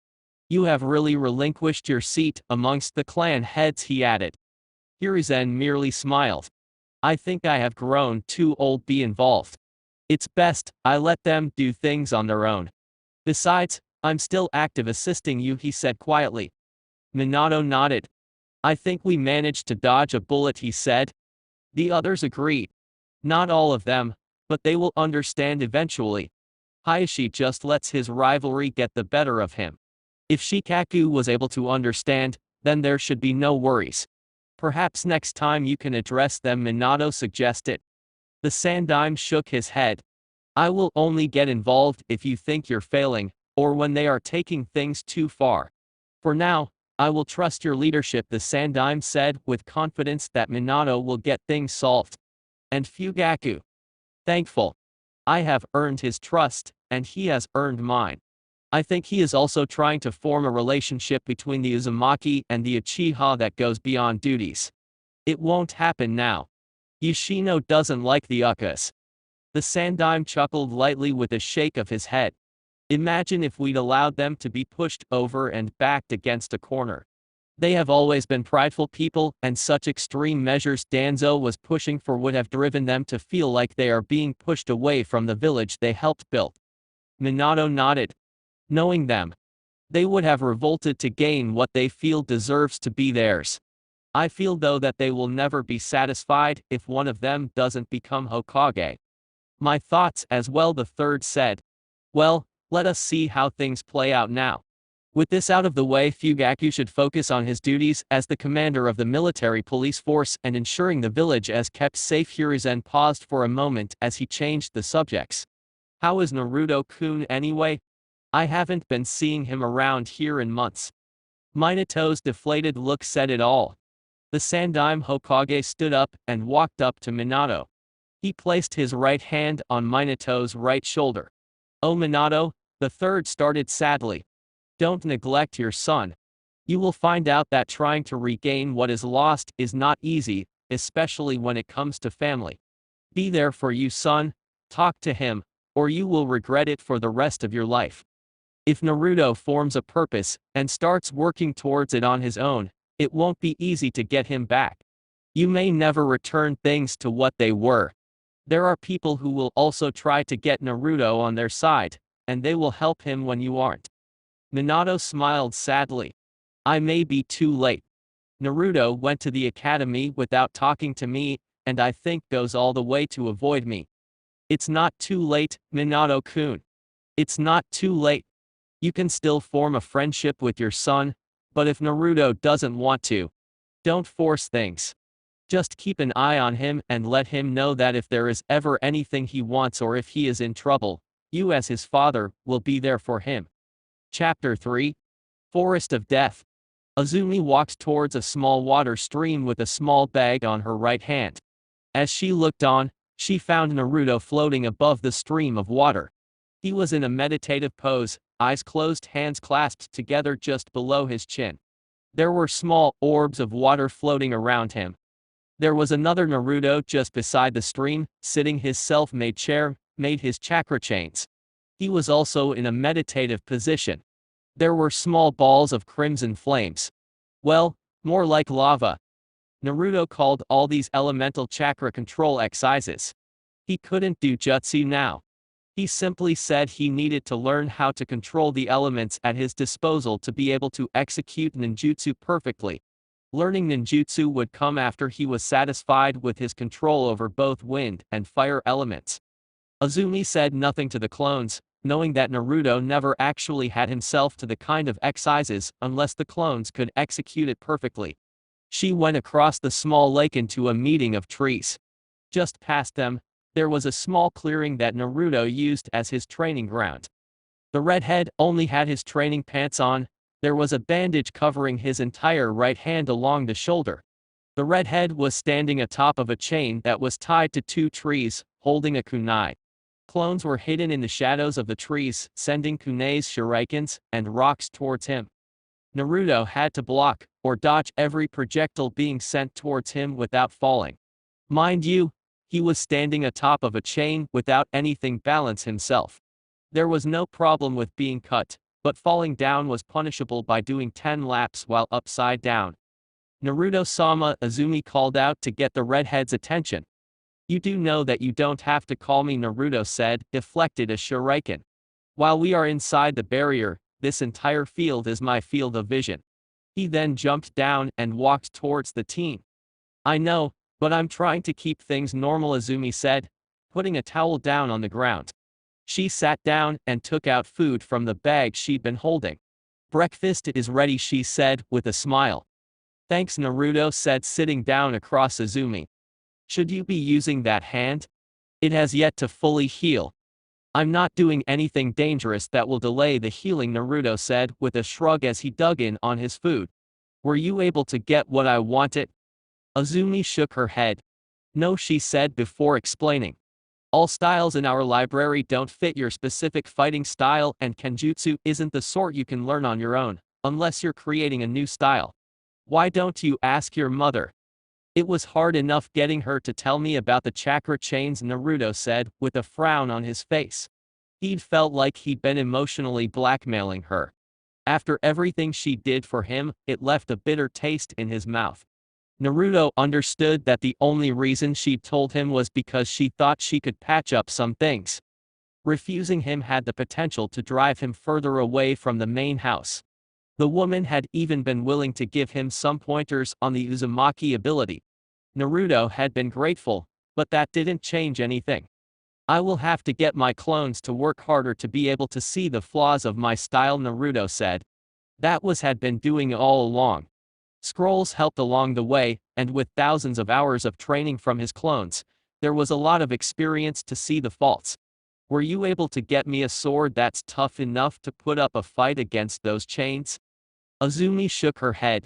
You have really relinquished your seat amongst the clan heads, he added. Hiruzen merely smiled. I think I have grown too old to be involved. It's best I let them do things on their own. Besides, I'm still active assisting you, he said quietly. Minato nodded. I think we managed to dodge a bullet, he said. The others agreed. Not all of them, but they will understand eventually. Hayashi just lets his rivalry get the better of him. If Shikaku was able to understand, then there should be no worries. Perhaps next time you can address them, Minato suggested. The Sandaime shook his head. I will only get involved if you think you're failing, or when they are taking things too far. For now, I will trust your leadership, the Sandaime said with confidence that Minato will get things solved. And Fugaku. Thankful. I have earned his trust, and he has earned mine. I think he is also trying to form a relationship between the Uzumaki and the Uchiha that goes beyond duties. It won't happen now. Yoshino doesn't like the Uchihas. The Sandaime chuckled lightly with a shake of his head. Imagine if we'd allowed them to be pushed over and backed against a corner. They have always been prideful people, and such extreme measures Danzo was pushing for would have driven them to feel like they are being pushed away from the village they helped build. Minato nodded. Knowing them, they would have revolted to gain what they feel deserves to be theirs. I feel though that they will never be satisfied if one of them doesn't become Hokage. My thoughts as well, the third said. Well, Let us see how things play out now. With this out of the way, Fugaku should focus on his duties as the commander of the military police force and ensuring the village is kept safe. Hiruzen paused for a moment as he changed the subjects. How is Naruto-kun anyway? I haven't been seeing him around here in months. Minato's deflated look said it all. The Sandaime Hokage stood up and walked up to Minato. He placed his right hand on Minato's right shoulder. Oh Minato, the third started sadly. Don't neglect your son. You will find out that trying to regain what is lost is not easy, especially when it comes to family. Be there for you, son. Talk to him, or you will regret it for the rest of your life. If Naruto forms a purpose and starts working towards it on his own, it won't be easy to get him back. You may never return things to what they were. There are people who will also try to get Naruto on their side, and they will help him when you aren't. Minato smiled sadly. I may be too late. Naruto went to the academy without talking to me, and I think goes all the way to avoid me. It's not too late, Minato-kun. It's not too late. You can still form a friendship with your son, but if Naruto doesn't want to, don't force things. Just keep an eye on him and let him know that if there is ever anything he wants or if he is in trouble, you as his father will be there for him. Chapter 3. Forest of Death. Azumi walked towards a small water stream with a small bag on her right hand. As she looked on, she found Naruto floating above the stream of water. He was in a meditative pose, eyes closed, hands clasped together just below his chin. There were small orbs of water floating around him. There was another Naruto just beside the stream, sitting his self-made chair, made his chakra chains. He was also in a meditative position. There were small balls of crimson flames. Well, more like lava. Naruto called all these elemental chakra control exercises. He couldn't do jutsu now. He simply said he needed to learn how to control the elements at his disposal to be able to execute ninjutsu perfectly. Learning ninjutsu would come after he was satisfied with his control over both wind and fire elements. Azumi said nothing to the clones, knowing that Naruto never actually had himself to the kind of exercises unless the clones could execute it perfectly. She went across the small lake into a meeting of trees. Just past them, there was a small clearing that Naruto used as his training ground. The redhead only had his training pants on. There was a bandage covering his entire right hand along the shoulder. The redhead was standing atop of a chain that was tied to two trees, holding a kunai. Clones were hidden in the shadows of the trees, sending kunais, shurikens, and rocks towards him. Naruto had to block, or dodge every projectile being sent towards him without falling. Mind you, he was standing atop of a chain without anything balance himself. There was no problem with being cut, but falling down was punishable by doing 10 laps while upside down. Naruto-sama, Azumi called out to get the redhead's attention. You do know that you don't have to call me, Naruto said, deflected a shuriken. While we are inside the barrier, this entire field is my field of vision. He then jumped down and walked towards the team. I know, but I'm trying to keep things normal, Azumi said, putting a towel down on the ground. She sat down and took out food from the bag she'd been holding. Breakfast is ready, she said, with a smile. Thanks, Naruto said, sitting down across Azumi. Should you be using that hand? It has yet to fully heal. I'm not doing anything dangerous that will delay the healing, Naruto said with a shrug as he dug in on his food. Were you able to get what I wanted? Azumi shook her head. No, she said before explaining. All styles in our library don't fit your specific fighting style, and kenjutsu isn't the sort you can learn on your own, unless you're creating a new style. Why don't you ask your mother? It was hard enough getting her to tell me about the chakra chains, Naruto said, with a frown on his face. He'd felt like he'd been emotionally blackmailing her. After everything she did for him, it left a bitter taste in his mouth. Naruto understood that the only reason she'd told him was because she thought she could patch up some things. Refusing him had the potential to drive him further away from the main house. The woman had even been willing to give him some pointers on the Uzumaki ability. Naruto had been grateful, but that didn't change anything. I will have to get my clones to work harder to be able to see the flaws of my style, Naruto said. That was had been doing all along. Scrolls helped along the way, and with thousands of hours of training from his clones, there was a lot of experience to see the faults. Were you able to get me a sword that's tough enough to put up a fight against those chains? Azumi shook her head.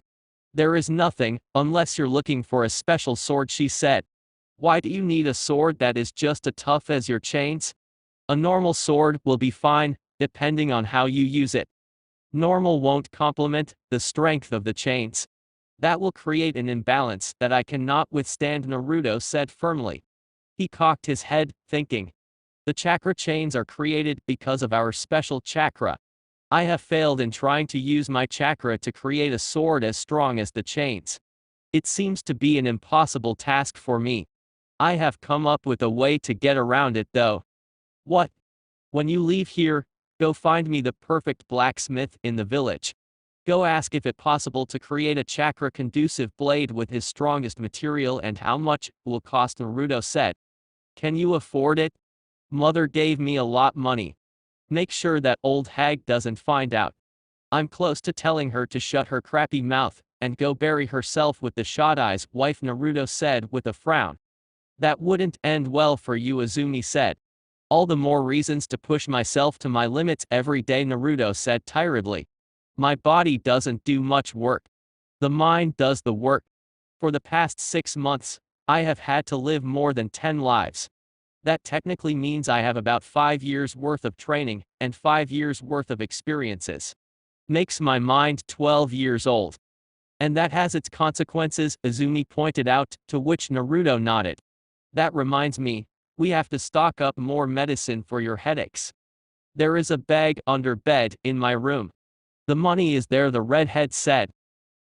There is nothing, unless you're looking for a special sword, she said. Why do you need a sword that is just as tough as your chains? A normal sword will be fine, depending on how you use it. Normal won't complement the strength of the chains. That will create an imbalance that I cannot withstand, Naruto said firmly. He cocked his head, thinking. The chakra chains are created because of our special chakra. I have failed in trying to use my chakra to create a sword as strong as the chains. It seems to be an impossible task for me. I have come up with a way to get around it though. What? When you leave here, go find me the perfect blacksmith in the village. Go ask if it's possible to create a chakra-conducive blade with his strongest material and how much it will cost, Naruto said. Can you afford it? Mother gave me a lot money. Make sure that old hag doesn't find out. I'm close to telling her to shut her crappy mouth and go bury herself with the Shodai's wife, Naruto said with a frown. That wouldn't end well for you, Azumi said. All the more reasons to push myself to my limits every day, Naruto said tiredly. My body doesn't do much work. The mind does the work. For the past 6 months, I have had to live more than 10 lives. That technically means I have about 5 years worth of training and 5 years worth of experiences. Makes my mind 12 years old. And that has its consequences, Azumi pointed out, to which Naruto nodded. That reminds me, we have to stock up more medicine for your headaches. There is a bag under bed in my room. The money is there, the redhead said.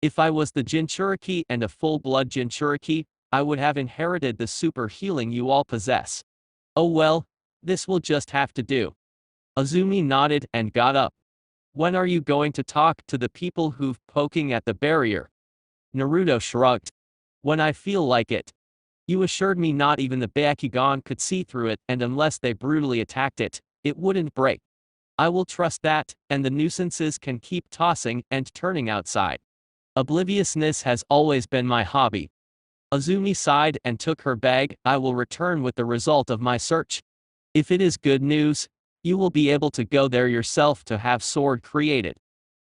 If I was the Jinchuriki and a full-blood Jinchuriki, I would have inherited the super healing you all possess. Oh well, this will just have to do. Azumi nodded and got up. When are you going to talk to the people who've poking at the barrier? Naruto shrugged. When I feel like it. You assured me not even the Bakugan could see through it, and unless they brutally attacked it, it wouldn't break. I will trust that, and the nuisances can keep tossing and turning outside. Obliviousness has always been my hobby. Azumi sighed and took her bag. I will return with the result of my search. If it is good news, you will be able to go there yourself to have sword created.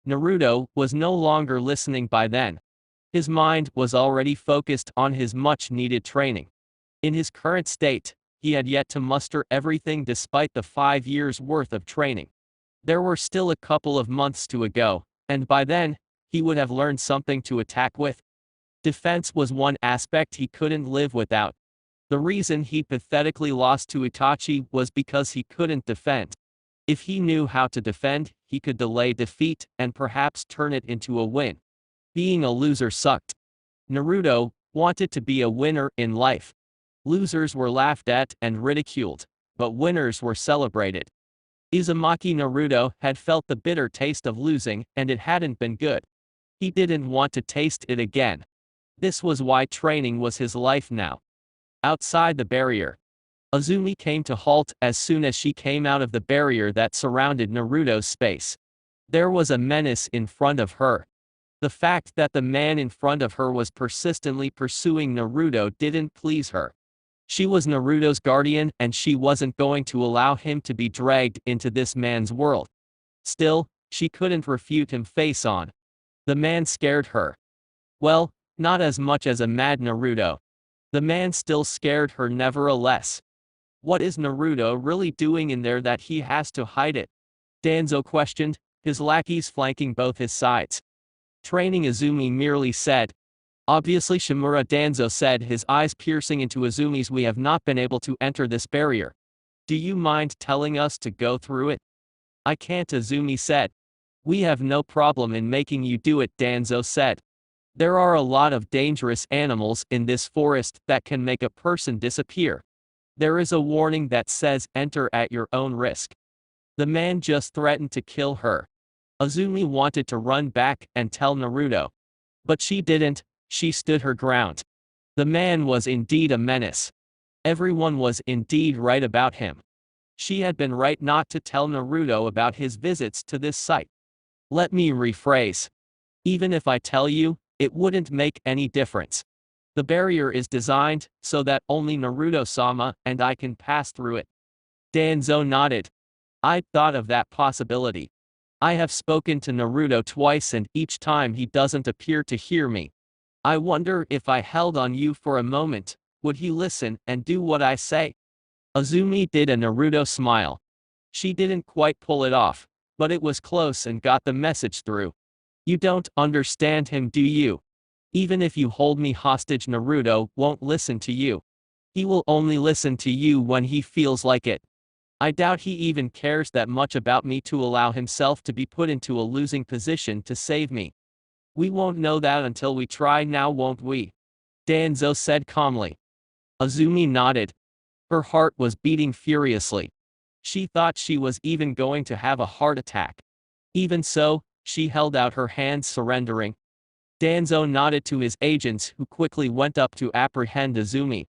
Naruto was no longer listening by then. His mind was already focused on his much-needed training. In his current state, he had yet to muster everything despite the 5 years' worth of training. There were still a couple of months to go, and by then, he would have learned something to attack with. Defense was one aspect he couldn't live without. The reason he pathetically lost to Itachi was because he couldn't defend. If he knew how to defend, he could delay defeat and perhaps turn it into a win. Being a loser sucked. Naruto wanted to be a winner in life. Losers were laughed at and ridiculed, but winners were celebrated. Uzumaki Naruto had felt the bitter taste of losing, and it hadn't been good. He didn't want to taste it again. This was why training was his life now. Outside the barrier, Azumi came to halt as soon as she came out of the barrier that surrounded Naruto's space. There was a menace in front of her. The fact that the man in front of her was persistently pursuing Naruto didn't please her. She was Naruto's guardian, and she wasn't going to allow him to be dragged into this man's world. Still, she couldn't refute him face on. The man scared her. Well, not as much as a mad Naruto. The man still scared her nevertheless. What is Naruto really doing in there that he has to hide it? Danzo questioned, his lackeys flanking both his sides. Training, Azumi merely said. Obviously, Shimura, Danzo said, his eyes piercing into Azumi's. We have not been able to enter this barrier. Do you mind telling us to go through it? I can't, Azumi said. We have no problem in making you do it, Danzo said. There are a lot of dangerous animals in this forest that can make a person disappear. There is a warning that says enter at your own risk. The man just threatened to kill her. Azumi wanted to run back and tell Naruto. But she didn't, she stood her ground. The man was indeed a menace. Everyone was indeed right about him. She had been right not to tell Naruto about his visits to this site. Let me rephrase. Even if I tell you, it wouldn't make any difference. The barrier is designed so that only Naruto-sama and I can pass through it. Danzo nodded. I'd thought of that possibility. I have spoken to Naruto twice and each time he doesn't appear to hear me. I wonder if I held on you for a moment, would he listen and do what I say? Azumi did a Naruto smile. She didn't quite pull it off, but it was close and got the message through. You don't understand him, do you? Even if you hold me hostage, Naruto won't listen to you. He will only listen to you when he feels like it. I doubt he even cares that much about me to allow himself to be put into a losing position to save me. We won't know that until we try now, won't we? Danzo said calmly. Azumi nodded. Her heart was beating furiously. She thought she was even going to have a heart attack. Even so, she held out her hands, surrendering. Danzo nodded to his agents, who quickly went up to apprehend Azumi.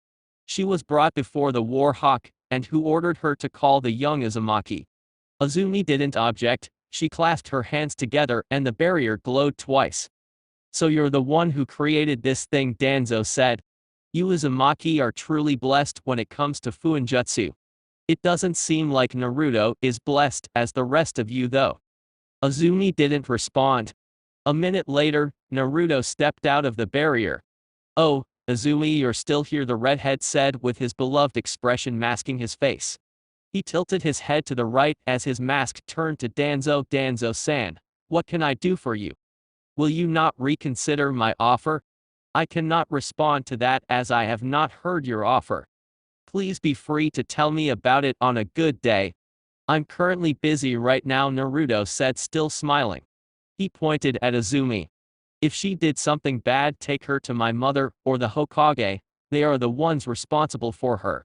She was brought before the War Hawk, and who ordered her to call the young Uzumaki. Azumi didn't object, she clasped her hands together and the barrier glowed twice. So you're the one who created this thing, Danzo said. You Uzumaki are truly blessed when it comes to Fuinjutsu. It doesn't seem like Naruto is blessed as the rest of you though. Azumi didn't respond. A minute later, Naruto stepped out of the barrier. Oh, Azumi, you're still here, the redhead said with his beloved expression masking his face. He tilted his head to the right as his mask turned to Danzo. Danzo-san, what can I do for you? Will you not reconsider my offer? I cannot respond to that as I have not heard your offer. Please be free to tell me about it on a good day. I'm currently busy right now, Naruto said, still smiling. He pointed at Azumi. If she did something bad, take her to my mother or the Hokage, they are the ones responsible for her.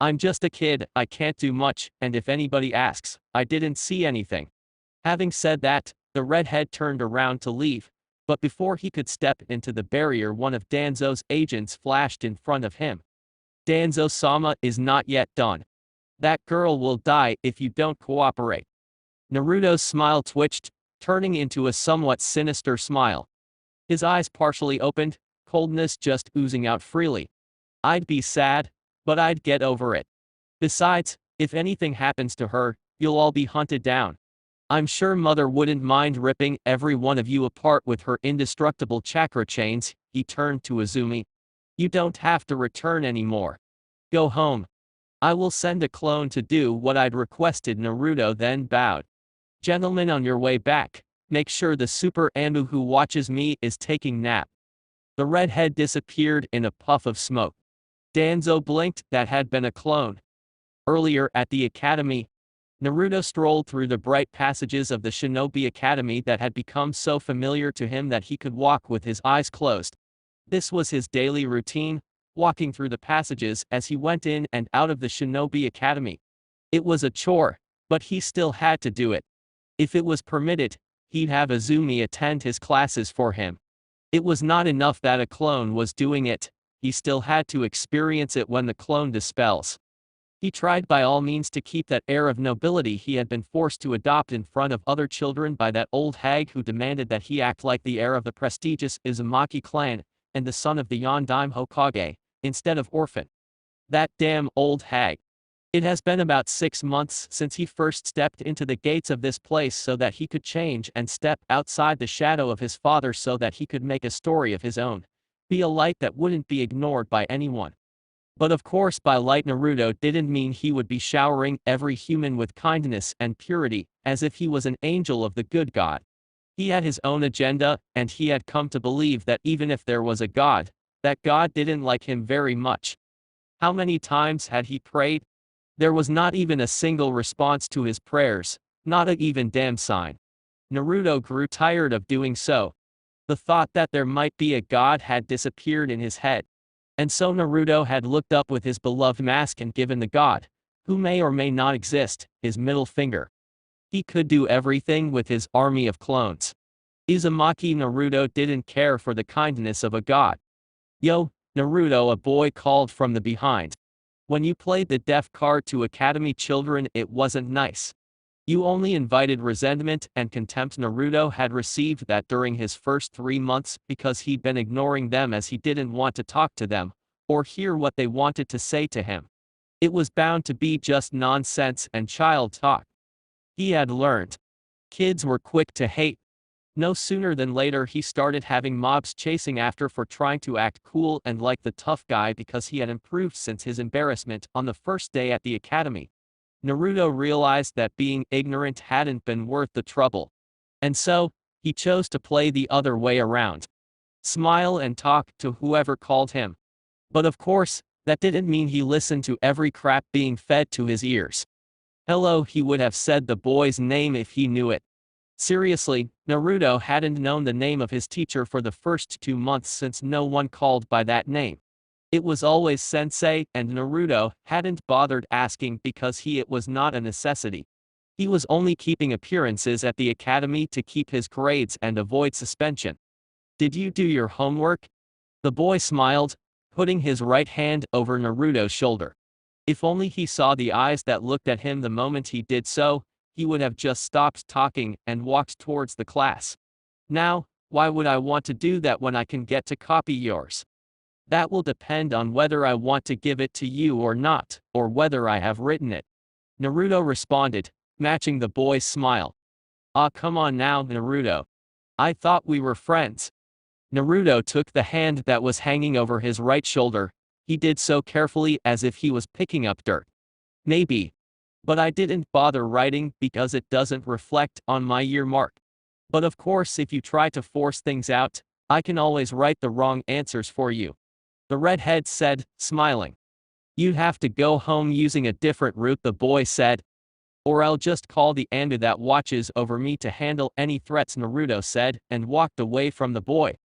I'm just a kid, I can't do much, and if anybody asks, I didn't see anything. Having said that, the redhead turned around to leave, but before he could step into the barrier, one of Danzo's agents flashed in front of him. Danzo-sama is not yet done. That girl will die if you don't cooperate. Naruto's smile twitched, turning into a somewhat sinister smile. His eyes partially opened, coldness just oozing out freely. I'd be sad, but I'd get over it. Besides, if anything happens to her, you'll all be hunted down. I'm sure Mother wouldn't mind ripping every one of you apart with her indestructible chakra chains. He turned to Azumi. You don't have to return anymore. Go home. I will send a clone to do what I'd requested. Naruto then bowed. Gentlemen, on your way back, make sure the Super Anu who watches me is taking nap. The redhead disappeared in a puff of smoke. Danzo blinked, that had been a clone. Earlier at the academy, Naruto strolled through the bright passages of the Shinobi Academy that had become so familiar to him that he could walk with his eyes closed. This was his daily routine, walking through the passages as he went in and out of the Shinobi Academy. It was a chore, but he still had to do it. If it was permitted, he'd have Azumi attend his classes for him. It was not enough that a clone was doing it, he still had to experience it when the clone dispels. He tried by all means to keep that air of nobility he had been forced to adopt in front of other children by that old hag who demanded that he act like the heir of the prestigious Uzumaki clan, and the son of the Yondaime Hokage, instead of orphan. That damn old hag. It has been about 6 months since he first stepped into the gates of this place so that he could change and step outside the shadow of his father so that he could make a story of his own. Be a light that wouldn't be ignored by anyone. But of course, by light, Naruto didn't mean he would be showering every human with kindness and purity, as if he was an angel of the good God. He had his own agenda, and he had come to believe that even if there was a God, that God didn't like him very much. How many times had he prayed? There was not even a single response to his prayers, not a even damn sign. Naruto grew tired of doing so. The thought that there might be a God had disappeared in his head. And so Naruto had looked up with his beloved mask and given the God, who may or may not exist, his middle finger. He could do everything with his army of clones. Uzumaki Naruto didn't care for the kindness of a God. Yo, Naruto, a boy called from the behind. When you played the deaf card to Academy children, it wasn't nice. You only invited resentment and contempt. Naruto had received that during his first 3 months because he'd been ignoring them as he didn't want to talk to them, or hear what they wanted to say to him. It was bound to be just nonsense and child talk. He had learned. Kids were quick to hate. No sooner than later he started having mobs chasing after for trying to act cool and like the tough guy because he had improved since his embarrassment on the first day at the academy. Naruto realized that being ignorant hadn't been worth the trouble. And so, he chose to play the other way around. Smile and talk to whoever called him. But of course, that didn't mean he listened to every crap being fed to his ears. Hello, he would have said the boy's name if he knew it. Seriously, Naruto hadn't known the name of his teacher for the first 2 months since no one called by that name. It was always sensei, and Naruto hadn't bothered asking because it was not a necessity. He was only keeping appearances at the academy to keep his grades and avoid suspension. Did you do your homework? The boy smiled, putting his right hand over Naruto's shoulder. If only he saw the eyes that looked at him the moment he did so, he would have just stopped talking and walked towards the class. Now, why would I want to do that when I can get to copy yours? That will depend on whether I want to give it to you or not, or whether I have written it. Naruto responded, matching the boy's smile. Ah, come on now, Naruto. I thought we were friends. Naruto took the hand that was hanging over his right shoulder. He did so carefully as if he was picking up dirt. Maybe. But I didn't bother writing because it doesn't reflect on my year mark. But of course, if you try to force things out, I can always write the wrong answers for you. The redhead said, smiling. You'd have to go home using a different route, the boy said. Or I'll just call the Anbu that watches over me to handle any threats, Naruto said, and walked away from the boy.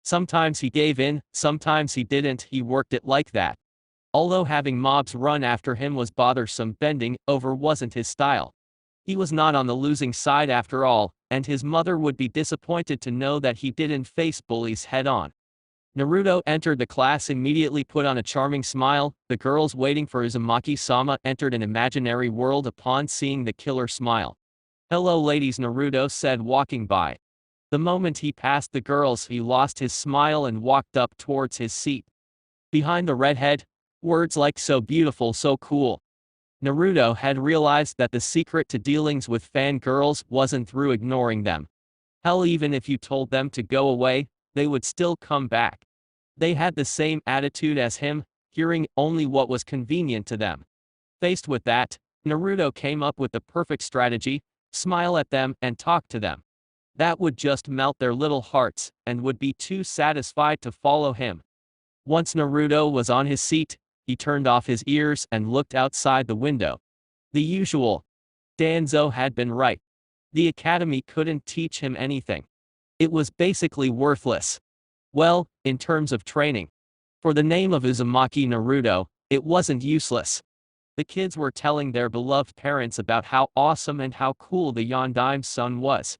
Sometimes he gave in, sometimes he didn't, he worked it like that. Although having mobs run after him was bothersome, bending over wasn't his style. He was not on the losing side after all, and his mother would be disappointed to know that he didn't face bullies head-on. Naruto entered the class, immediately put on a charming smile. The girls waiting for Uzumaki-sama entered an imaginary world upon seeing the killer smile. Hello ladies, Naruto said, walking by. The moment he passed the girls, he lost his smile and walked up towards his seat. Behind the redhead, words like so beautiful, so cool. Naruto had realized that the secret to dealings with fangirls wasn't through ignoring them. Hell, even if you told them to go away, they would still come back. They had the same attitude as him, hearing only what was convenient to them. Faced with that, Naruto came up with the perfect strategy: smile at them and talk to them. That would just melt their little hearts, and would be too satisfied to follow him. Once Naruto was on his seat, he turned off his ears and looked outside the window. The usual. Danzo had been right. The academy couldn't teach him anything. It was basically worthless. Well, in terms of training. For the name of Uzumaki Naruto, it wasn't useless. The kids were telling their beloved parents about how awesome and how cool the Yondaime son was.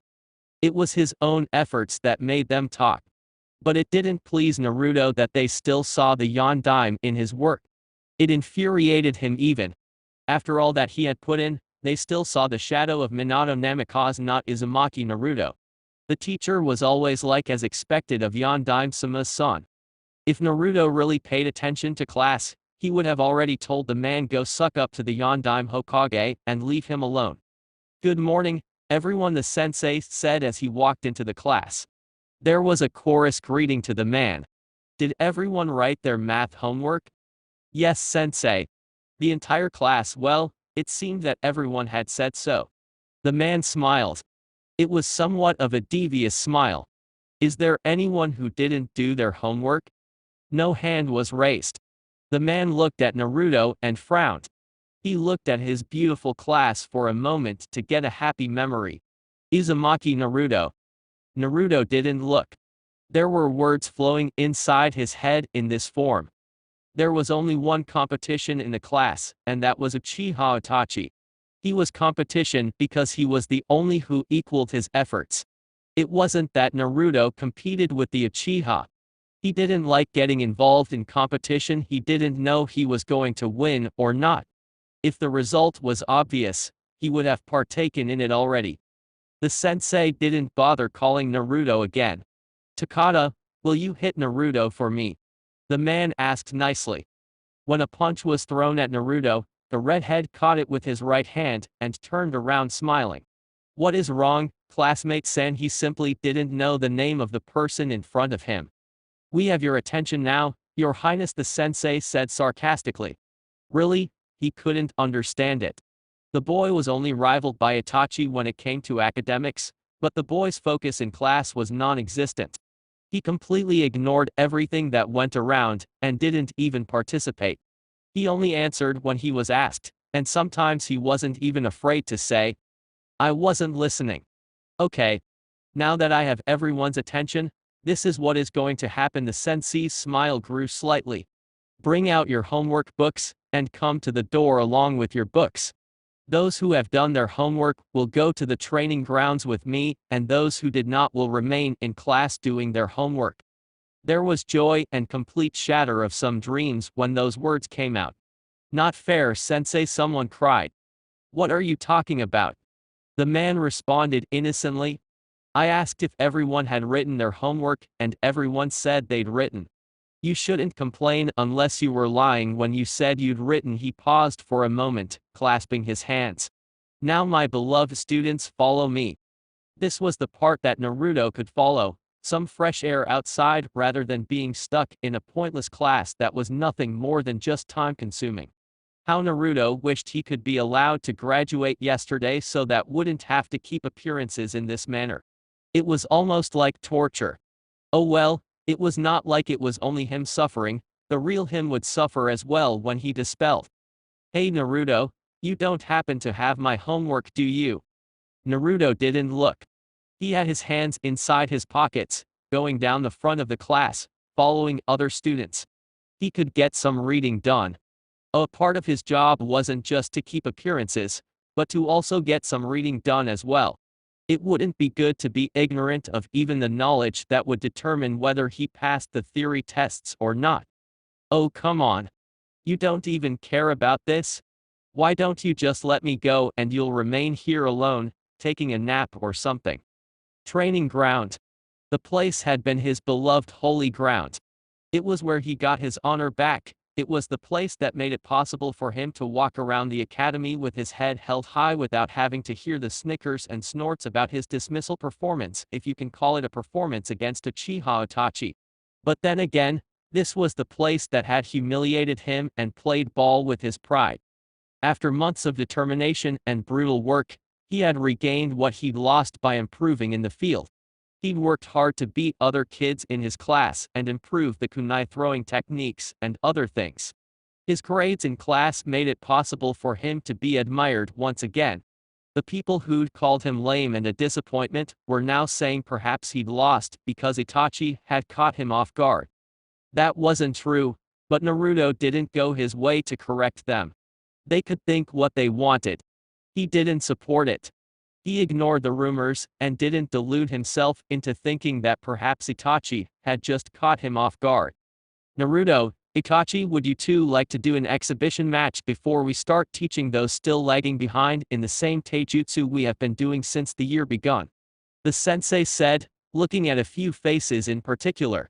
It was his own efforts that made them talk. But it didn't please Naruto that they still saw the Yondaime in his work. It infuriated him even. After all that he had put in, they still saw the shadow of Minato Namikaze, not Uzumaki Naruto. The teacher was always like as expected of Yondaime-sama's son. If Naruto really paid attention to class, he would have already told the man go suck up to the Yondaime Hokage and leave him alone. Good morning, everyone, the sensei said as he walked into the class. There was a chorus greeting to the man. Did everyone write their math homework? Yes, sensei. The entire class, well, it seemed that everyone had said so. The man smiled. It was somewhat of a devious smile. Is there anyone who didn't do their homework? No hand was raised. The man looked at Naruto and frowned. He looked at his beautiful class for a moment to get a happy memory. Uzumaki Naruto. Naruto didn't look. There were words flowing inside his head in this form. There was only one competition in the class, and that was Uchiha Itachi. He was competition because he was the only who equaled his efforts. It wasn't that Naruto competed with the Uchiha. He didn't like getting involved in competition he didn't know he was going to win or not. If the result was obvious, he would have partaken in it already. The sensei didn't bother calling Naruto again. "Takada, will you hit Naruto for me?" the man asked nicely. When a punch was thrown at Naruto, the redhead caught it with his right hand and turned around smiling. "What is wrong, classmate Sen?" He simply didn't know the name of the person in front of him. "We have your attention now, Your Highness," the sensei said sarcastically. Really? He couldn't understand it. The boy was only rivaled by Itachi when it came to academics, but the boy's focus in class was non-existent. He completely ignored everything that went around, and didn't even participate. He only answered when he was asked, and sometimes he wasn't even afraid to say, "I wasn't listening." "Okay. Now that I have everyone's attention, this is what is going to happen." The sensei's smile grew slightly. "Bring out your homework books, and come to the door along with your books. Those who have done their homework will go to the training grounds with me, and those who did not will remain in class doing their homework." There was joy and complete shatter of some dreams when those words came out. "Not fair, sensei," someone cried. "What are you talking about?" The man responded innocently. "I asked if everyone had written their homework, and everyone said they'd written. You shouldn't complain unless you were lying when you said you'd written." He paused for a moment, clasping his hands. "Now my beloved students, follow me." This was the part that Naruto could follow, some fresh air outside rather than being stuck in a pointless class that was nothing more than just time-consuming. How Naruto wished he could be allowed to graduate yesterday so that wouldn't have to keep appearances in this manner. It was almost like torture. Oh well, it was not like it was only him suffering, the real him would suffer as well when he dispelled. "Hey Naruto, you don't happen to have my homework, do you?" Naruto didn't look. He had his hands inside his pockets, going down the front of the class, following other students. He could get some reading done. A part of his job wasn't just to keep appearances, but to also get some reading done as well. It wouldn't be good to be ignorant of even the knowledge that would determine whether he passed the theory tests or not. Oh come on. You don't even care about this? Why don't you just let me go and you'll remain here alone, taking a nap or something? Training ground. The place had been his beloved holy ground. It was where he got his honor back. It was the place that made it possible for him to walk around the academy with his head held high without having to hear the snickers and snorts about his dismissal performance, if you can call it a performance, against Uchiha Itachi. But then again, this was the place that had humiliated him and played ball with his pride. After months of determination and brutal work, he had regained what he'd lost by improving in the field. He'd worked hard to beat other kids in his class and improve the kunai throwing techniques and other things. His grades in class made it possible for him to be admired once again. The people who'd called him lame and a disappointment were now saying perhaps he'd lost because Itachi had caught him off guard. That wasn't true, but Naruto didn't go his way to correct them. They could think what they wanted. He didn't support it. He ignored the rumors and didn't delude himself into thinking that perhaps Itachi had just caught him off guard. "Naruto, Itachi, would you two like to do an exhibition match before we start teaching those still lagging behind in the same taijutsu we have been doing since the year begun?" the sensei said, looking at a few faces in particular.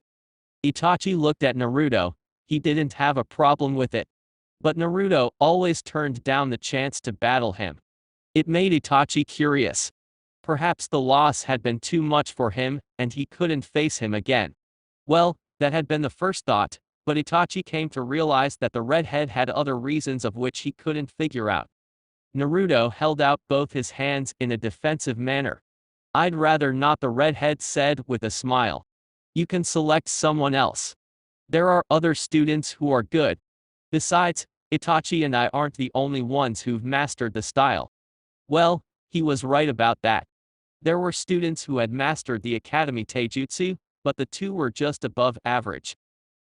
Itachi looked at Naruto. He didn't have a problem with it. But Naruto always turned down the chance to battle him. It made Itachi curious. Perhaps the loss had been too much for him, and he couldn't face him again. Well, that had been the first thought, but Itachi came to realize that the redhead had other reasons of which he couldn't figure out. Naruto held out both his hands in a defensive manner. "I'd rather not," the redhead said with a smile. "You can select someone else. There are other students who are good. Besides, Itachi and I aren't the only ones who've mastered the style." Well, he was right about that. There were students who had mastered the academy taijutsu, but the two were just above average.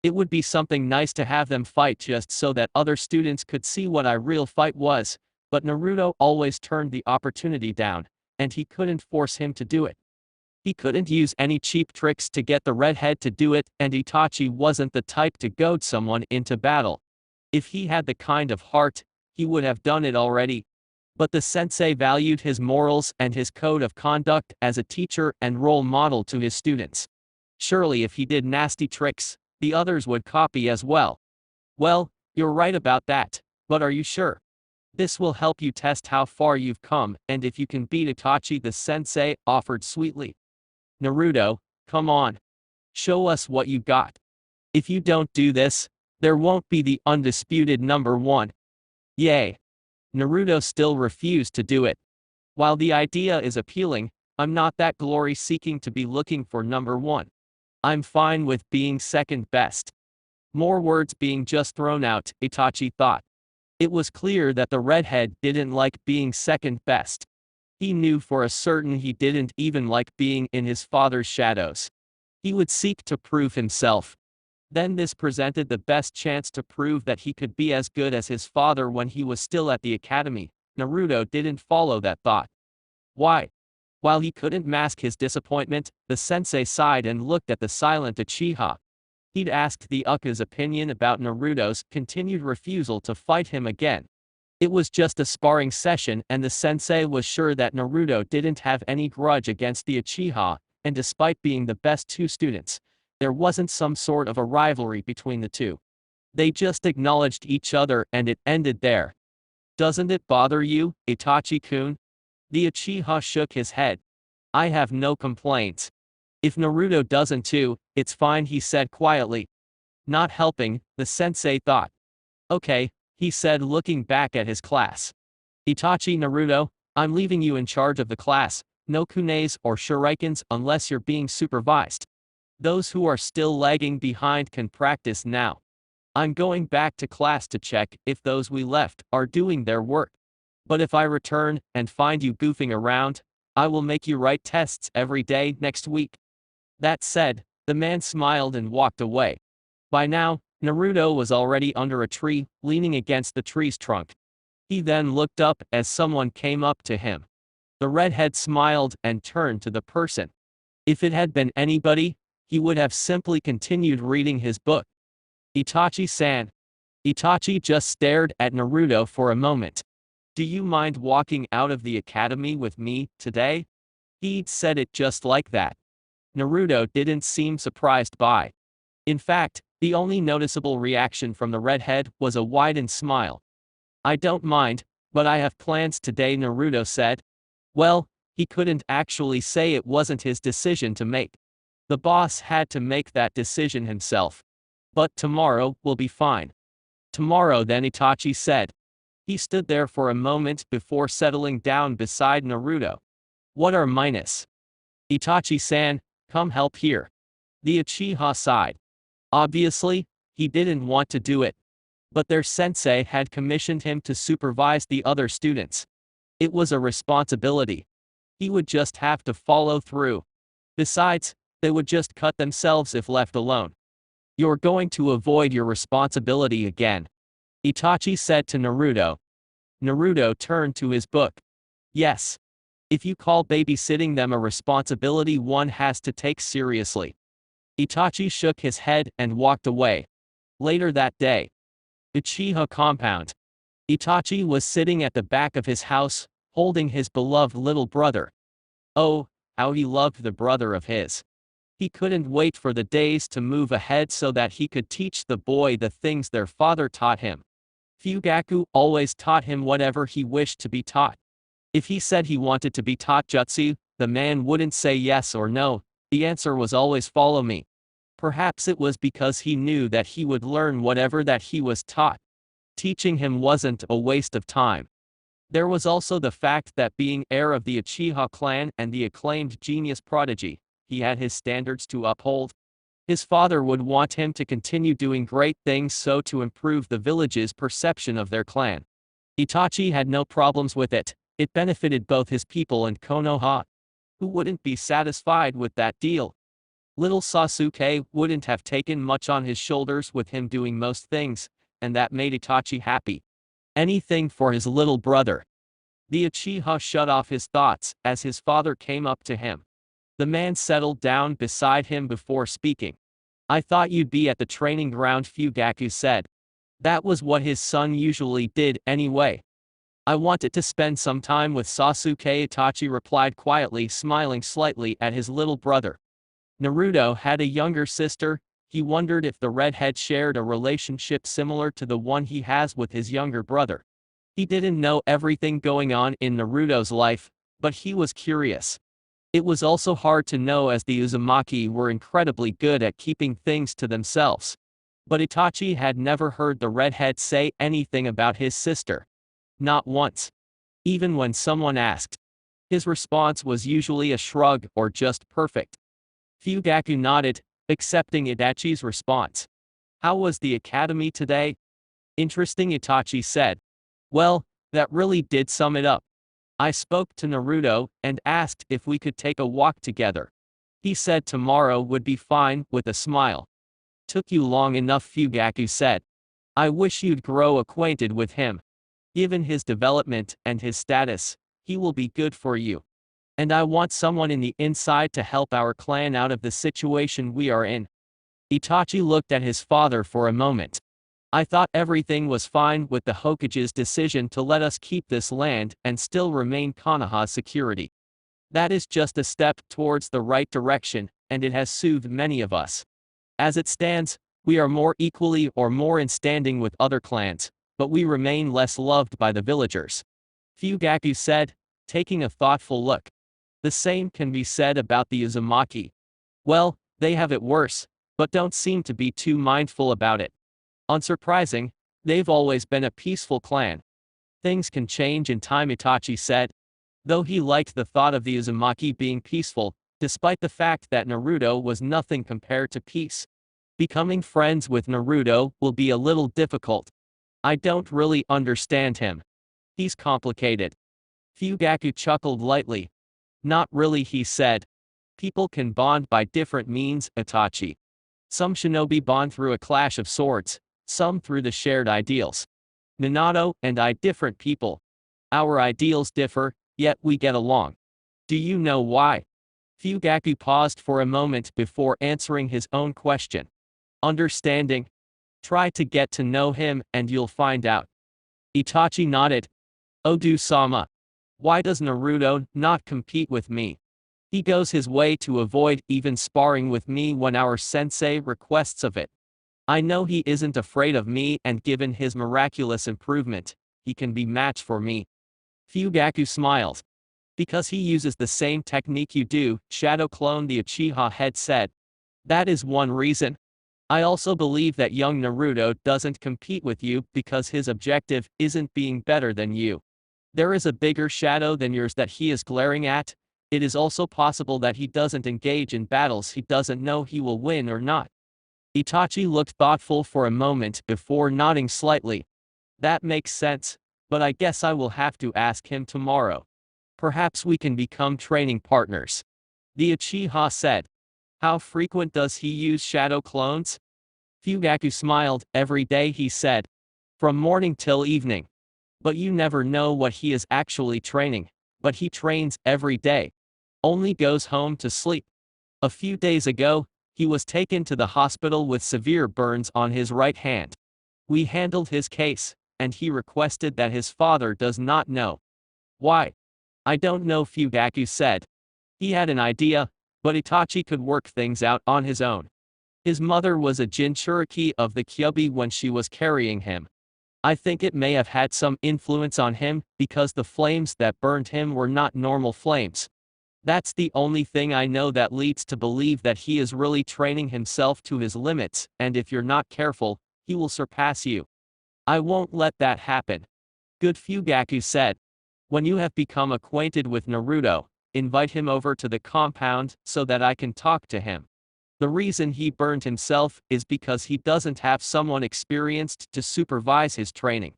It would be something nice to have them fight just so that other students could see what a real fight was, but Naruto always turned the opportunity down, and he couldn't force him to do it. He couldn't use any cheap tricks to get the redhead to do it, and Itachi wasn't the type to goad someone into battle. If he had the kind of heart, he would have done it already. But the sensei valued his morals and his code of conduct as a teacher and role model to his students. Surely if he did nasty tricks, the others would copy as well. Well, you're right about that, but are you sure? This will help you test how far you've come and if you can beat Itachi, the sensei offered sweetly. Naruto, come on. Show us what you got. If you don't do this, there won't be the undisputed number one. Yay. Naruto still refused to do it. While the idea is appealing, I'm not that glory-seeking to be looking for number one. I'm fine with being second best. More words being just thrown out, Itachi thought. It was clear that the redhead didn't like being second best. He knew for a certain he didn't even like being in his father's shadows. He would seek to prove himself. Then this presented the best chance to prove that he could be as good as his father when he was still at the academy. Naruto didn't follow that thought. Why? While he couldn't mask his disappointment, the sensei sighed and looked at the silent Uchiha. He'd asked the Uchiha's opinion about Naruto's continued refusal to fight him again. It was just a sparring session and the sensei was sure that Naruto didn't have any grudge against the Uchiha, and despite being the best two students, there wasn't some sort of a rivalry between the two. They just acknowledged each other and it ended there. Doesn't it bother you, Itachi-kun? The Uchiha shook his head. I have no complaints. If Naruto doesn't too, it's fine, he said quietly. Not helping, the sensei thought. Okay, he said looking back at his class. Itachi, Naruto, I'm leaving you in charge of the class, no kunes or shurikens unless you're being supervised. Those who are still lagging behind can practice now. I'm going back to class to check if those we left are doing their work. But if I return and find you goofing around, I will make you write tests every day next week. That said, the man smiled and walked away. By now, Naruto was already under a tree, leaning against the tree's trunk. He then looked up as someone came up to him. The redhead smiled and turned to the person. If it had been anybody, he would have simply continued reading his book. Itachi-san. Itachi just stared at Naruto for a moment. Do you mind walking out of the academy with me today? He'd said it just like that. Naruto didn't seem surprised by. In fact, the only noticeable reaction from the redhead was a widened smile. I don't mind, but I have plans today, Naruto said. Well, he couldn't actually say it wasn't his decision to make. The boss had to make that decision himself. But tomorrow will be fine. Tomorrow then, Itachi said. He stood there for a moment before settling down beside Naruto. What are minus? Itachi-san, come help here. The Uchiha sighed. Obviously, he didn't want to do it. But their sensei had commissioned him to supervise the other students. It was a responsibility. He would just have to follow through. Besides, they would just cut themselves if left alone. You're going to avoid your responsibility again, Itachi said to Naruto. Naruto turned to his book. Yes. If you call babysitting them a responsibility one has to take seriously. Itachi shook his head and walked away. Later that day. Uchiha compound. Itachi was sitting at the back of his house, holding his beloved little brother. Oh, how he loved the brother of his. He couldn't wait for the days to move ahead so that he could teach the boy the things their father taught him. Fugaku always taught him whatever he wished to be taught. If he said he wanted to be taught jutsu, the man wouldn't say yes or no, the answer was always follow me. Perhaps it was because he knew that he would learn whatever that he was taught. Teaching him wasn't a waste of time. There was also the fact that being heir of the Uchiha clan and the acclaimed genius Prodigy, he had his standards to uphold. His father would want him to continue doing great things so to improve the village's perception of their clan. Itachi had no problems with it. It benefited both his people and Konoha. Who wouldn't be satisfied with that deal? Little Sasuke wouldn't have taken much on his shoulders with him doing most things, and that made Itachi happy. Anything for his little brother. The Uchiha shut off his thoughts as his father came up to him. The man settled down beside him before speaking. I thought you'd be at the training ground, Fugaku said. That was what his son usually did anyway. I wanted to spend some time with Sasuke, Itachi replied quietly, smiling slightly at his little brother. Naruto had a younger sister. He wondered if the redhead shared a relationship similar to the one he has with his younger brother. He didn't know everything going on in Naruto's life, but he was curious. It was also hard to know as the Uzumaki were incredibly good at keeping things to themselves. But Itachi had never heard the redhead say anything about his sister. Not once. Even when someone asked. His response was usually a shrug or just perfect. Fugaku nodded, accepting Itachi's response. How was the academy today? Interesting, Itachi said. Well, that really did sum it up. I spoke to Naruto and asked if we could take a walk together. He said tomorrow would be fine, with a smile. Took you long enough, Fugaku said. I wish you'd grow acquainted with him. Given his development and his status, he will be good for you. And I want someone in the inside to help our clan out of the situation we are in. Itachi looked at his father for a moment. I thought everything was fine with the Hokage's decision to let us keep this land and still remain Konoha security. That is just a step towards the right direction, and it has soothed many of us. As it stands, we are more equally or more in standing with other clans, but we remain less loved by the villagers. Fugaku said, taking a thoughtful look. The same can be said about the Uzumaki. Well, they have it worse, but don't seem to be too mindful about it. Unsurprising, they've always been a peaceful clan. Things can change in time, Itachi said. Though he liked the thought of the Uzumaki being peaceful, despite the fact that Naruto was nothing compared to peace. Becoming friends with Naruto will be a little difficult. I don't really understand him. He's complicated. Fugaku chuckled lightly. Not really, he said. People can bond by different means, Itachi. Some shinobi bond through a clash of swords, some through the shared ideals. Minato and I different people. Our ideals differ, yet we get along. Do you know why? Fugaku paused for a moment before answering his own question. Understanding. Try to get to know him and you'll find out. Itachi nodded. Odu-sama. Why does Naruto not compete with me? He goes his way to avoid even sparring with me when our sensei requests of it. I know he isn't afraid of me, and given his miraculous improvement, he can be matched for me. Fugaku smiled. Because he uses the same technique you do, Shadow Clone, the Uchiha head said. That is one reason. I also believe that young Naruto doesn't compete with you because his objective isn't being better than you. There is a bigger shadow than yours that he is glaring at. It is also possible that he doesn't engage in battles he doesn't know he will win or not. Itachi looked thoughtful for a moment before nodding slightly. That makes sense, but I guess I will have to ask him tomorrow. Perhaps we can become training partners. The Uchiha said. How frequent does he use shadow clones? Fugaku smiled. Every day, he said. From morning till evening. But you never know what he is actually training. But he trains every day. Only goes home to sleep. A few days ago, he was taken to the hospital with severe burns on his right hand. We handled his case, and he requested that his father does not know. Why? I don't know, Fugaku said. He had an idea, but Itachi could work things out on his own. His mother was a Jinchuriki of the Kyubi when she was carrying him. I think it may have had some influence on him, because the flames that burned him were not normal flames. That's the only thing I know that leads to believe that he is really training himself to his limits, and if you're not careful, he will surpass you. I won't let that happen. Good, Fugaku said. When you have become acquainted with Naruto, invite him over to the compound so that I can talk to him. The reason he burned himself is because he doesn't have someone experienced to supervise his training.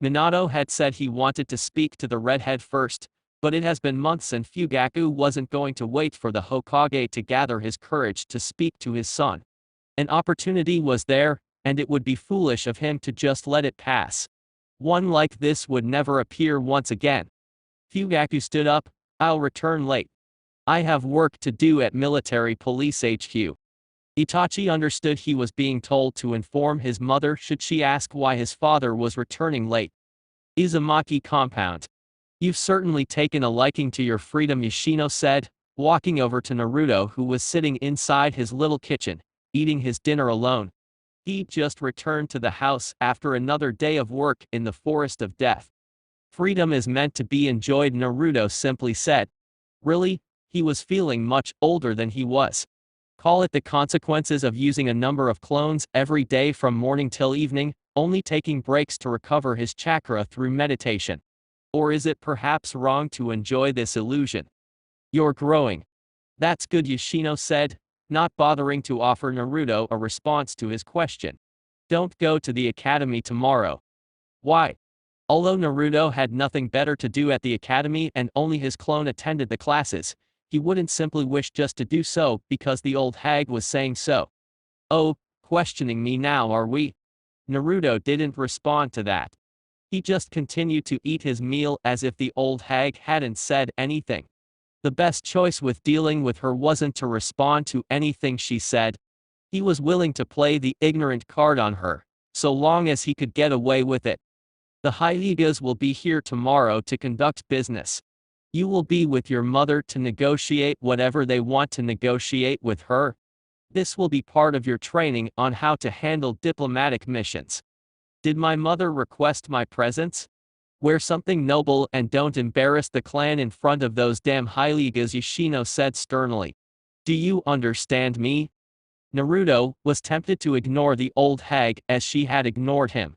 Minato had said he wanted to speak to the redhead first, but it has been months and Fugaku wasn't going to wait for the Hokage to gather his courage to speak to his son. An opportunity was there, and it would be foolish of him to just let it pass. One like this would never appear once again. Fugaku stood up. I'll return late. I have work to do at Military Police HQ. Itachi understood he was being told to inform his mother should she ask why his father was returning late. Uzumaki compound. You've certainly taken a liking to your freedom, Yoshino said, walking over to Naruto, who was sitting inside his little kitchen, eating his dinner alone. He just returned to the house after another day of work in the forest of death. Freedom is meant to be enjoyed, Naruto simply said. Really? He was feeling much older than he was. Call it the consequences of using a number of clones every day from morning till evening, only taking breaks to recover his chakra through meditation. Or is it perhaps wrong to enjoy this illusion? You're growing. That's good, Yoshino said, not bothering to offer Naruto a response to his question. Don't go to the academy tomorrow. Why? Although Naruto had nothing better to do at the academy and only his clone attended the classes, he wouldn't simply wish just to do so because the old hag was saying so. Oh, questioning me now, are we? Naruto didn't respond to that. He just continued to eat his meal as if the old hag hadn't said anything. The best choice with dealing with her wasn't to respond to anything she said. He was willing to play the ignorant card on her, so long as he could get away with it. The Hyligas will be here tomorrow to conduct business. You will be with your mother to negotiate whatever they want to negotiate with her. This will be part of your training on how to handle diplomatic missions. Did my mother request my presence? Wear something noble and don't embarrass the clan in front of those damn Hyligas, Yoshino said sternly. Do you understand me? Naruto was tempted to ignore the old hag as she had ignored him.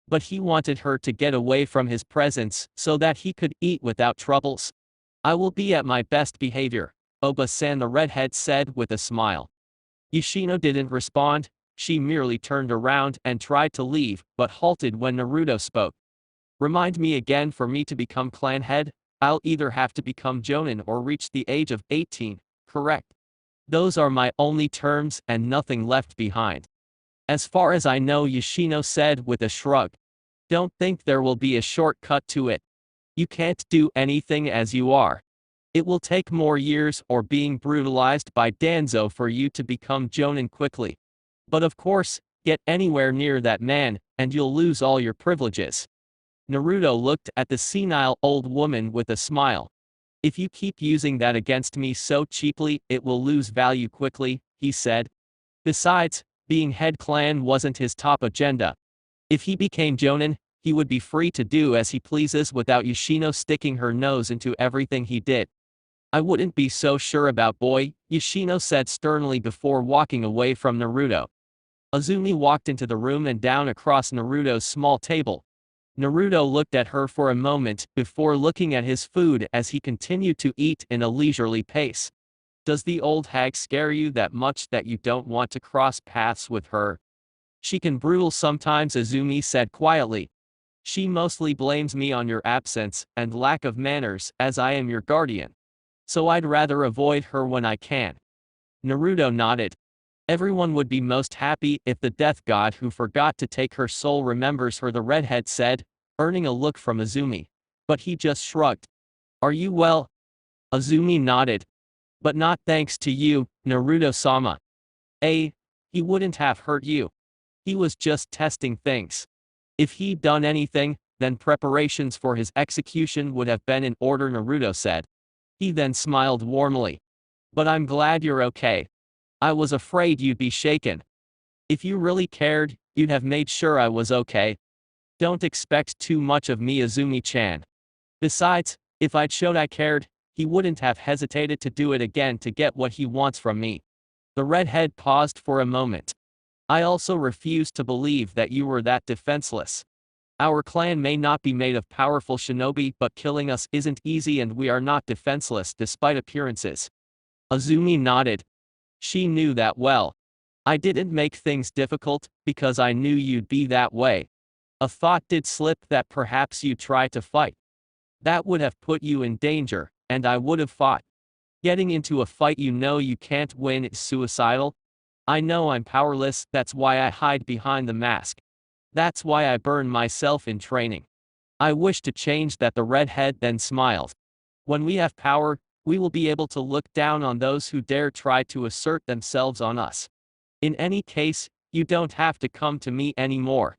But he wanted her to get away from his presence so that he could eat without troubles. I will be at my best behavior, Oba-san, the redhead said with a smile. Yoshino didn't respond. She merely turned around and tried to leave, but halted when Naruto spoke. Remind me again, for me to become clan head, I'll either have to become Jonin or reach the age of 18, correct? Those are my only terms and nothing left behind. As far as I know, Yoshino said with a shrug. Don't think there will be a shortcut to it. You can't do anything as you are. It will take more years or being brutalized by Danzo for you to become Jonin quickly. But of course, get anywhere near that man, and you'll lose all your privileges. Naruto looked at the senile old woman with a smile. If you keep using that against me so cheaply, it will lose value quickly, he said. Besides, being head clan wasn't his top agenda. If he became Jonin, he would be free to do as he pleases without Yoshino sticking her nose into everything he did. I wouldn't be so sure about boy, Yoshino said sternly before walking away from Naruto. Azumi walked into the room and down across Naruto's small table. Naruto looked at her for a moment before looking at his food as he continued to eat in a leisurely pace. Does the old hag scare you that much that you don't want to cross paths with her? She can brutal sometimes, Azumi said quietly. She mostly blames me on your absence and lack of manners, as I am your guardian. So I'd rather avoid her when I can. Naruto nodded. Everyone would be most happy if the death god who forgot to take her soul remembers her, the redhead said, earning a look from Azumi. But he just shrugged. Are you well? Azumi nodded. But not thanks to you, Naruto-sama. He wouldn't have hurt you. He was just testing things. If he'd done anything, then preparations for his execution would have been in order, Naruto said. He then smiled warmly. But I'm glad you're okay. I was afraid you'd be shaken. If you really cared, you'd have made sure I was okay. Don't expect too much of me, Azumi-chan. Besides, if I'd showed I cared, he wouldn't have hesitated to do it again to get what he wants from me. The redhead paused for a moment. I also refuse to believe that you were that defenseless. Our clan may not be made of powerful shinobi, but killing us isn't easy, and we are not defenseless despite appearances. Azumi nodded. She knew that well. I didn't make things difficult, because I knew you'd be that way. A thought did slip that perhaps you'd try to fight. That would have put you in danger, and I would have fought. Getting into a fight you know you can't win is suicidal. I know I'm powerless, that's why I hide behind the mask. That's why I burn myself in training. I wish to change that, the redhead then smiled. When we have power, we will be able to look down on those who dare try to assert themselves on us. In any case, you don't have to come to me anymore.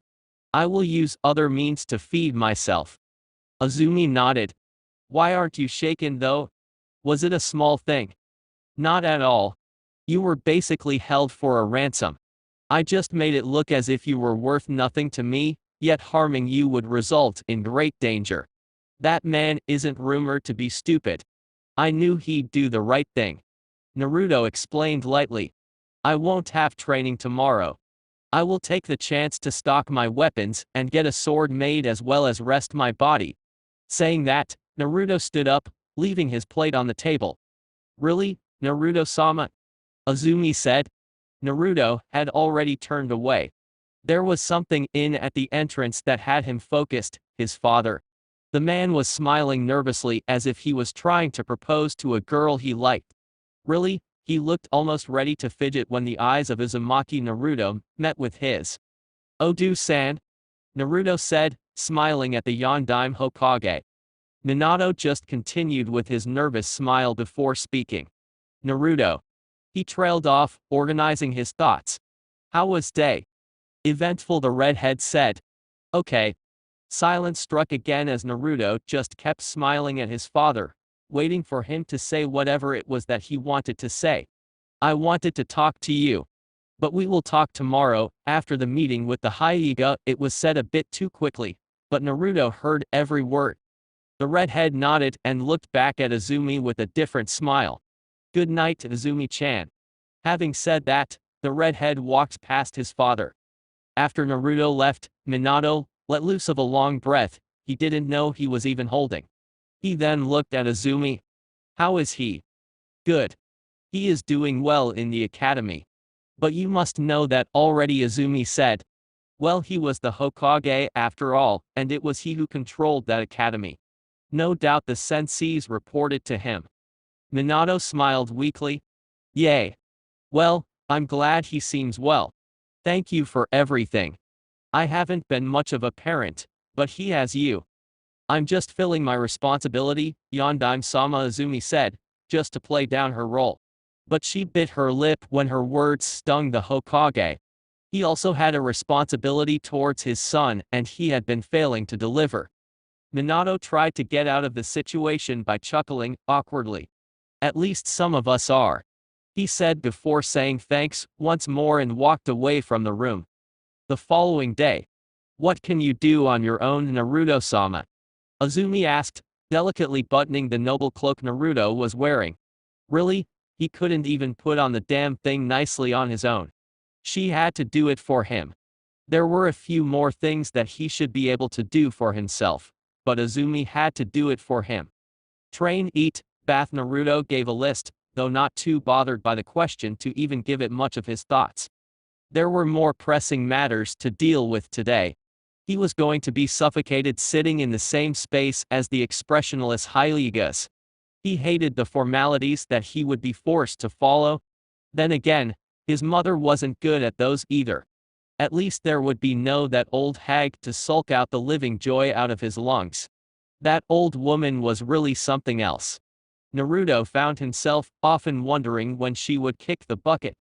I will use other means to feed myself." Azumi nodded. "Why aren't you shaken though? Was it a small thing?" "Not at all. You were basically held for a ransom. I just made it look as if you were worth nothing to me, yet harming you would result in great danger. That man isn't rumored to be stupid. I knew he'd do the right thing." Naruto explained lightly. "I won't have training tomorrow. I will take the chance to stock my weapons and get a sword made as well as rest my body." Saying that, Naruto stood up, leaving his plate on the table. "Really, Naruto-sama?" Azumi said. Naruto had already turned away. There was something in at the entrance that had him focused, his father. The man was smiling nervously as if he was trying to propose to a girl he liked. "Really?" He looked almost ready to fidget when the eyes of Uzumaki Naruto met with his. "Odu-san?" Naruto said, smiling at the Yondaime Hokage. Minato just continued with his nervous smile before speaking. "Naruto." He trailed off, organizing his thoughts. "How was day?" "Eventful," the redhead said. "Okay." Silence struck again as Naruto just kept smiling at his father, waiting for him to say whatever it was that he wanted to say. "I wanted to talk to you. But we will talk tomorrow, after the meeting with the Hyuga." It was said a bit too quickly, but Naruto heard every word. The redhead nodded and looked back at Azumi with a different smile. "Good night, Azumi-chan." Having said that, the redhead walked past his father. After Naruto left, Minato let loose of a long breath he didn't know he was even holding. He then looked at Azumi. "How is he?" "Good. He is doing well in the academy. But you must know that already," Azumi said. "Well, he was the Hokage after all, and it was he who controlled that academy. No doubt the senseis reported to him." Minato smiled weakly. "Yay. Well, I'm glad he seems well. Thank you for everything. I haven't been much of a parent, but he has you." "I'm just filling my responsibility," Yondaime-sama, Azumi said, just to play down her role. But she bit her lip when her words stung the Hokage. He also had a responsibility towards his son and he had been failing to deliver. Minato tried to get out of the situation by chuckling awkwardly. "At least some of us are," he said before saying thanks once more and walked away from the room. The following day. "What can you do on your own, Naruto-sama?" Azumi asked, delicately buttoning the noble cloak Naruto was wearing. Really? He couldn't even put on the damn thing nicely on his own. She had to do it for him. There were a few more things that he should be able to do for himself, but Azumi had to do it for him. Train, eat, bath. Naruto gave a list, though not too bothered by the question to even give it much of his thoughts. There were more pressing matters to deal with today. He was going to be suffocated sitting in the same space as the expressionless Hyugas. He hated the formalities that he would be forced to follow. Then again, his mother wasn't good at those either. At least there would be no that old hag to sulk out the living joy out of his lungs. That old woman was really something else. Naruto found himself often wondering when she would kick the bucket.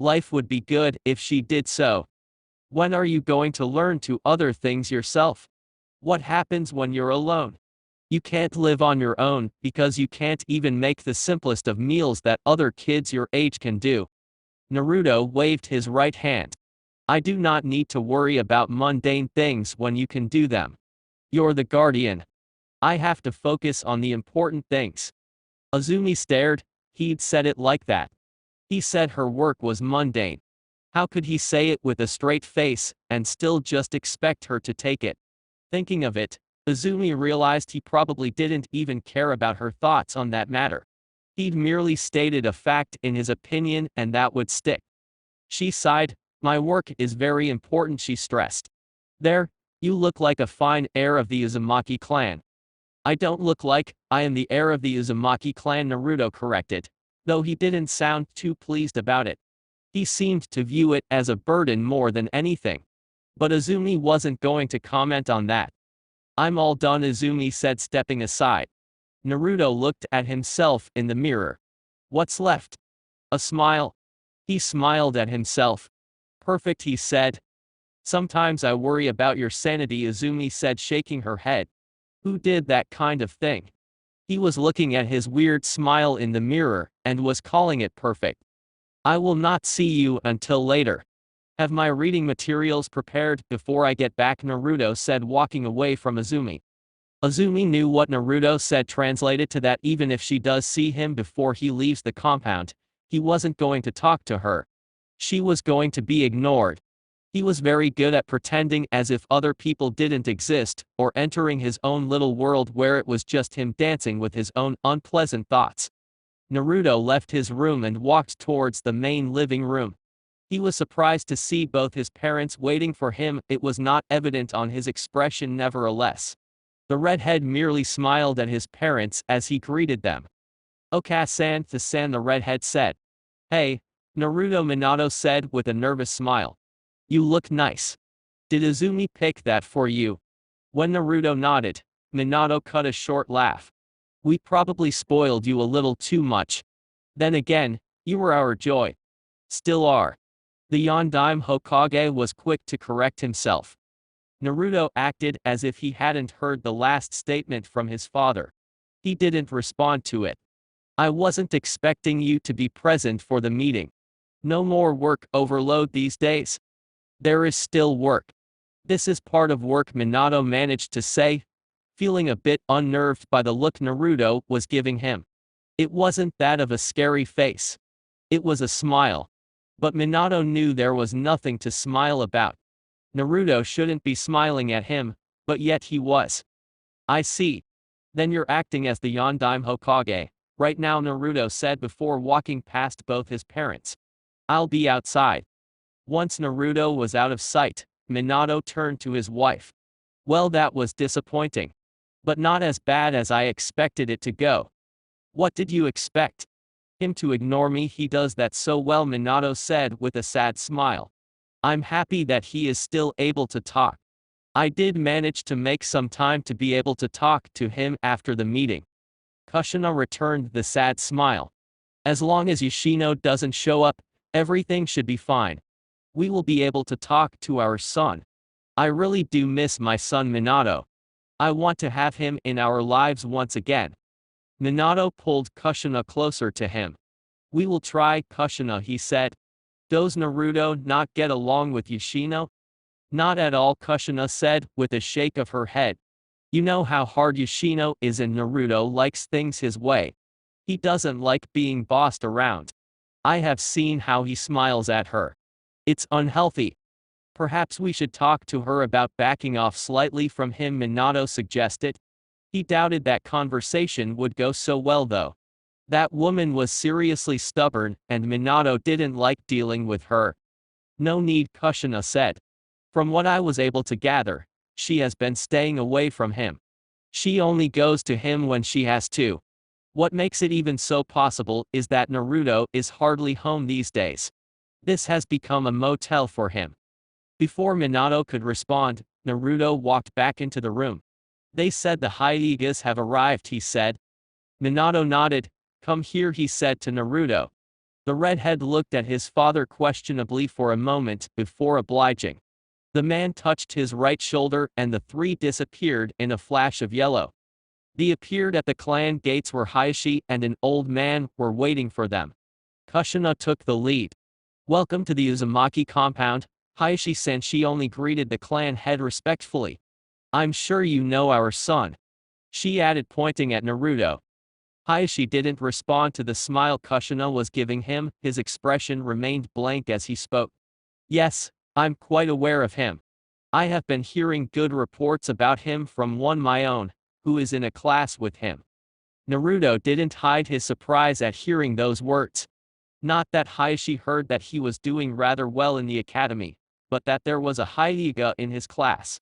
Life would be good if she did so. When are you going to learn to other things yourself? What happens when you're alone? You can't live on your own because you can't even make the simplest of meals that other kids your age can do. Naruto waved his right hand. I do not need to worry about mundane things when you can do them. You're the guardian. I have to focus on the important things. Azumi stared. He'd said it like that. He said her work was mundane. How could he say it with a straight face, and still just expect her to take it? Thinking of it, Azumi realized he probably didn't even care about her thoughts on that matter. He'd merely stated a fact in his opinion and that would stick. She sighed. My work is very important, she stressed. There, you look like a fine heir of the Uzumaki clan. I don't look like I am the heir of the Uzumaki clan, Naruto corrected, though he didn't sound too pleased about it. He seemed to view it as a burden more than anything. But Azumi wasn't going to comment on that. I'm all done, Azumi said, stepping aside. Naruto looked at himself in the mirror. What's left? A smile. He smiled at himself. Perfect, he said. Sometimes I worry about your sanity, Izumi said, shaking her head. Who did that kind of thing? He was looking at his weird smile in the mirror, and was calling it perfect. I will not see you until later. Have my reading materials prepared before I get back, Naruto said, walking away from Izumi. Izumi knew what Naruto said translated to that even if she does see him before he leaves the compound, he wasn't going to talk to her. She was going to be ignored. He was very good at pretending as if other people didn't exist, or entering his own little world where it was just him dancing with his own unpleasant thoughts. Naruto left his room and walked towards the main living room. He was surprised to see both his parents waiting for him. It was not evident on his expression nevertheless. The redhead merely smiled at his parents as he greeted them. Okasan to San, the redhead said. Hey, Naruto, Minato said with a nervous smile. You look nice. Did Izumi pick that for you? When Naruto nodded, Minato cut a short laugh. We probably spoiled you a little too much. Then again, you were our joy. Still are. The Yondaime Hokage was quick to correct himself. Naruto acted as if he hadn't heard the last statement from his father. He didn't respond to it. I wasn't expecting you to be present for the meeting. No more work overload these days. There is still work. This is part of work, Minato managed to say, feeling a bit unnerved by the look Naruto was giving him. It wasn't that of a scary face. It was a smile. But Minato knew there was nothing to smile about. Naruto shouldn't be smiling at him, but yet he was. I see. Then you're acting as the Yondaime Hokage, right now, Naruto said before walking past both his parents. I'll be outside. Once Naruto was out of sight, Minato turned to his wife. Well, that was disappointing. But not as bad as I expected it to go. What did you expect? Him to ignore me? He does that so well, Minato said with a sad smile. I'm happy that he is still able to talk. I did manage to make some time to be able to talk to him after the meeting. Kushina returned the sad smile. As long as Yoshino doesn't show up, everything should be fine. We will be able to talk to our son. I really do miss my son Minato. I want to have him in our lives once again. Minato pulled Kushina closer to him. We will try, Kushina, he said. Does Naruto not get along with Yoshino? Not at all, Kushina said, with a shake of her head. You know how hard Yoshino is, and Naruto likes things his way. He doesn't like being bossed around. I have seen how he smiles at her. It's unhealthy. Perhaps we should talk to her about backing off slightly from him, Minato suggested. He doubted that conversation would go so well though. That woman was seriously stubborn, and Minato didn't like dealing with her. No need, Kushina said. From what I was able to gather, she has been staying away from him. She only goes to him when she has to. What makes it even so possible is that Naruto is hardly home these days. This has become a motel for him. Before Minato could respond, Naruto walked back into the room. They said the Hyugas have arrived, he said. Minato nodded. Come here, he said to Naruto. The redhead looked at his father questionably for a moment before obliging. The man touched his right shoulder and the three disappeared in a flash of yellow. They appeared at the clan gates where Hayashi and an old man were waiting for them. Kushina took the lead. Welcome to the Uzumaki compound, Hayashi-san. She only greeted the clan head respectfully. I'm sure you know our son. She added, pointing at Naruto. Hayashi didn't respond to the smile Kushina was giving him. His expression remained blank as he spoke. Yes, I'm quite aware of him. I have been hearing good reports about him from one my own, who is in a class with him. Naruto didn't hide his surprise at hearing those words. Not that Hayashi heard that he was doing rather well in the academy, but that there was a Hyuga in his class.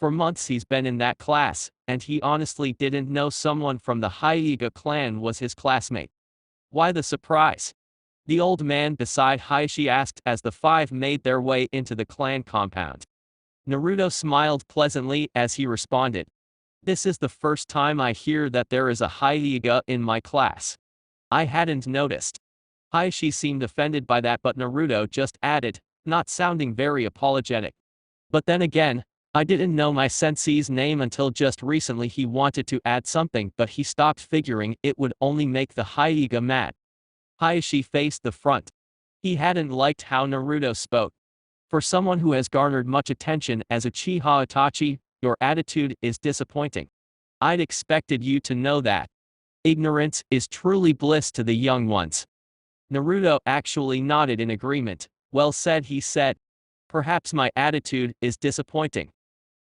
For months he's been in that class, and he honestly didn't know someone from the Hyuga clan was his classmate. Why the surprise? The old man beside Hayashi asked as the five made their way into the clan compound. Naruto smiled pleasantly as he responded. This is the first time I hear that there is a Hyuga in my class. I hadn't noticed. Hayashi seemed offended by that, but Naruto just added, not sounding very apologetic. But then again, I didn't know my sensei's name until just recently. He wanted to add something, but he stopped, figuring it would only make the Hyuga mad. Hayashi faced the front. He hadn't liked how Naruto spoke. For someone who has garnered much attention as Uchiha Itachi, your attitude is disappointing. I'd expected you to know that. Ignorance is truly bliss to the young ones. Naruto actually nodded in agreement. Well said, he said. Perhaps my attitude is disappointing.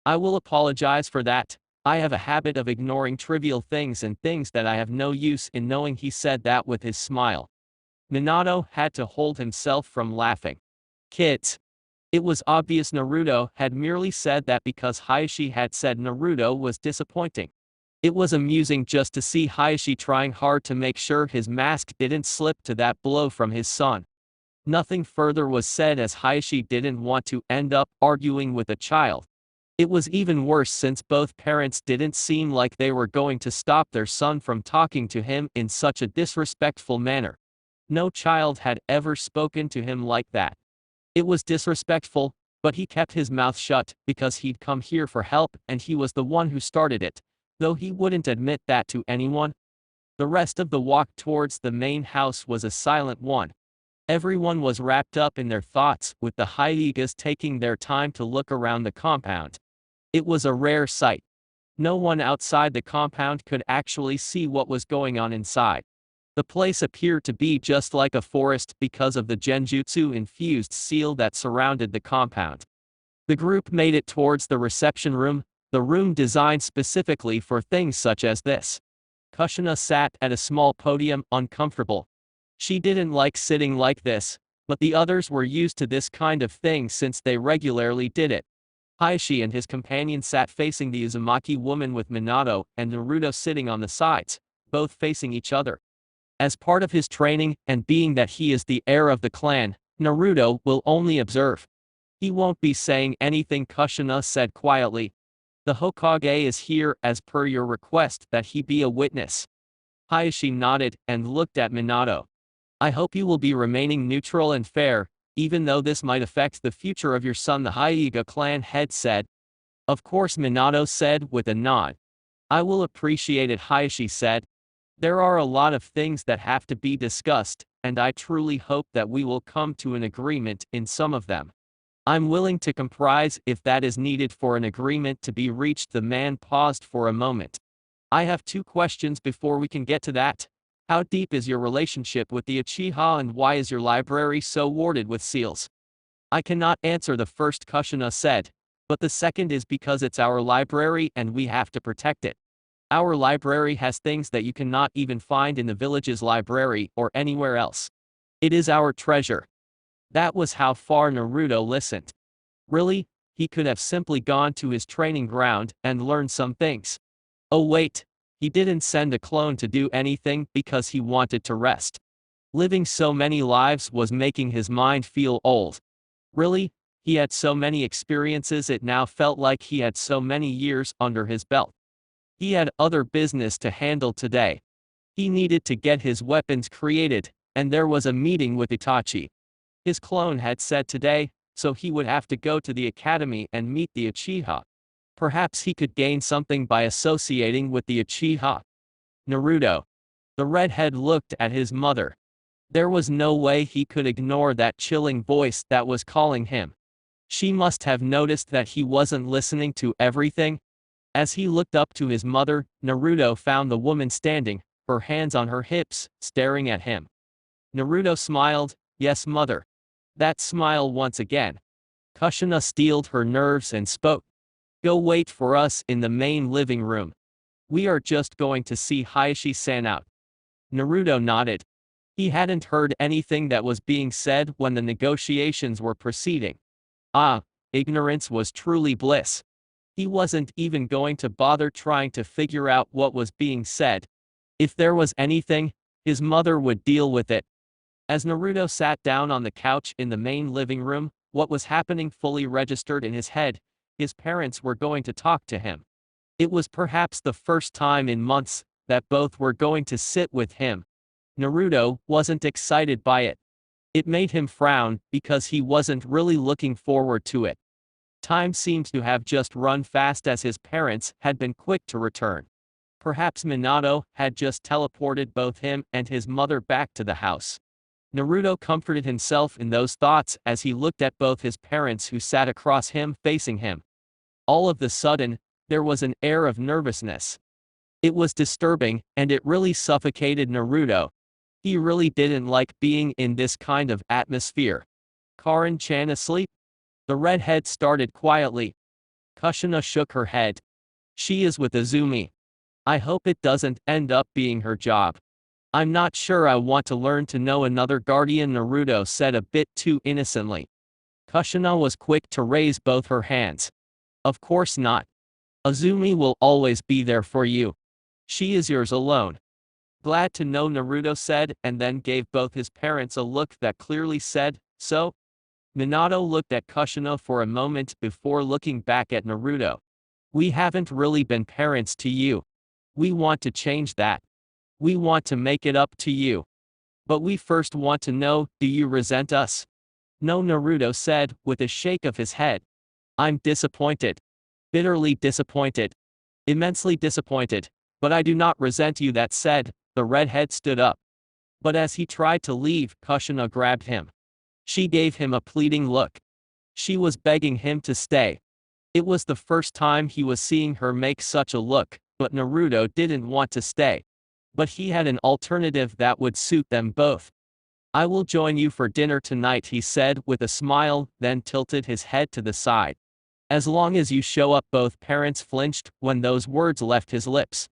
I will apologize for that. I have a habit of ignoring trivial things and things that I have no use in knowing. He said that with his smile. Minato had to hold himself from laughing. Kids. It was obvious Naruto had merely said that because Hayashi had said Naruto was disappointing. It was amusing just to see Hayashi trying hard to make sure his mask didn't slip to that blow from his son. Nothing further was said as Hayashi didn't want to end up arguing with a child. It was even worse since both parents didn't seem like they were going to stop their son from talking to him in such a disrespectful manner. No child had ever spoken to him like that. It was disrespectful, but he kept his mouth shut because he'd come here for help and he was the one who started it, though he wouldn't admit that to anyone. The rest of the walk towards the main house was a silent one. Everyone was wrapped up in their thoughts, with the Hyugas taking their time to look around the compound. It was a rare sight. No one outside the compound could actually see what was going on inside. The place appeared to be just like a forest because of the genjutsu-infused seal that surrounded the compound. The group made it towards the reception room, the room designed specifically for things such as this. Kushina sat at a small podium, uncomfortable. She didn't like sitting like this, but the others were used to this kind of thing since they regularly did it. Hayashi and his companion sat facing the Uzumaki woman with Minato and Naruto sitting on the sides, both facing each other. As part of his training, and being that he is the heir of the clan, Naruto will only observe. He won't be saying anything, Kushina said quietly. The Hokage is here as per your request that he be a witness. Hayashi nodded and looked at Minato. I hope you will be remaining neutral and fair, even though this might affect the future of your son, the Hyuga clan head said. Of course, Minato said with a nod. I will appreciate it, Hayashi said. There are a lot of things that have to be discussed, and I truly hope that we will come to an agreement in some of them. I'm willing to compromise if that is needed for an agreement to be reached. The man paused for a moment. I have 2 questions before we can get to that. How deep is your relationship with the Uchiha and why is your library so warded with seals? I cannot answer the first, Kushina said, but the second is because it's our library and we have to protect it. Our library has things that you cannot even find in the village's library or anywhere else. It is our treasure. That was how far Naruto listened. Really, he could have simply gone to his training ground and learned some things. Oh wait, he didn't send a clone to do anything because he wanted to rest. Living so many lives was making his mind feel old. Really, he had so many experiences, it now felt like he had so many years under his belt. He had other business to handle today. He needed to get his weapons created, and there was a meeting with Itachi. His clone had said today, so he would have to go to the academy and meet the Uchiha. Perhaps he could gain something by associating with the Uchiha. Naruto. The redhead looked at his mother. There was no way he could ignore that chilling voice that was calling him. She must have noticed that he wasn't listening to everything. As he looked up to his mother, Naruto found the woman standing, her hands on her hips, staring at him. Naruto smiled, yes, mother. That smile once again. Kushina steeled her nerves and spoke. Go wait for us in the main living room. We are just going to see Hayashi-san out. Naruto nodded. He hadn't heard anything that was being said when the negotiations were proceeding. Ah, ignorance was truly bliss. He wasn't even going to bother trying to figure out what was being said. If there was anything, his mother would deal with it. As Naruto sat down on the couch in the main living room, what was happening fully registered in his head. His parents were going to talk to him. It was perhaps the first time in months that both were going to sit with him. Naruto wasn't excited by it. It made him frown because he wasn't really looking forward to it. Time seemed to have just run fast as his parents had been quick to return. Perhaps Minato had just teleported both him and his mother back to the house. Naruto comforted himself in those thoughts as he looked at both his parents who sat across him facing him. All of the sudden, there was an air of nervousness. It was disturbing, and it really suffocated Naruto. He really didn't like being in this kind of atmosphere. Karin-chan asleep? The redhead started quietly. Kushina shook her head. She is with Izumi. I hope it doesn't end up being her job. I'm not sure I want to learn to know another guardian, Naruto said a bit too innocently. Kushina was quick to raise both her hands. Of course not. Izumi will always be there for you. She is yours alone. Glad to know, Naruto said, and then gave both his parents a look that clearly said, so? Minato looked at Kushina for a moment before looking back at Naruto. We haven't really been parents to you. We want to change that. We want to make it up to you. But we first want to know, do you resent us? No, Naruto said, with a shake of his head. I'm disappointed. Bitterly disappointed. Immensely disappointed. But I do not resent you, that said. The redhead stood up. But as he tried to leave, Kushina grabbed him. She gave him a pleading look. She was begging him to stay. It was the first time he was seeing her make such a look, but Naruto didn't want to stay. But he had an alternative that would suit them both. I will join you for dinner tonight, he said with a smile, then tilted his head to the side. As long as you show up. Both parents flinched when those words left his lips.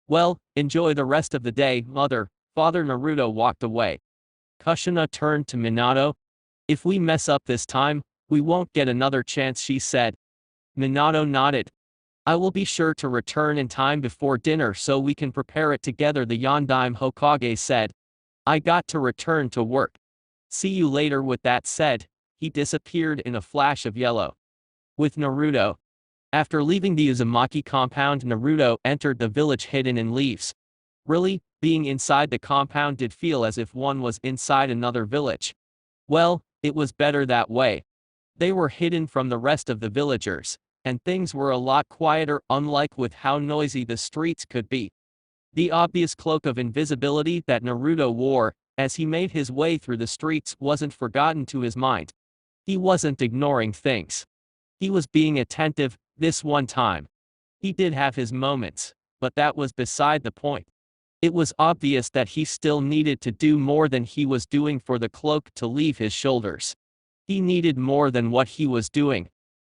Well, enjoy the rest of the day, mother, father. Naruto walked away. Kushina turned to Minato. If we mess up this time, we won't get another chance, she said. Minato nodded. I will be sure to return in time before dinner so we can prepare it together, the Yondaime Hokage said. I got to return to work. See you later. With that said, he disappeared in a flash of yellow. With Naruto. After leaving the Uzumaki compound, Naruto entered the village hidden in leaves. Really, being inside the compound did feel as if one was inside another village. Well, it was better that way. They were hidden from the rest of the villagers, and things were a lot quieter, unlike with how noisy the streets could be. The obvious cloak of invisibility that Naruto wore, as he made his way through the streets, wasn't forgotten to his mind. He wasn't ignoring things. He was being attentive, this one time. He did have his moments, but that was beside the point. It was obvious that he still needed to do more than he was doing for the cloak to leave his shoulders. He needed more than what he was doing.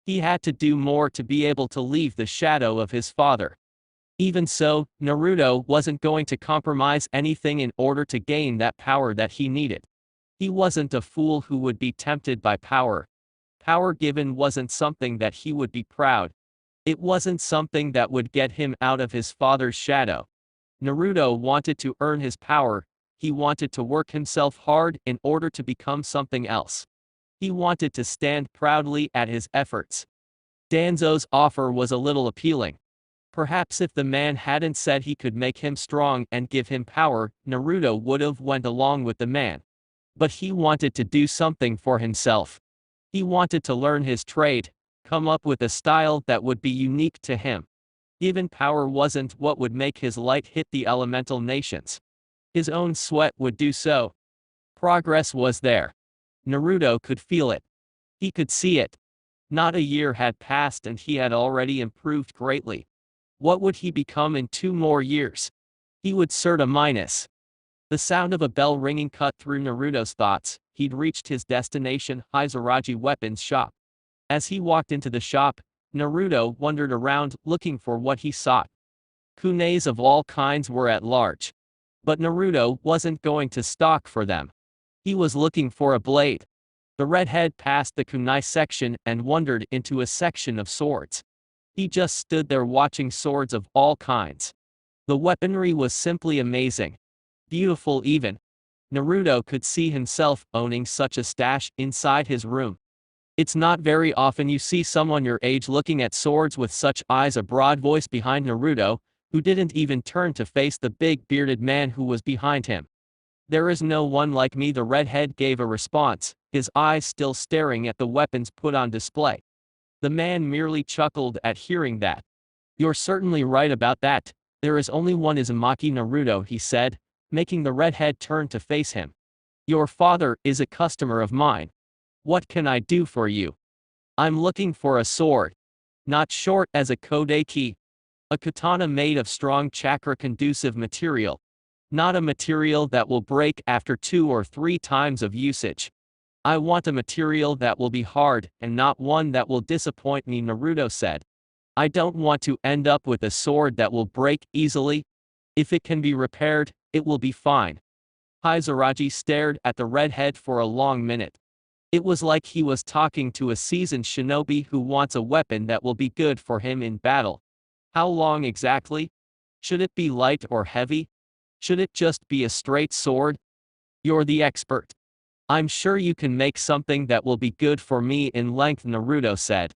He had to do more to be able to leave the shadow of his father. Even so, Naruto wasn't going to compromise anything in order to gain that power that he needed. He wasn't a fool who would be tempted by power. Power given wasn't something that he would be proud. It wasn't something that would get him out of his father's shadow. Naruto wanted to earn his power. He wanted to work himself hard in order to become something else. He wanted to stand proudly at his efforts. Danzo's offer was a little appealing. Perhaps if the man hadn't said he could make him strong and give him power, Naruto would have went along with the man. But he wanted to do something for himself. He wanted to learn his trade, come up with a style that would be unique to him. Even power wasn't what would make his light hit the elemental nations. His own sweat would do so. Progress was there. Naruto could feel it. He could see it. Not a year had passed and he had already improved greatly. What would he become in 2 more years? He would Certa minus. The sound of a bell ringing cut through Naruto's thoughts. He'd reached his destination, Hizuraji Weapons Shop. As he walked into the shop, Naruto wandered around looking for what he sought. Kunais of all kinds were at large. But Naruto wasn't going to stalk for them. He was looking for a blade. The redhead passed the kunai section and wandered into a section of swords. He just stood there watching swords of all kinds. The weaponry was simply amazing. Beautiful even. Naruto could see himself owning such a stash inside his room. It's not very often you see someone your age looking at swords with such eyes. A broad voice behind Naruto, who didn't even turn to face the big bearded man who was behind him. There is no one like me, the redhead gave a response, his eyes still staring at the weapons put on display. The man merely chuckled at hearing that. You're certainly right about that. There is only one Uzumaki Naruto, he said, making the redhead turn to face him. Your father is a customer of mine. What can I do for you? I'm looking for a sword. Not short as a kodaki. A katana made of strong chakra-conducive material. Not a material that will break after 2 or 3 times of usage. I want a material that will be hard, and not one that will disappoint me, Naruto said. I don't want to end up with a sword that will break easily. If it can be repaired, it will be fine. Hizuraji stared at the redhead for a long minute. It was like he was talking to a seasoned shinobi who wants a weapon that will be good for him in battle. How long exactly? Should it be light or heavy? Should it just be a straight sword? You're the expert. I'm sure you can make something that will be good for me in length, Naruto said.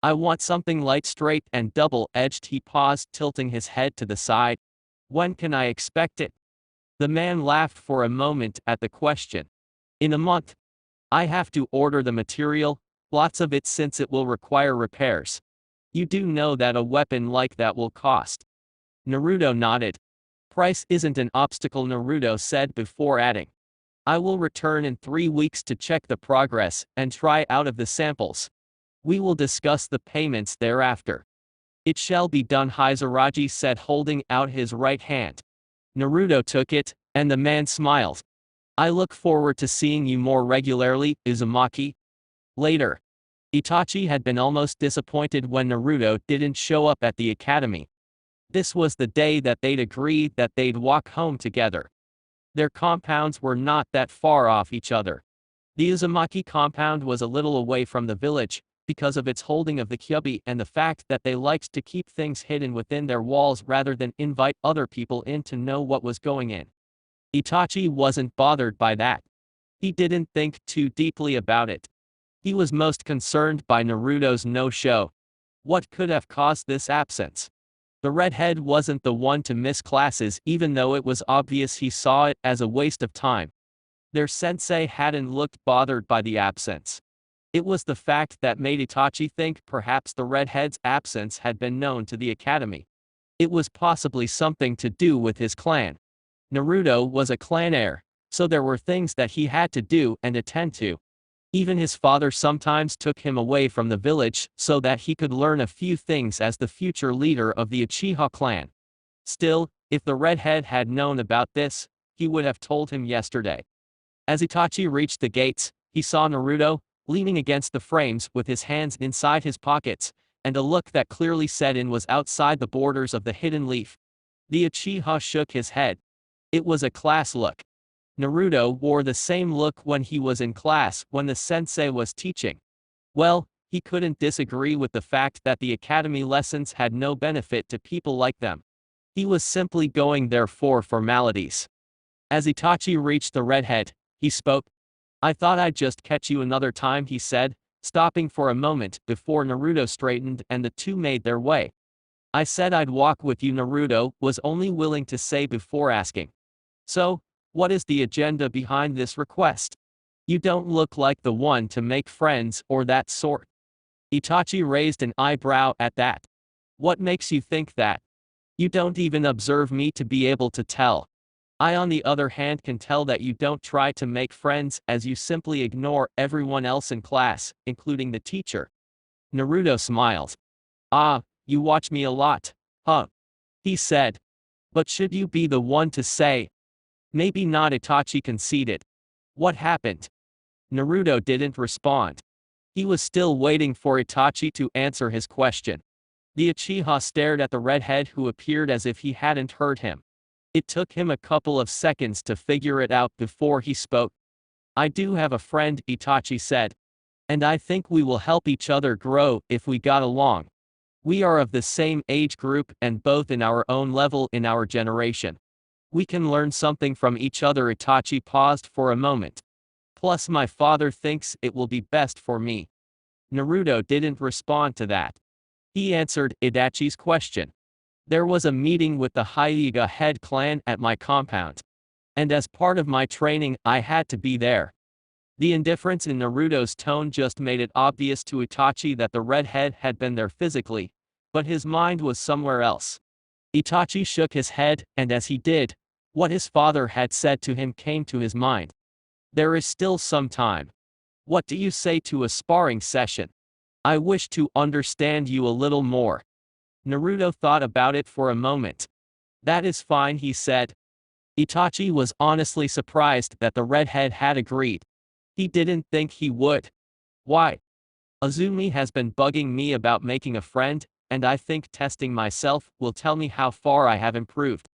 I want something light, straight, and double-edged. He paused, tilting his head to the side. When can I expect it? The man laughed for a moment at the question. In a month. I have to order the material, lots of it since it will require repairs. You do know that a weapon like that will cost. Naruto nodded. Price isn't an obstacle, Naruto said before adding. I will return in 3 weeks to check the progress and try out of the samples. We will discuss the payments thereafter. It shall be done, Hizuraji said, holding out his right hand. Naruto took it, and the man smiled. I look forward to seeing you more regularly, Uzumaki. Later. Itachi had been almost disappointed when Naruto didn't show up at the academy. This was the day that they'd agreed that they'd walk home together. Their compounds were not that far off each other. The Uzumaki compound was a little away from the village, because of its holding of the Kyubi and the fact that they liked to keep things hidden within their walls rather than invite other people in to know what was going in. Itachi wasn't bothered by that. He didn't think too deeply about it. He was most concerned by Naruto's no-show. What could have caused this absence? The redhead wasn't the one to miss classes, even though it was obvious he saw it as a waste of time. Their sensei hadn't looked bothered by the absence. It was the fact that made Itachi think perhaps the redhead's absence had been known to the academy. It was possibly something to do with his clan. Naruto was a clan heir, so there were things that he had to do and attend to. Even his father sometimes took him away from the village so that he could learn a few things as the future leader of the Uchiha clan. Still, if the redhead had known about this, he would have told him yesterday. As Itachi reached the gates, he saw Naruto, leaning against the frames with his hands inside his pockets, and a look that clearly said in was outside the borders of the hidden leaf. The Uchiha shook his head. It was a class look. Naruto wore the same look when he was in class when the sensei was teaching. Well, he couldn't disagree with the fact that the academy lessons had no benefit to people like them. He was simply going there for formalities. As Itachi reached the redhead, he spoke. I thought I'd just catch you another time, he said, stopping for a moment before Naruto straightened and the two made their way. I said I'd walk with you, Naruto was only willing to say before asking. So, what is the agenda behind this request? You don't look like the one to make friends or that sort. Itachi raised an eyebrow at that. What makes you think that? You don't even observe me to be able to tell. I, on the other hand, can tell that you don't try to make friends as you simply ignore everyone else in class, including the teacher. Naruto smiled. Ah, you watch me a lot, huh? He said. But should you be the one to say? Maybe not, Itachi conceded. What happened? Naruto didn't respond. He was still waiting for Itachi to answer his question. The Uchiha stared at the redhead who appeared as if he hadn't heard him. It took him a couple of seconds to figure it out before he spoke. I do have a friend, Itachi said. And I think we will help each other grow if we got along. We are of the same age group and both in our own level in our generation. We can learn something from each other. Itachi paused for a moment. Plus my father thinks it will be best for me. Naruto didn't respond to that. He answered Itachi's question. There was a meeting with the Uchiha head clan at my compound. And as part of my training, I had to be there. The indifference in Naruto's tone just made it obvious to Itachi that the redhead had been there physically, but his mind was somewhere else. Itachi shook his head, and as he did, what his father had said to him came to his mind. There is still some time. What do you say to a sparring session? I wish to understand you a little more. Naruto thought about it for a moment. That is fine, he said. Itachi was honestly surprised that the redhead had agreed. He didn't think he would. Why? Azumi has been bugging me about making a friend, and I think testing myself will tell me how far I have improved.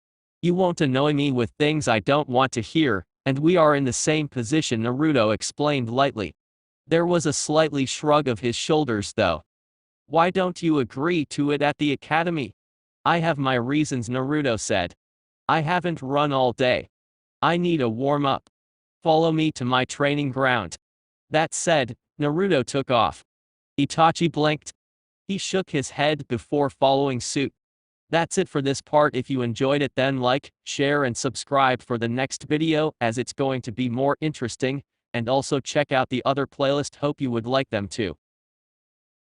You won't annoy me with things I don't want to hear, and we are in the same position, Naruto explained lightly. There was a slightly shrug of his shoulders though. Why don't you agree to it at the academy? I have my reasons, Naruto said. I haven't run all day. I need a warm-up. Follow me to my training ground. That said, Naruto took off. Itachi blinked. He shook his head before following suit. That's it for this part. If you enjoyed it, then like, share and subscribe for the next video, as it's going to be more interesting, and also check out the other playlist. Hope you would like them too.